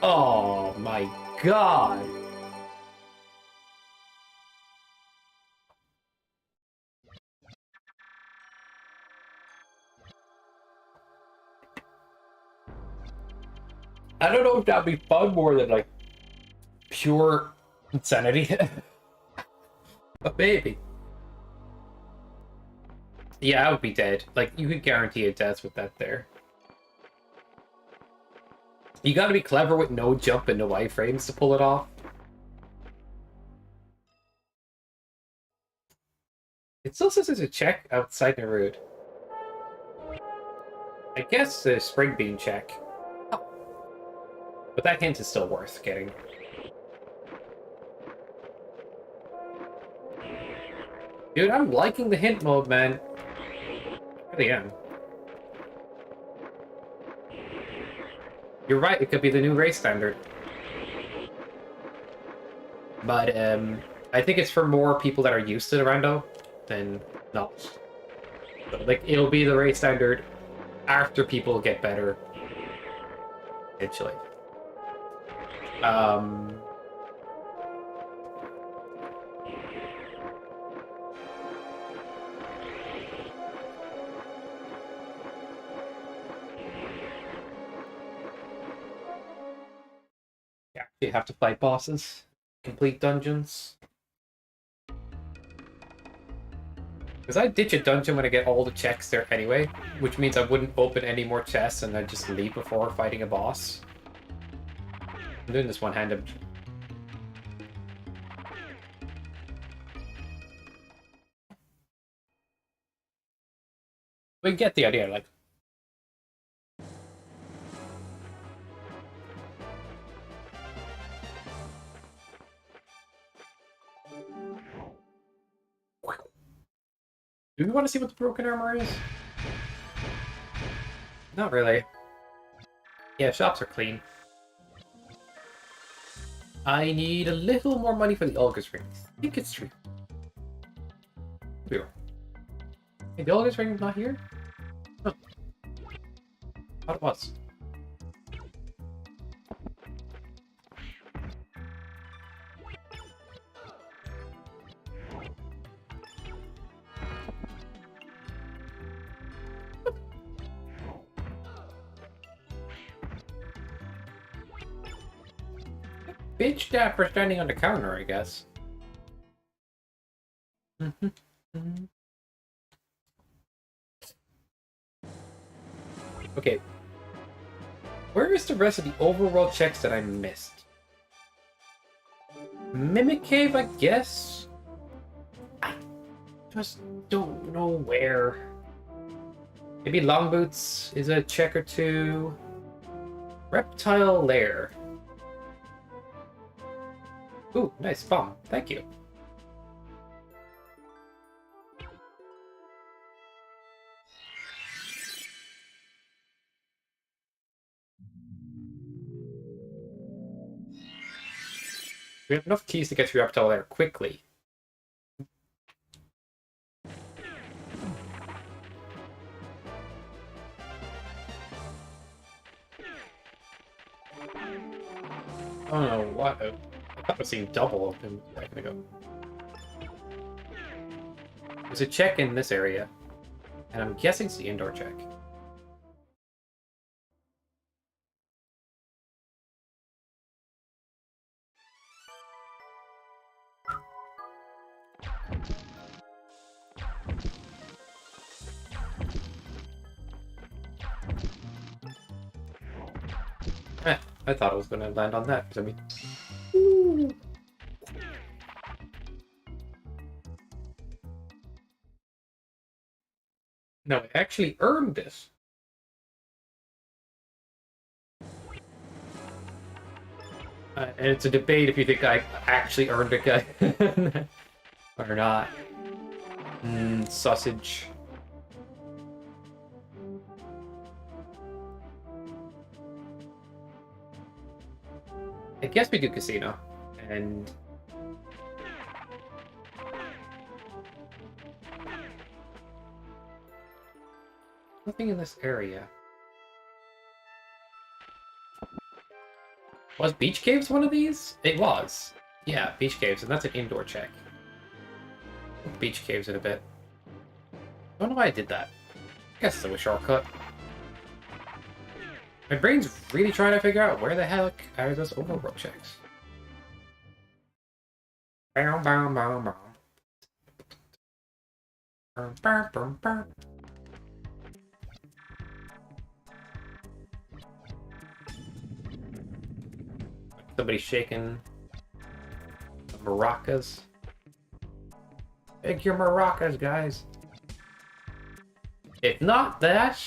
Speaker 1: Oh my god. I don't know if that'd be fun more than like pure insanity. But maybe. Yeah, I would be dead. Like, you could guarantee a death with that there. You gotta be clever with no jump and no iframes to pull it off. It still says there's a check outside Narude. I guess the spring bean check. Oh. But that hint is still worth getting. Dude, I'm liking the hint mode, man. I really am. You're right, it could be the new race standard. But, I think it's for more people that are used to the rando than not. So, like, it'll be the race standard after people get better. Eventually. Yeah, you have to fight bosses, complete dungeons. Because I ditch a dungeon when I get all the checks there anyway, which means I wouldn't open any more chests and I'd just leave before fighting a boss. I'm doing this one-handed. We get the idea, like. Do we want to see what the broken armor is? Not really. Yeah, shops are clean. I need a little more money for the Olga's ring. I think it's true. Hey, the Olga's ring is not here? Huh. Thought it was. Bitch that for standing on the counter, I guess. Okay. Where is the rest of the overworld checks that I missed? Mimic Cave, I guess? I just don't know where. Maybe Longboots is a check or two. Reptile Lair. Ooh, nice bomb. Thank you. We have enough keys to get to Reptile Lair quickly. Oh no, what? I thought I was seeing double of him a second ago. There's a check in this area, and I'm guessing it's the indoor check. I thought I was going to land on that, because I mean... Ooh. No, I actually earned this. And it's a debate if you think I actually earned it, guy, or not. Sausage. I guess we do casino, and Nothing in this area. Was Beach Caves one of these? It was. Yeah, Beach Caves, and that's an indoor check. Beach Caves in a bit. I don't know why I did that. I guess it was a shortcut. My brain's really trying to figure out where the heck are those overworld checks. Bow, bow, bow, bow. Bow, bow, bow, bow. Somebody shaking the maracas. Pick your maracas, guys. It's not that.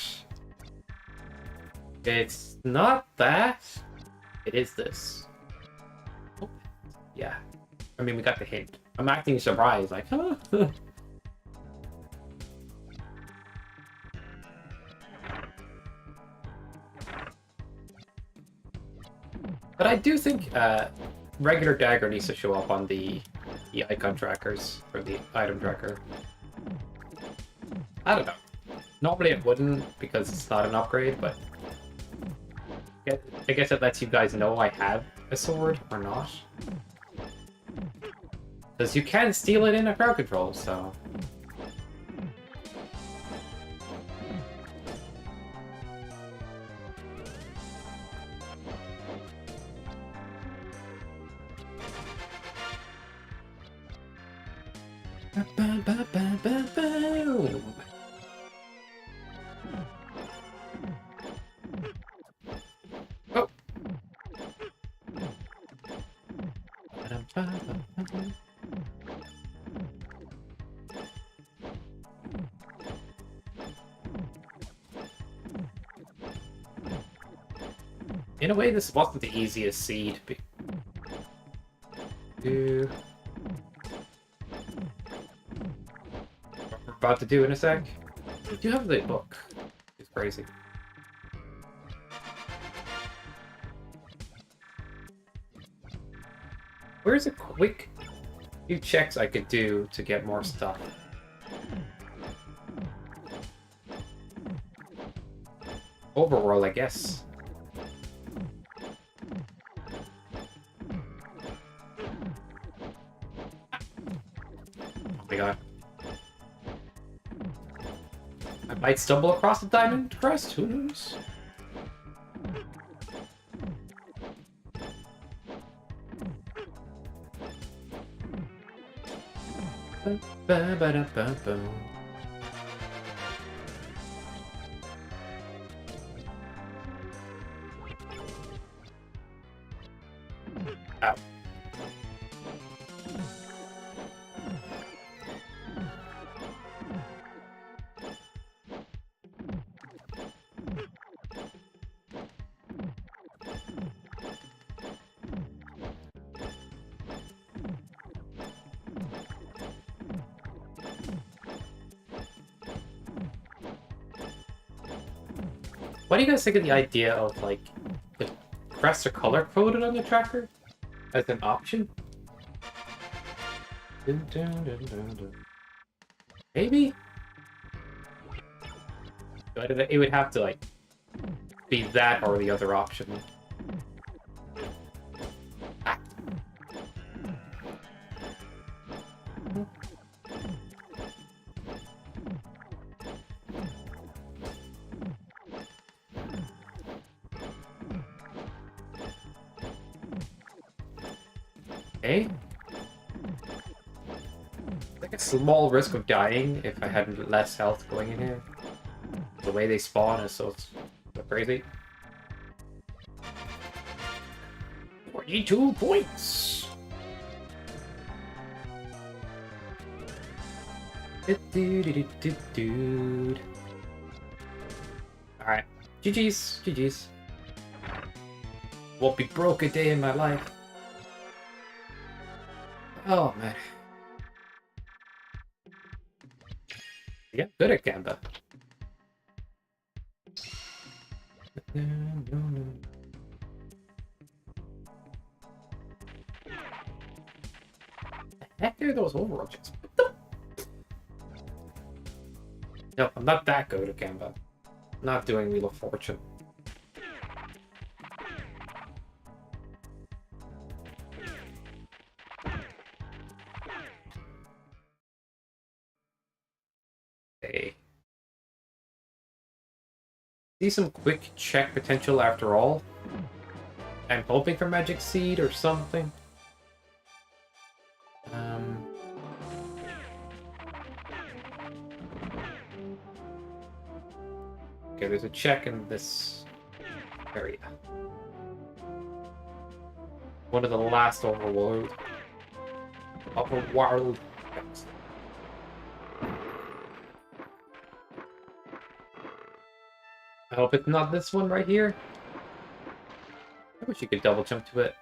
Speaker 1: It's not that. It is this. Oh, yeah. I mean, we got the hint. I'm acting surprised, like, huh? But I do think regular dagger needs to show up on the icon trackers, or the item tracker. I don't know. Normally it wouldn't, because it's not an upgrade, but I guess it lets you guys know I have a sword or not. Because you can steal it in a crowd control, so... Oh. In a way, this wasn't the easiest seed. We're about to do in a sec. We do have the book. It's crazy. Where's a quick few checks I could do to get more stuff? Overworld, I guess. Oh my god. I might stumble across a diamond crest, who knows? Ba-ba-da-ba-ba. Ow. What do you guys think of the idea of, like, the crests are color-coded on the tracker as an option? Dun, dun, dun, dun, dun. Maybe? But it would have to, like, be that or the other option. Ah. Okay. Like a small risk of dying if I had less health going in here. The way they spawn is so crazy. 42 points! Alright. GG's. GG's. Won't be broke a day in my life. Oh, man. Yeah, good at Gamba. The heck are those overworld checks? No, I'm not that good at Gamba. not doing Wheel of Fortune. Okay. See some quick check potential after all. I'm hoping for Magic Seed or something. Okay, there's a check in this area. One of the last overworld checks. I hope it's not this one right here. I wish you could double jump to it.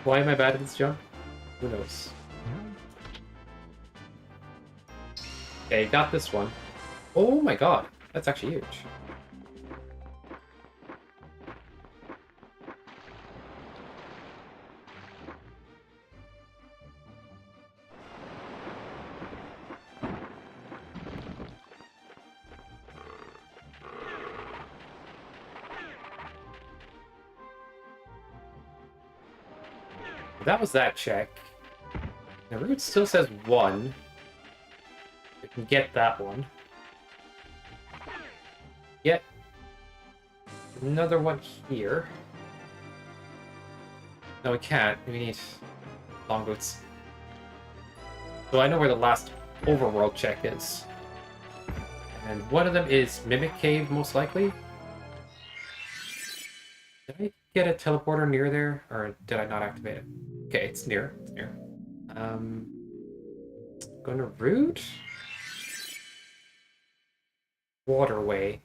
Speaker 1: Why am I bad at this jump? Who knows? Okay, got this one. Oh my god, that's actually huge. That was that check. The route still says 1. We can get that one. Get another one here. No, we can't. We need long boots. So I know where the last overworld check is. And one of them is Mimic Cave, most likely. Did I get a teleporter near there? Or did I not activate it? Okay, it's near. It's near. Going to route? Waterway.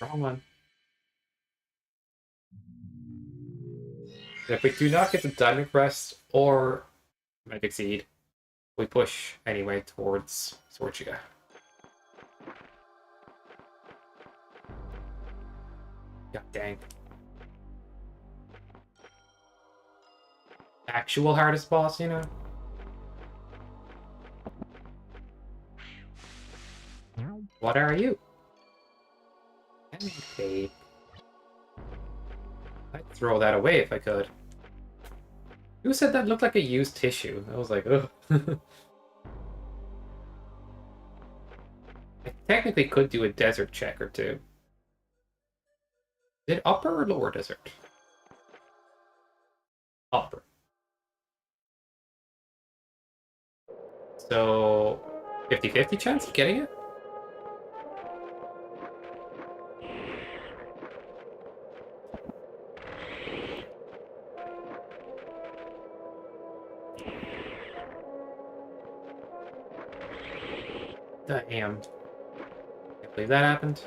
Speaker 1: Wrong one. And if we do not get the Diamond Crest or Magic Seed, we push anyway towards Sorchiga. God dang. Actual hardest boss, you know? What are you? Okay. I'd throw that away if I could. Who said that looked like a used tissue? I was like, ugh. I technically could do a desert check or two. Is it upper or lower desert? Upper. So, 50-50 chance of getting it? Damn. Can't believe that happened.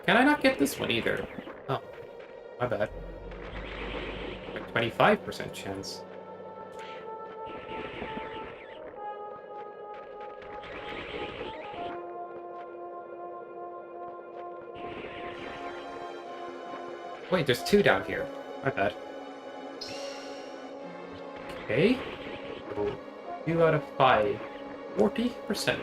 Speaker 1: Can I not get this one either? Oh, my bad. 25% chance. Wait, there's 2 down here. My bad. Okay. So 2 out of 5. 40%.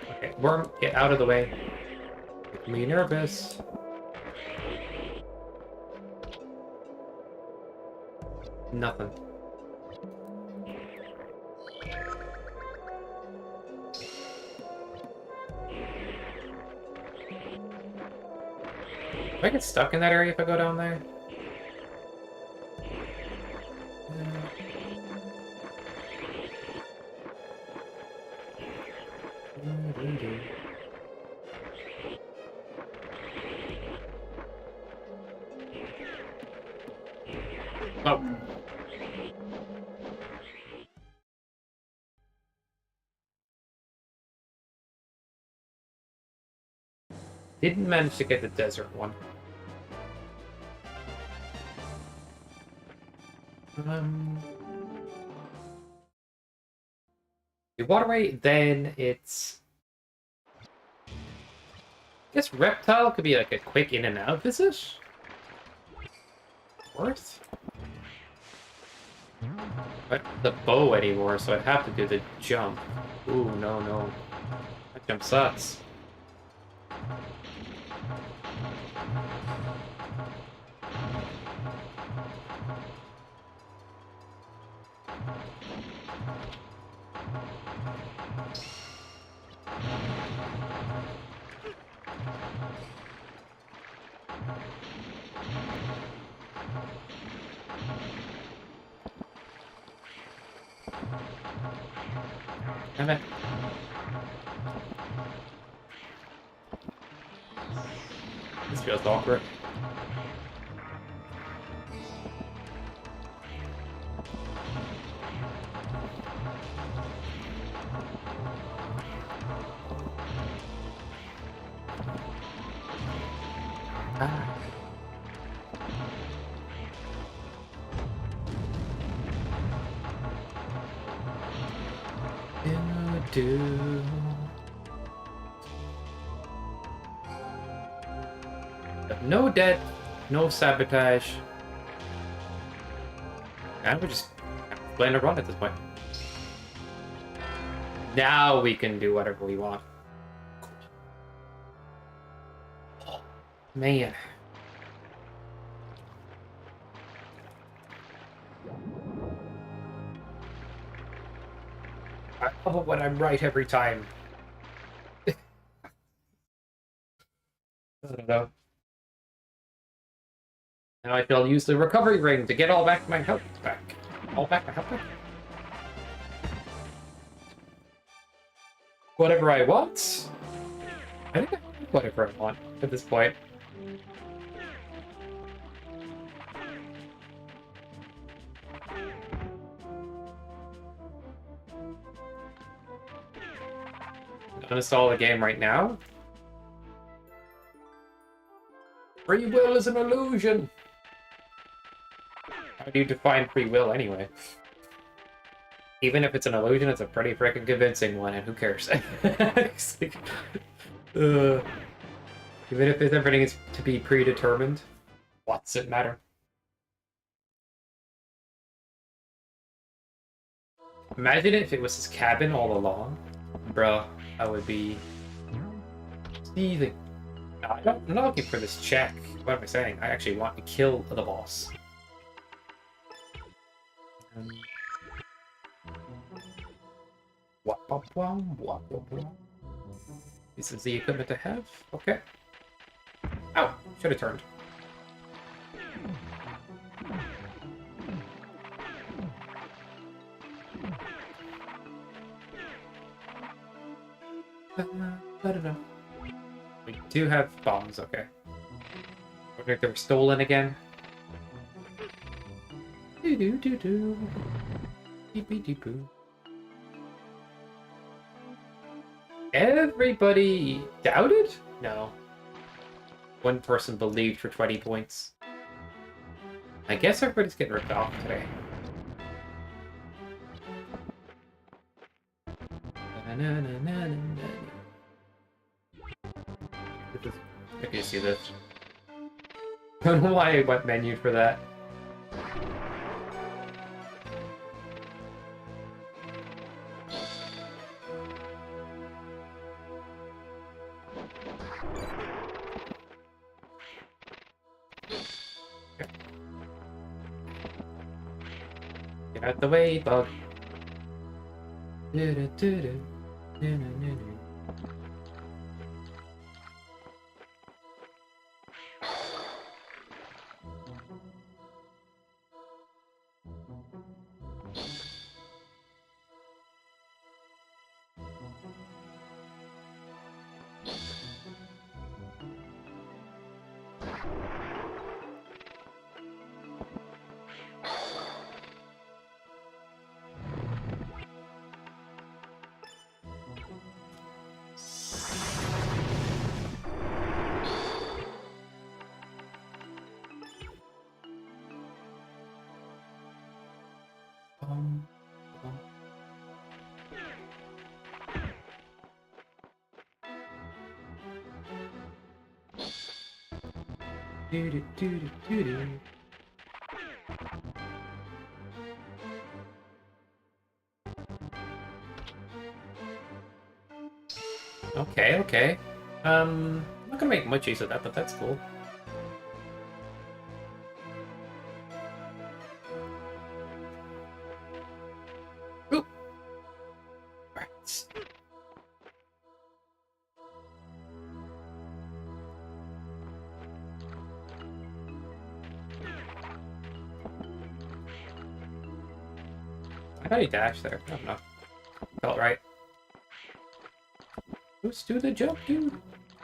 Speaker 1: Okay, worm, get out of the way. Make me nervous. Nothing. Do I get stuck in that area if I go down there? Oh. Didn't manage to get the desert one. The waterway, then it's... I guess reptile could be like a quick in and out visit. Worth? But the bow anymore, so I'd have to do the jump. Ooh, no, no. That jump sucks. Damn it. This feels awkward. Ah. Do. No debt, no sabotage. And we're just playing a run at this point. Now we can do whatever we want. Oh, man. I love it when I'm right every time. I don't know. Now I shall use the recovery ring to get all back my health back. All back my health back? Whatever I want? I think I can do whatever I want at this point. Uninstall the game right now. Free will is an illusion. How do you define free will anyway? Even if it's an illusion, it's a pretty freaking convincing one, and who cares? Even if everything is to be predetermined, what's it matter? Imagine if it was his cabin all along. Bruh, I would be seething. No, I'm not looking for this check. What am I saying? I actually want to kill the boss. This is the equipment I have. Okay. Oh, should have turned. I don't know. We do have bombs, okay. I wonder if they were stolen again. Do-do-do-do. Deep-dee-dee-boo. Everybody doubted? No. One person believed for 20 points. I guess everybody's getting ripped off today. I can see this. I don't know why I went menu for that. Okay. Get out the way, bug. Do-do-do-do-do-do. Okay, okay. I'm not gonna make much use of that, but that's cool. Oop. Right. I thought he dashed there. I don't know. Felt right. Let's do the jump, dude.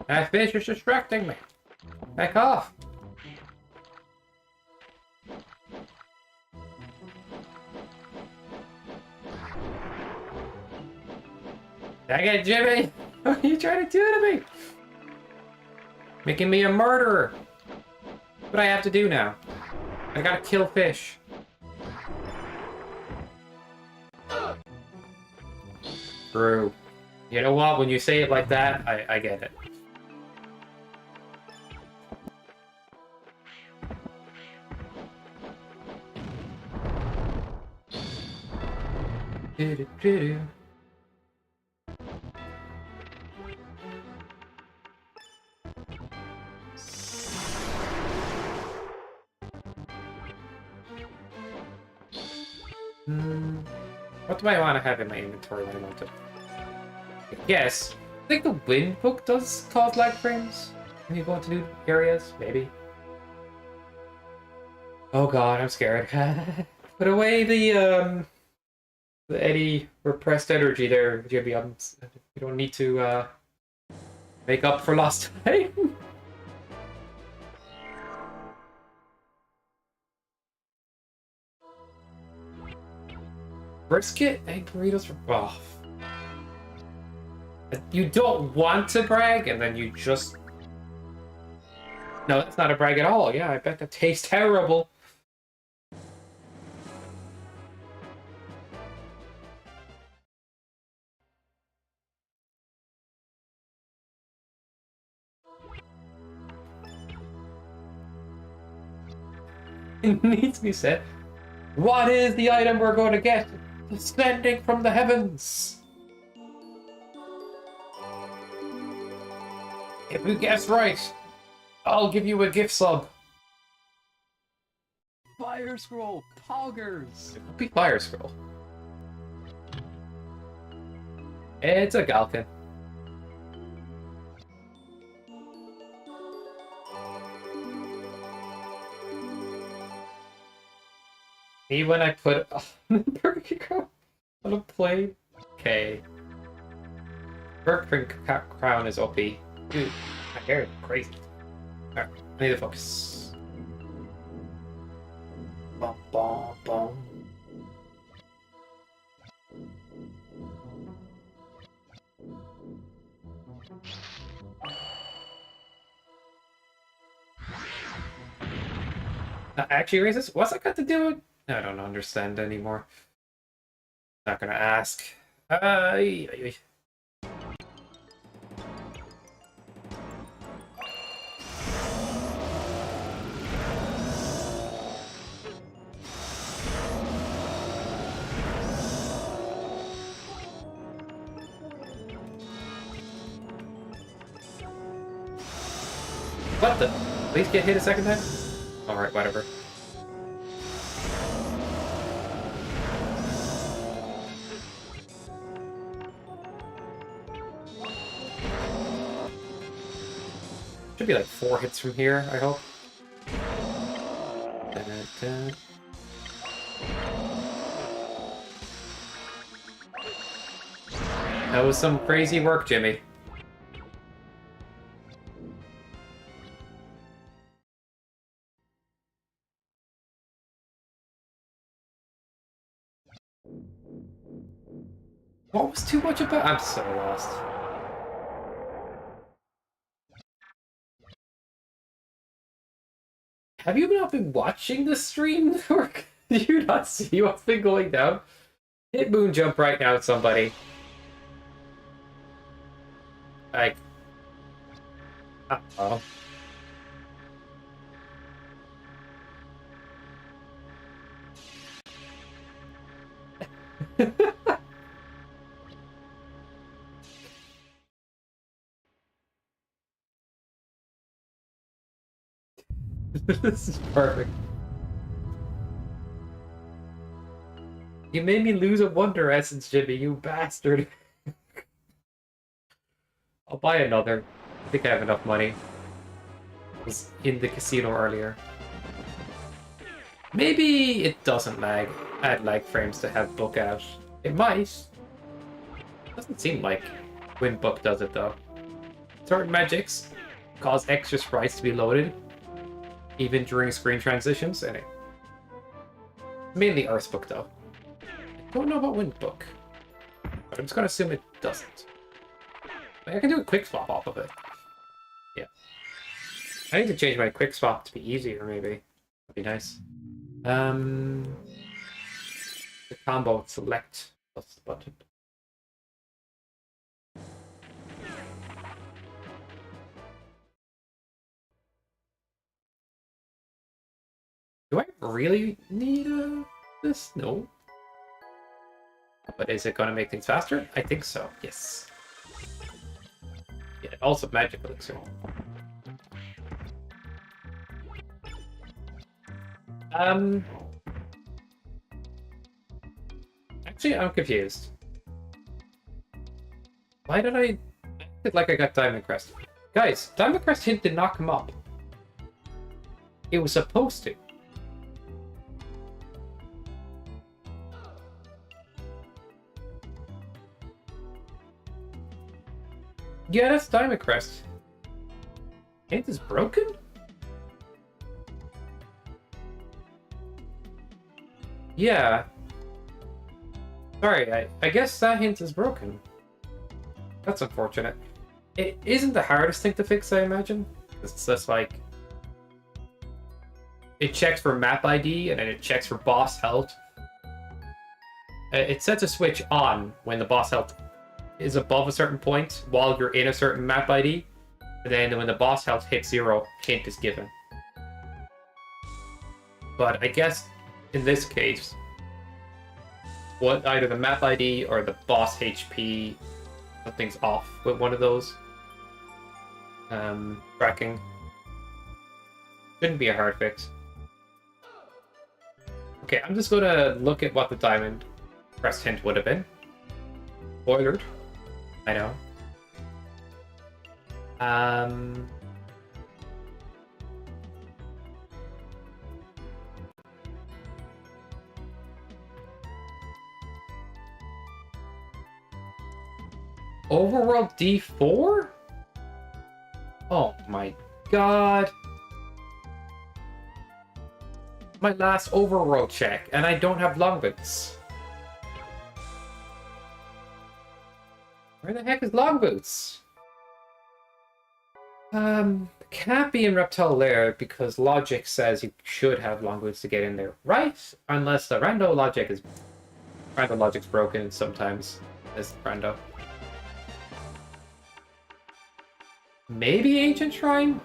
Speaker 1: That fish is distracting me. Back off. Dang it, Jimmy! What are you trying to do to me? Making me a murderer. What do I have to do now? I gotta kill fish. True. You know what? When you say it like that, I get it. Do-do-do-do. What do I want to have in my inventory when I want to? Yes. I think the wind book does cause lag frames when you go into new areas, maybe. Oh god, I'm scared. Put away the any repressed energy there, Jimmy. You don't need to make up for lost time. Brisket, egg burritos for buff. You don't want to brag, and then you just... No, that's not a brag at all. Yeah, I bet that tastes terrible. It needs to be said. What is the item we're going to get? Descending from the heavens. If you guess right, I'll give you a gift sub.
Speaker 3: Fire scroll, poggers.
Speaker 1: It won't be fire scroll. It's a Galkin. Me when I put on Burger Crown on a plate. Okay. Burger Crown is OP. Dude, my hair is crazy. Alright, I need to focus. Bum, bum, bum. Actually, racist? What's that got to do with? I don't understand anymore. Not gonna ask. What the? Please get hit a second time? Alright, whatever. Should be like 4 hits from here, I hope. Da-da-da. That was some crazy work, Jimmy. What was too much about? I'm so lost. Have you not been watching the stream? Or do you not see what's been going down? Hit moon jump right now, somebody. Like, uh-oh. This is perfect. You made me lose a Wonder Essence, Jimmy, you bastard. I'll buy another. I think I have enough money. I was in the casino earlier. Maybe it doesn't add lag frames to have book out. It might. Doesn't seem like when book does it though. Certain magics cause extra sprites to be loaded, even during screen transitions, and it mainly Earth book though. I don't know about Wind book, but I'm just gonna assume it doesn't. I can do a quick swap off of it. Yeah. I need to change my quick swap to be easier, maybe. That'd be nice. The combo select plus the button. Do I really need this? No. But is it going to make things faster? I think so, yes. Yeah, also magic elixir. Actually, I'm confused. Why did I acted like I got Diamond Crest? Guys, Diamond Crest hint did not come up. It was supposed to. Yeah, that's Diamond Crest. Hint is broken? Yeah. Sorry, I guess that hint is broken. That's unfortunate. It isn't the hardest thing to fix, I imagine. It's just like... It checks for map ID, and then it checks for boss health. It sets a switch on when the boss health is above a certain point while you're in a certain map ID. And then when the boss health hits 0, hint is given. But I guess in this case, what either the map ID or the boss HP, something's off with one of those. Tracking. Shouldn't be a hard fix. Okay, I'm just gonna look at what the Diamond Crest hint would have been. Spoilered. I know. Overworld D4? Oh my god. My last overworld check, and I don't have Longboots. Where the heck is Longboots? Can't be in Reptile Lair because logic says you should have Longboots to get in there, right? Unless the rando logic's broken sometimes. As rando. Maybe Ancient Shrine?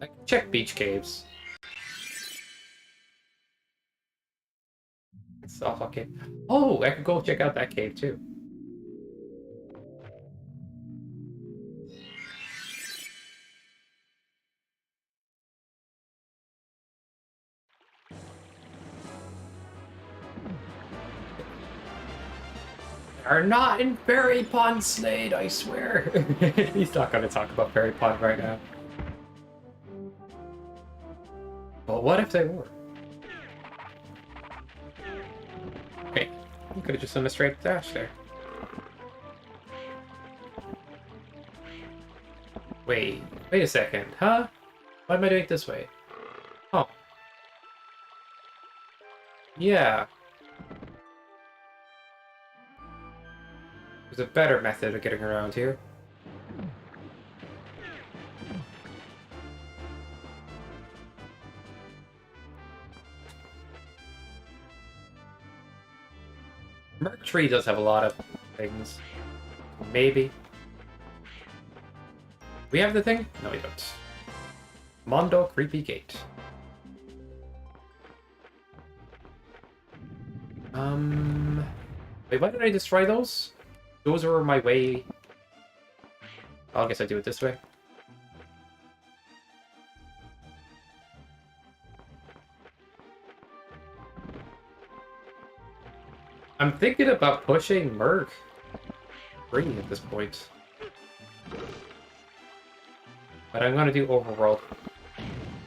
Speaker 1: I can check Beach Caves. It's off, okay. Oh, I could go check out that cave too. Are not in Fairy Pond Slade, I swear. He's not gonna talk about Fairy Pond right now. Well, what if they were? Okay, you could have just done a straight dash there. Wait a second, huh? Why am I doing it this way? Oh. Yeah. There's a better method of getting around here. Merc Tree does have a lot of things. Maybe. We have the thing? No, we don't. Mondo Creepy Gate. Wait, why did I destroy those? Those were my way... Oh, I guess I do it this way. I'm thinking about pushing Merc 3 at this point. But I'm gonna do Overworld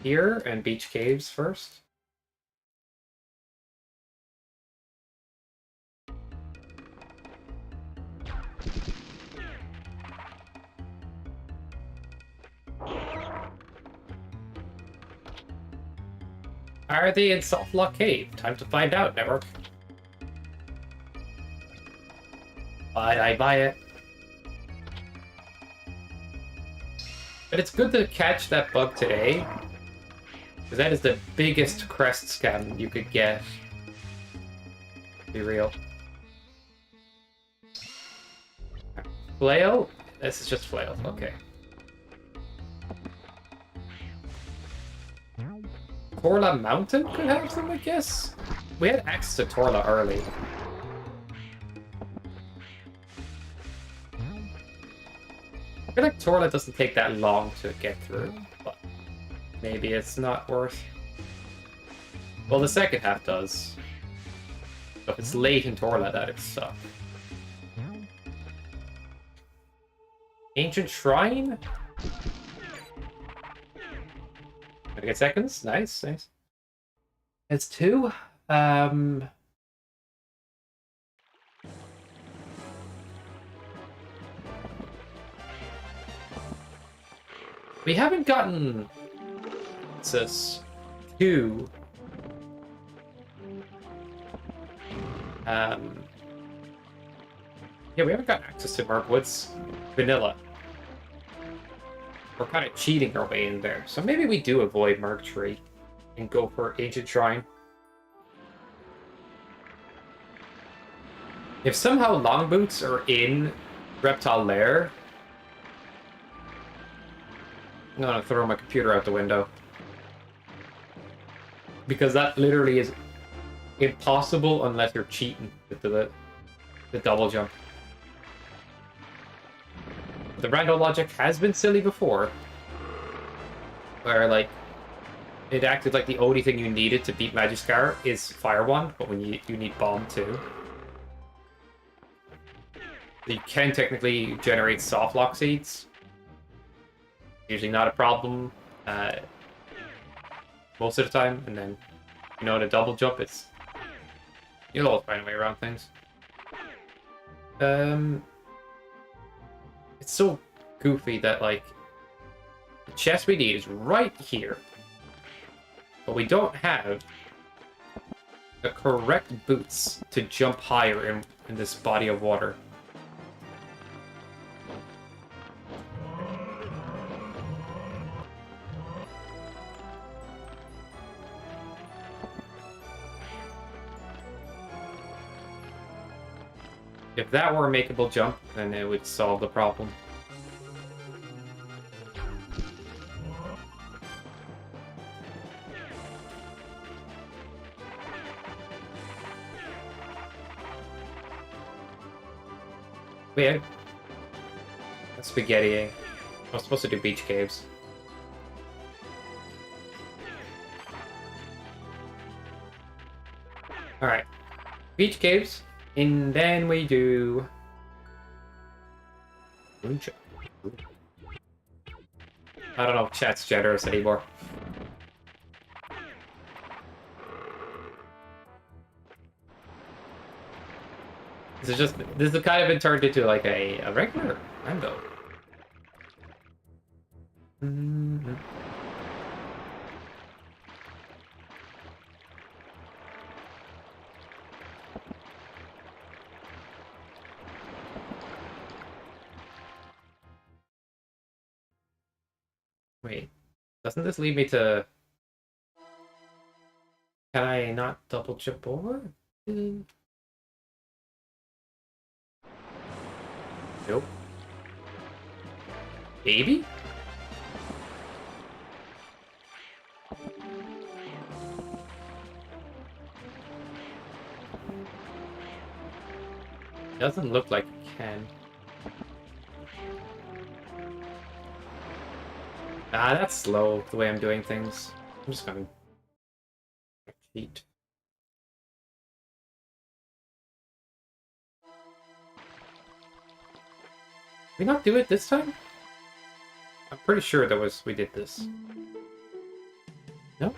Speaker 1: here and Beach Caves first. Are they in Softlock Cave? Time to find out, Network. I buy it. But it's good to catch that bug today, because that is the biggest crest scam you could get. Be real. Flail? This is just flail, okay. Torla Mountain could have them, I guess? We had access to Torla early. I feel like Torla doesn't take that long to get through, but maybe it's not worth... Well, the second half does. So if it's late in Torla, that'd suck. Ancient Shrine? Gonna get seconds? Nice, nice. It's 2. We haven't gotten access to yeah, we haven't got access to Mirkwood's vanilla. We're kind of cheating our way in there. So maybe we do avoid Merc Tree and go for Ancient Shrine. If somehow Longboots are in Reptile Lair, I'm gonna throw my computer out the window. Because that literally is impossible unless you're cheating with the double jump. The rando logic has been silly before, where like it acted like the only thing you needed to beat Magiskar is Fire Wand, but when you need Bomb too. You can technically generate Softlock Seeds. Usually not a problem most of the time, and then you know the double jump, it's you'll always find a way around things. It's so goofy that, like, the chest we need is right here. But we don't have the correct boots to jump higher in this body of water. If that were a makeable jump, then it would solve the problem. Wait, that's spaghetti. I was supposed to do beach caves. Alright. Beach caves. And then we do... I don't know if chat's generous anymore. This has kind of been turned into like a regular rando. Mm-hmm. Wait, doesn't this lead me to... Can I not double jump over? Nope. Maybe? Doesn't look like it can. Ah, that's slow, the way I'm doing things. I'm just gonna cheat. we not do it this time? I'm pretty sure we did this. No?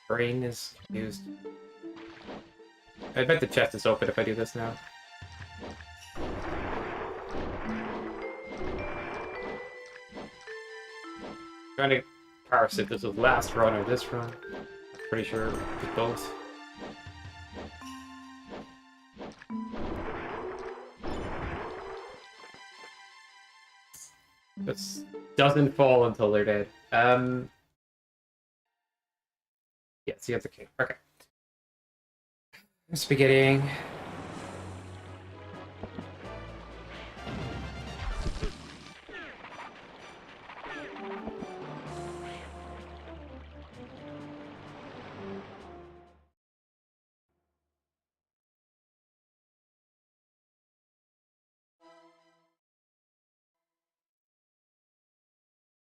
Speaker 1: Brain is confused. I bet the chest is open if I do this now. Trying to parse if this was last run or this run. Pretty sure it's both. This doesn't fall until they're dead. Yeah, see, that's okay. Okay. Spaghetti.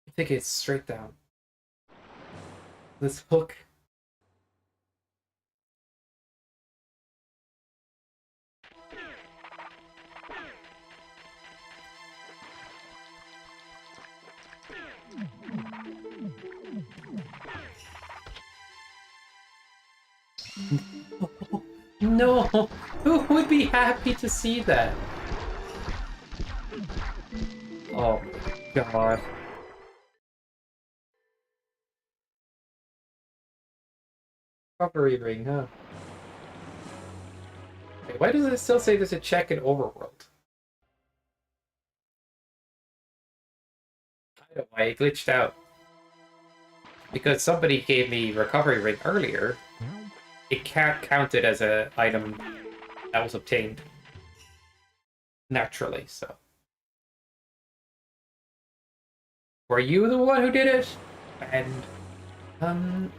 Speaker 1: I think it's straight down. This hook. No! Who would be happy to see that? Oh my god. Recovery ring, huh? Wait, why does it still say there's a check in Overworld? I don't know why it glitched out. Because somebody gave me recovery ring earlier, it can't count it as an item that was obtained naturally, so. Were you the one who did it? And,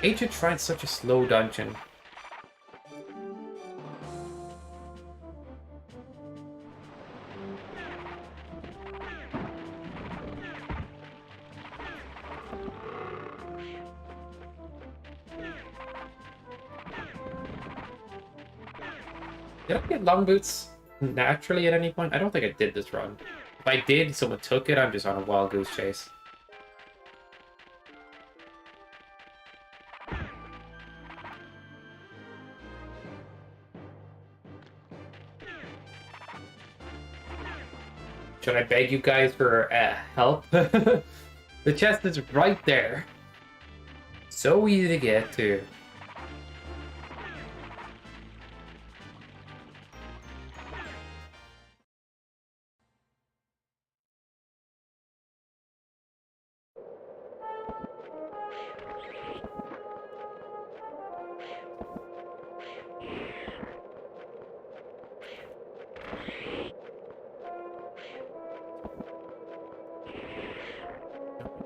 Speaker 1: Agent tried such a slow dungeon. Did I get long boots naturally at any point? I don't think I did this run. If I did, someone took it, I'm just on a wild goose chase. Should I beg you guys for help? The chest is right there. So easy to get to.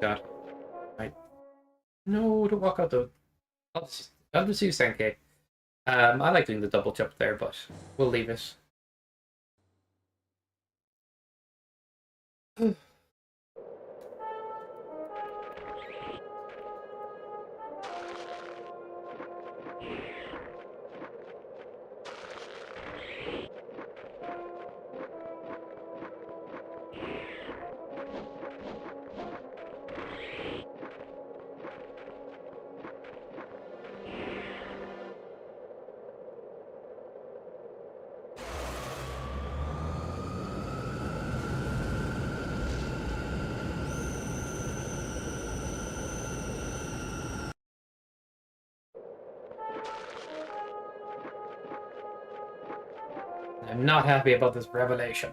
Speaker 1: God. Right. No, don't walk out the... I'll just use Senke. I like doing the double jump there, but we'll leave it. I'm not happy about this revelation.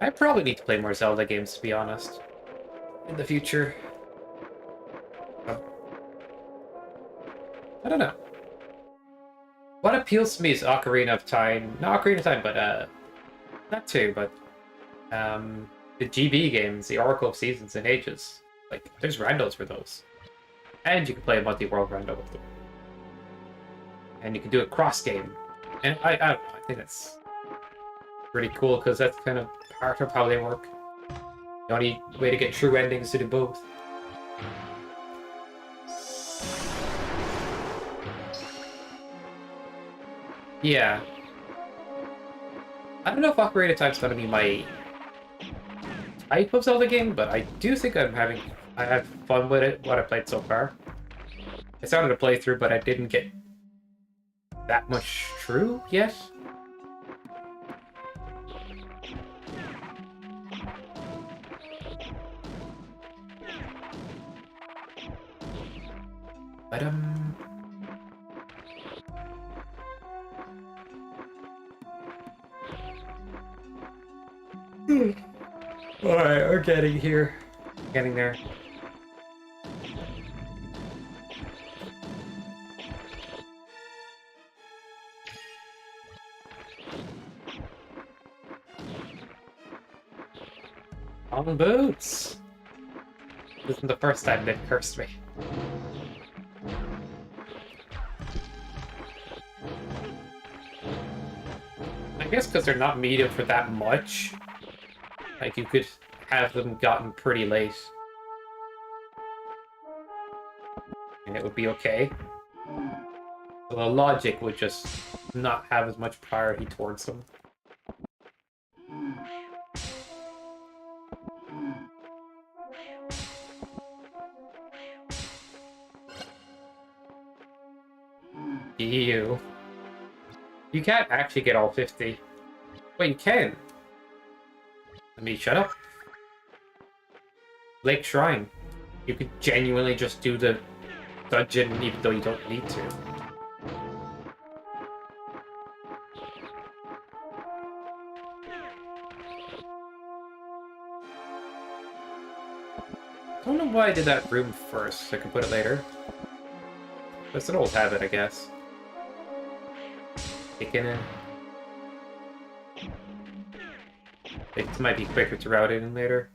Speaker 1: I probably need to play more Zelda games, to be honest, in the future. I don't know. What appeals to me is Ocarina of Time. Not Ocarina of Time, but, not two, but, the GB games, the Oracle of Seasons and Ages. Like, there's randos for those. And you can play a multi-world rando with them. And you can do a cross-game. And I don't know, I think that's pretty cool, because that's kind of part of how they work. The only way to get true endings is to do both. Yeah, I don't know if Ocarina of Time's gonna be my type of Zelda game, but I do think I had fun with it, what I played so far. I started a playthrough, but I didn't get that much through yet. But alright, we're getting here. Getting there. On boots! This isn't the first time they've cursed me. I guess because they're not meted for that much. Like, you could have them gotten pretty late. And it would be okay. So the logic would just not have as much priority towards them. Ew. You can't actually get all 50. Wait, you can. Let me shut up. Lake Shrine. You could genuinely just do the dungeon even though you don't need to. I don't know why I did that room first, so I can put it later. That's an old habit, I guess. Kicking in. It might be quicker to route it in later.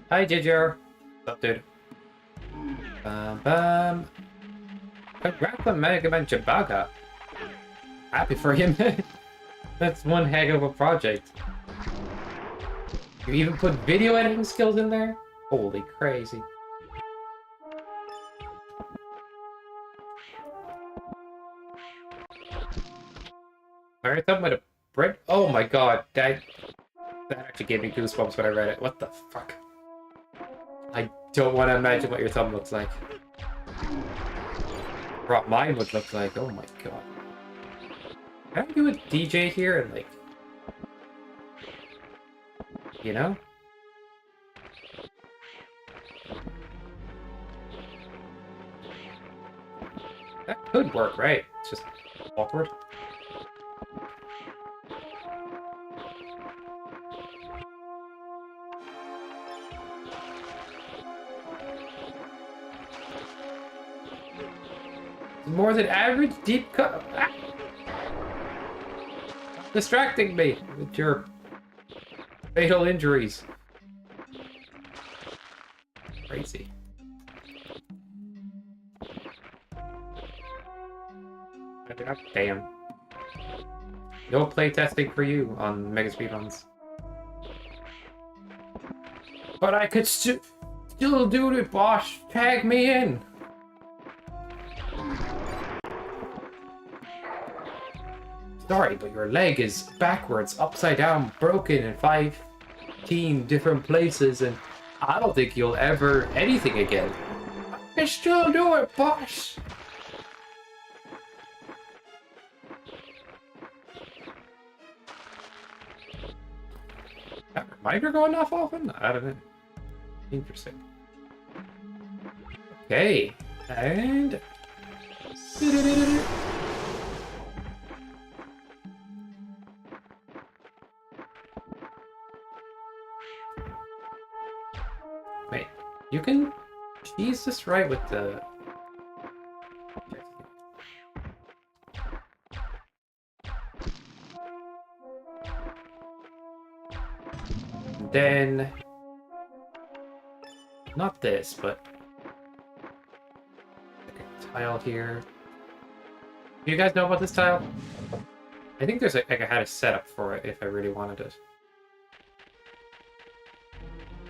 Speaker 1: Hi, Ginger. What's up, dude? Congrats on Mega Man Chibaga. Happy for him. That's one heck of a project. You even put video editing skills in there? Holy crazy. Alright, something with a bread. Oh my god, that actually gave me goosebumps when I read it. What the fuck? I don't want to imagine what your thumb looks like. Or what mine would look like. Oh my god. Can I do a DJ here and like... You know? That could work, right? It's just awkward. More than average deep cut. Ah! Distracting me with your fatal injuries. Crazy. Damn. No playtesting for you on Mega Speedruns. But I could still do it, boss. Tag me in. Sorry, but your leg is backwards, upside down, broken in 15 different places, and I don't think you'll ever anything again. I can still do it, boss! That reminder going off often? I don't know. Interesting. Okay, and... Wait, you can cheese this right with the... Then... Not this, but... Like a tile here. Do you guys know about this tile? I think there's like I had a setup for it if I really wanted it.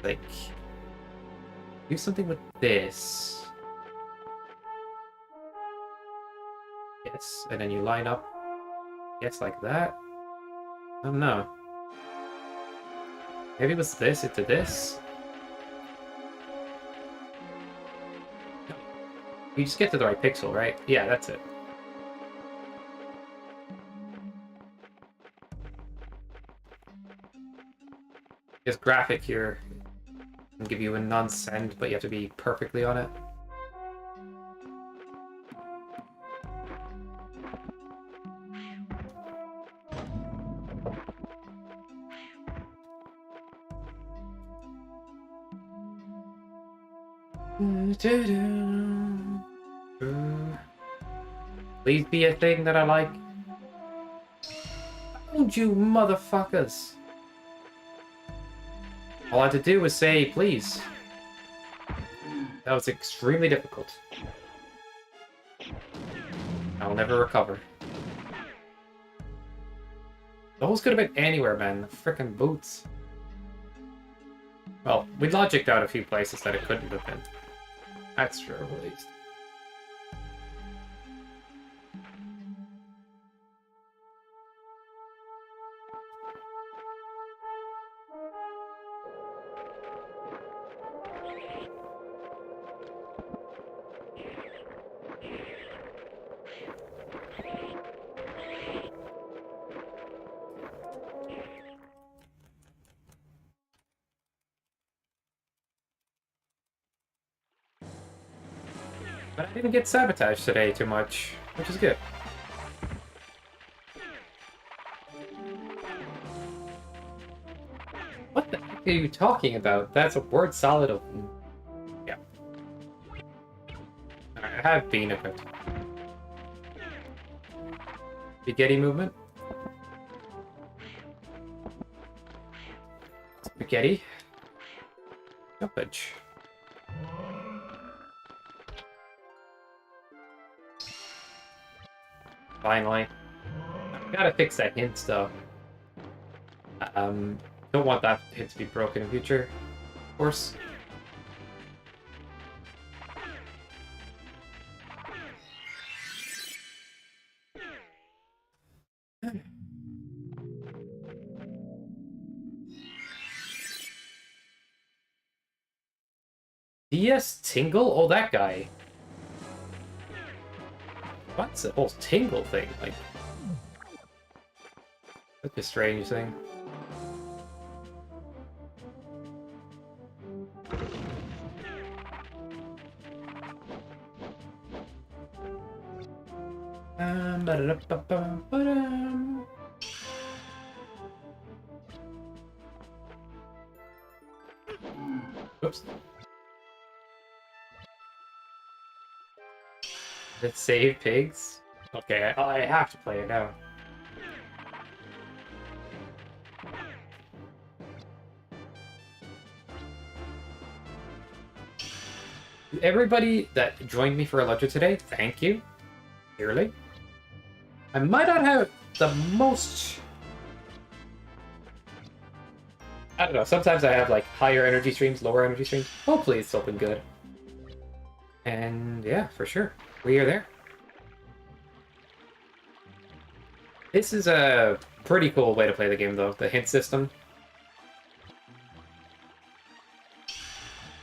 Speaker 1: Like... Do something with this. Yes, and then you line up. Yes, like that. I don't know. Maybe it was this into this? You just get to the right pixel, right? Yeah, that's it. This graphic here can give you a non-send, but you have to be perfectly on it. Please be a thing that I like. Don't you motherfuckers. All I had to do was say, please. That was extremely difficult. I'll never recover. Those could have been anywhere, man. The frickin' boots. Well, we logicked out a few places that it couldn't have been. That's true, at least. But I didn't get sabotaged today too much, which is good. What the heck are you talking about? That's a word solid of... Yeah. I have been equipped. Spaghetti movement. Spaghetti. Jumpage. Finally. I gotta fix that hint though. Don't want that hint to be broken in future, of course. DS Tingle? Oh, that guy. What's the whole tingle thing? Like, that's a strange thing. Ba-da-da-ba-ba-ba-dum. Oops. Let's save pigs. Okay, I have to play it now. Everybody that joined me for Alundra today, thank you. Clearly. I might not have the most... I don't know, sometimes I have like higher energy streams, lower energy streams. Hopefully it's still been good. And yeah, for sure. We are there. This is a pretty cool way to play the game though, the hint system.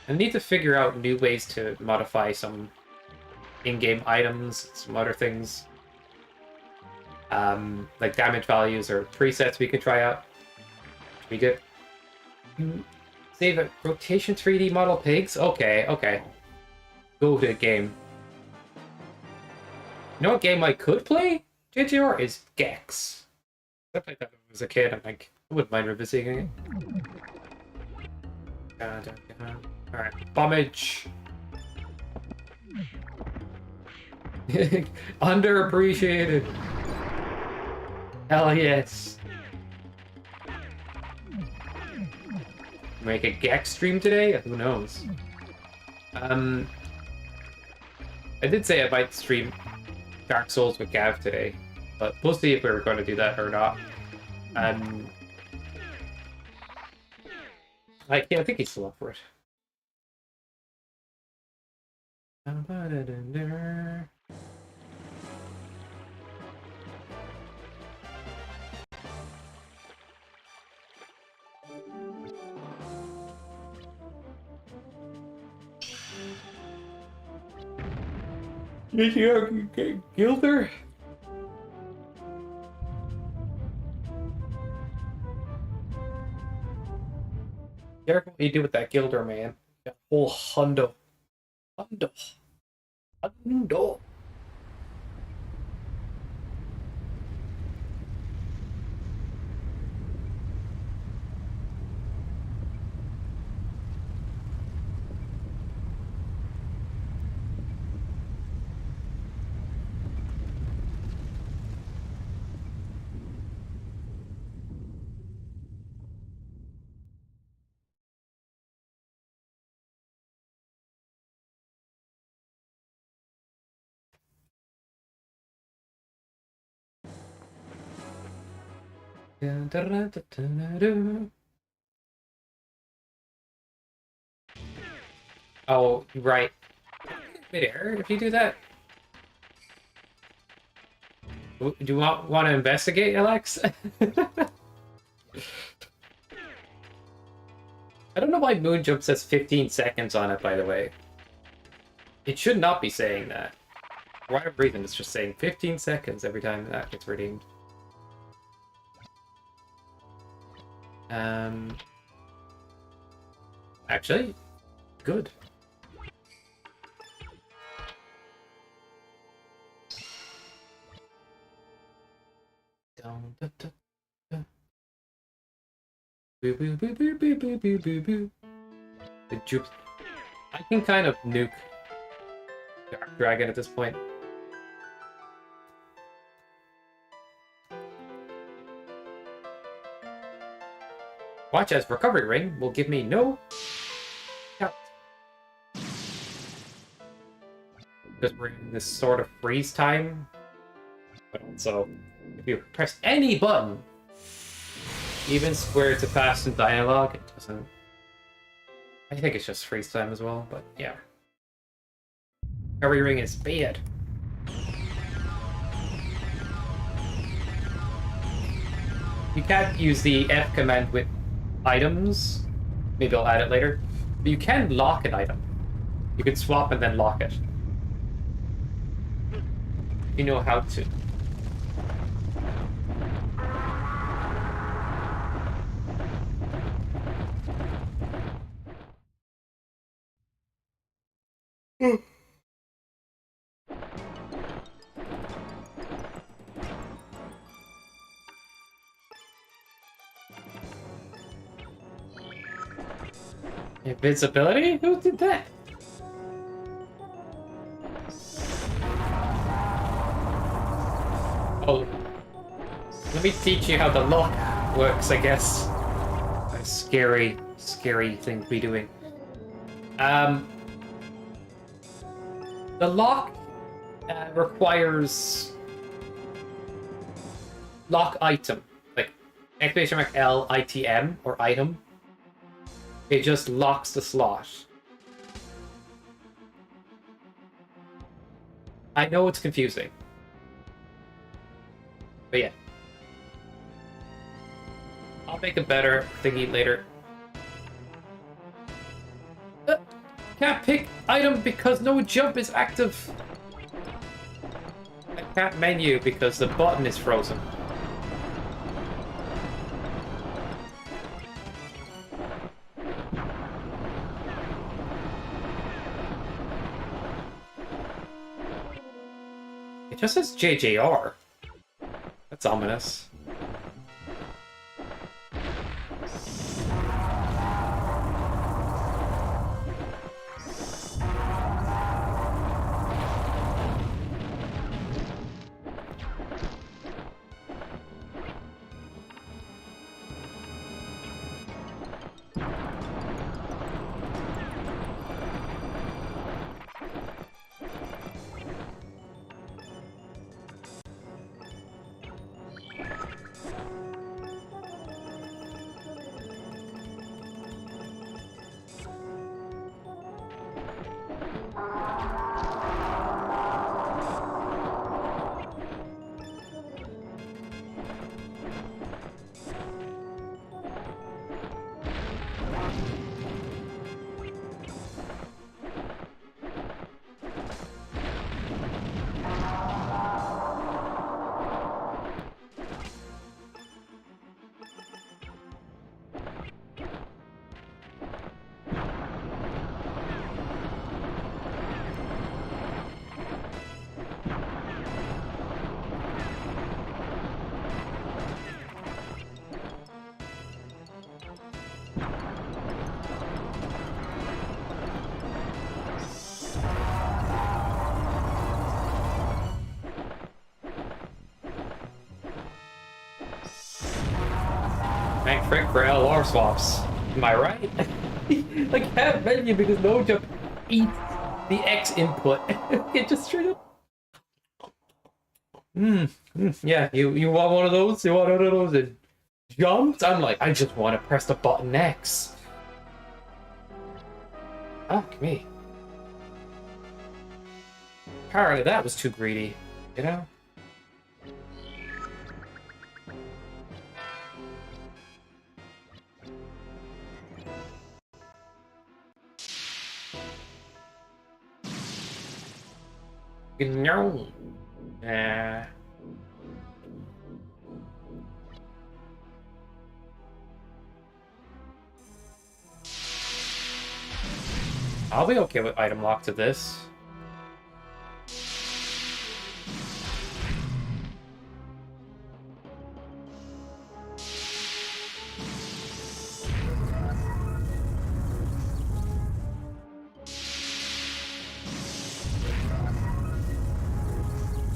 Speaker 1: I need to figure out new ways to modify some in-game items, some other things. Like damage values or presets we can try out. Should be good. Save it. Rotation 3D model pigs? Okay, okay. Go to the game. You know what game I could play, JGR, is Gex. I played that when I was a kid, I'm like, I wouldn't mind revisiting it. Alright, bombage. Underappreciated. Hell yes. Make a Gex stream today? Who knows? I did say I might stream Dark Souls with Gav today, but we'll see if we were going to do that or not. I think he's still up for it. Did you get Gilder? Careful what you do with that Gilder, man. That whole hundo. Hundo. Oh, right. Midair, if you do that. Do you want to investigate, Alex? I don't know why Moonjump says 15 seconds on it, by the way. It should not be saying that. For whatever reason, it's just saying 15 seconds every time that gets redeemed. Actually, good. The juke. I can kind of nuke Dark Dragon at this point. Watch as Recovery Ring will give me no count. Because we're in this sort of freeze time. But also, if you press any button, even square to fast in dialogue, it doesn't. I think it's just freeze time as well, but yeah. Recovery Ring is bad. You can't use the F command with items. Maybe I'll add it later. But you can lock an item. You can swap and then lock it. You know how to. Invincibility? Who did that? Oh. Let me teach you how the lock works, I guess. A scary, scary thing to be doing. The lock requires lock item, like exclamation mark L ITM or item. It just locks the slot. I know it's confusing, but yeah, I'll make a better thingy later. Can't pick item because no jump is active. I can't menu because the button is frozen. It just says JJR. That's ominous. blank frick for LR swaps. Am I right? I can't menu because no jump eats the X input. It just straight up. Yeah, you want one of those? You want one of those that jumps? I'm like, I just want to press the button X. Fuck me. Apparently that was too greedy, you know? No. I'll be okay with item lock to this.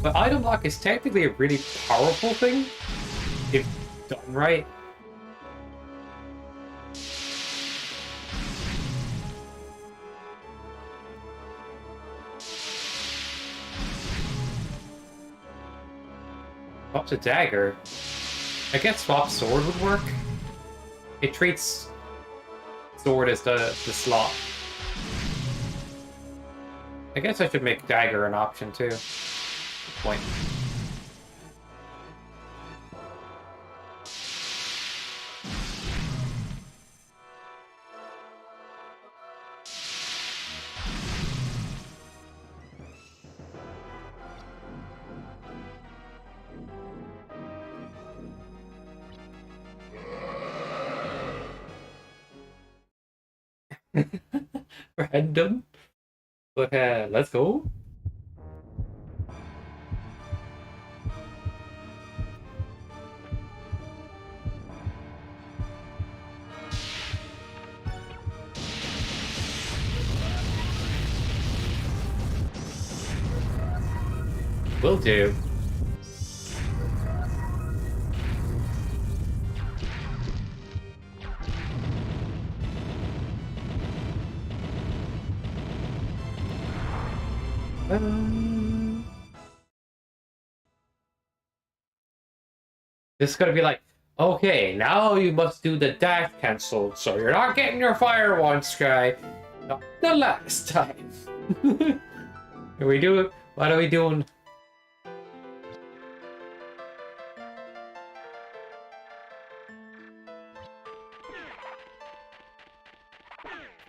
Speaker 1: But item lock is technically a really powerful thing, if done right. Swap to dagger. I guess swap sword would work. It treats sword as the slot. I guess I should make dagger an option too. Good point. Random. But let's go. Will do. This is gonna be like, okay, now you must do the dash cancel, so you're not getting your fire once, guy. Not the last time. Can we do it? What are we doing?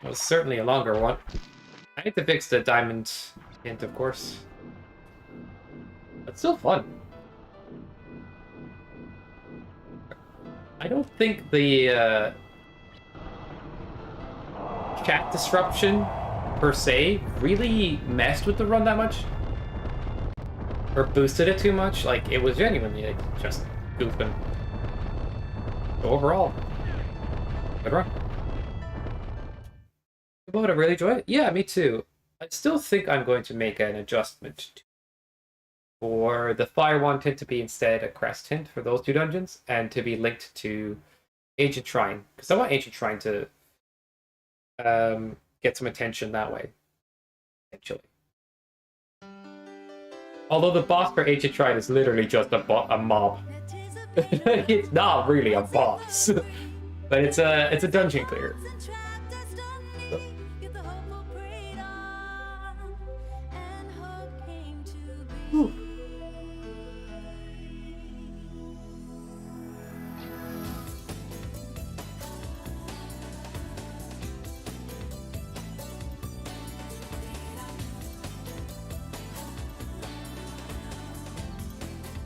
Speaker 1: It was certainly a longer one. I need to fix the diamond hint, of course. But still fun. I don't think the chat disruption per se really messed with the run that much. Or boosted it too much. Like, it was genuinely like, just goofing. So overall, good run. But I really enjoy it. Yeah, me too. I still think I'm going to make an adjustment for the Fire Wand tint to be instead a Crest tint for those two dungeons, and to be linked to Ancient Shrine, because I want Ancient Shrine to get some attention that way, potentially. Although the boss for Ancient Shrine is literally just a mob. It's not really a boss, but it's a dungeon clear. Whew.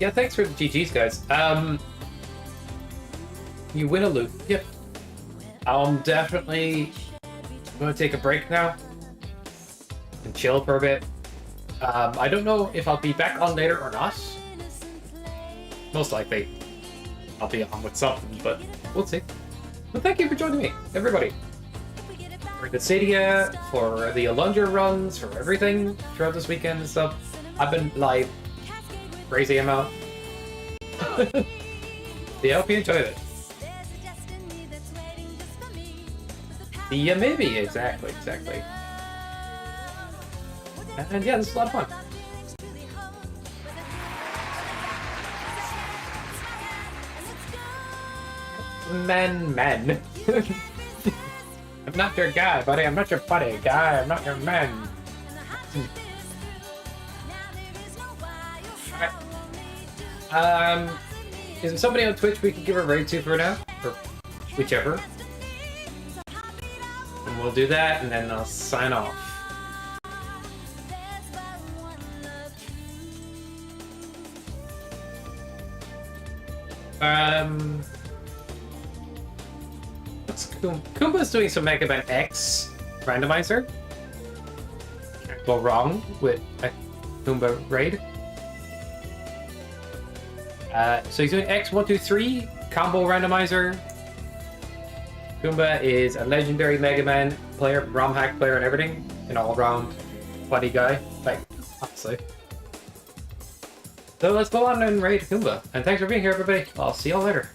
Speaker 1: Yeah, thanks for the GGs, guys. You win a loot. Yep. I'm definitely going to take a break now and chill for a bit. I don't know if I'll be back on later or not. Most likely I'll be on with something, but we'll see. But thank you for joining me, everybody. For the Stadia, for the Alundra runs, for everything throughout this weekend and stuff. I've been live crazy amount. Yeah, I hope you enjoyed it. Yeah, maybe. Exactly. And yeah, this is a lot of fun. Men. I'm not your guy, buddy. I'm not your buddy, guy. I'm not your man. Alright. Is there somebody on Twitch we can give a raid to for now? Or whichever. And we'll do that, and then I'll sign off. Kumba's doing some Mega Man X randomizer. Can't go wrong with a Kumba raid. So he's doing X123 combo randomizer. Kumba is a legendary Mega Man player, ROM hack player, and everything. An all-round funny guy, like honestly. So let's go on and raid Kumba. And thanks for being here, everybody. I'll see y'all later.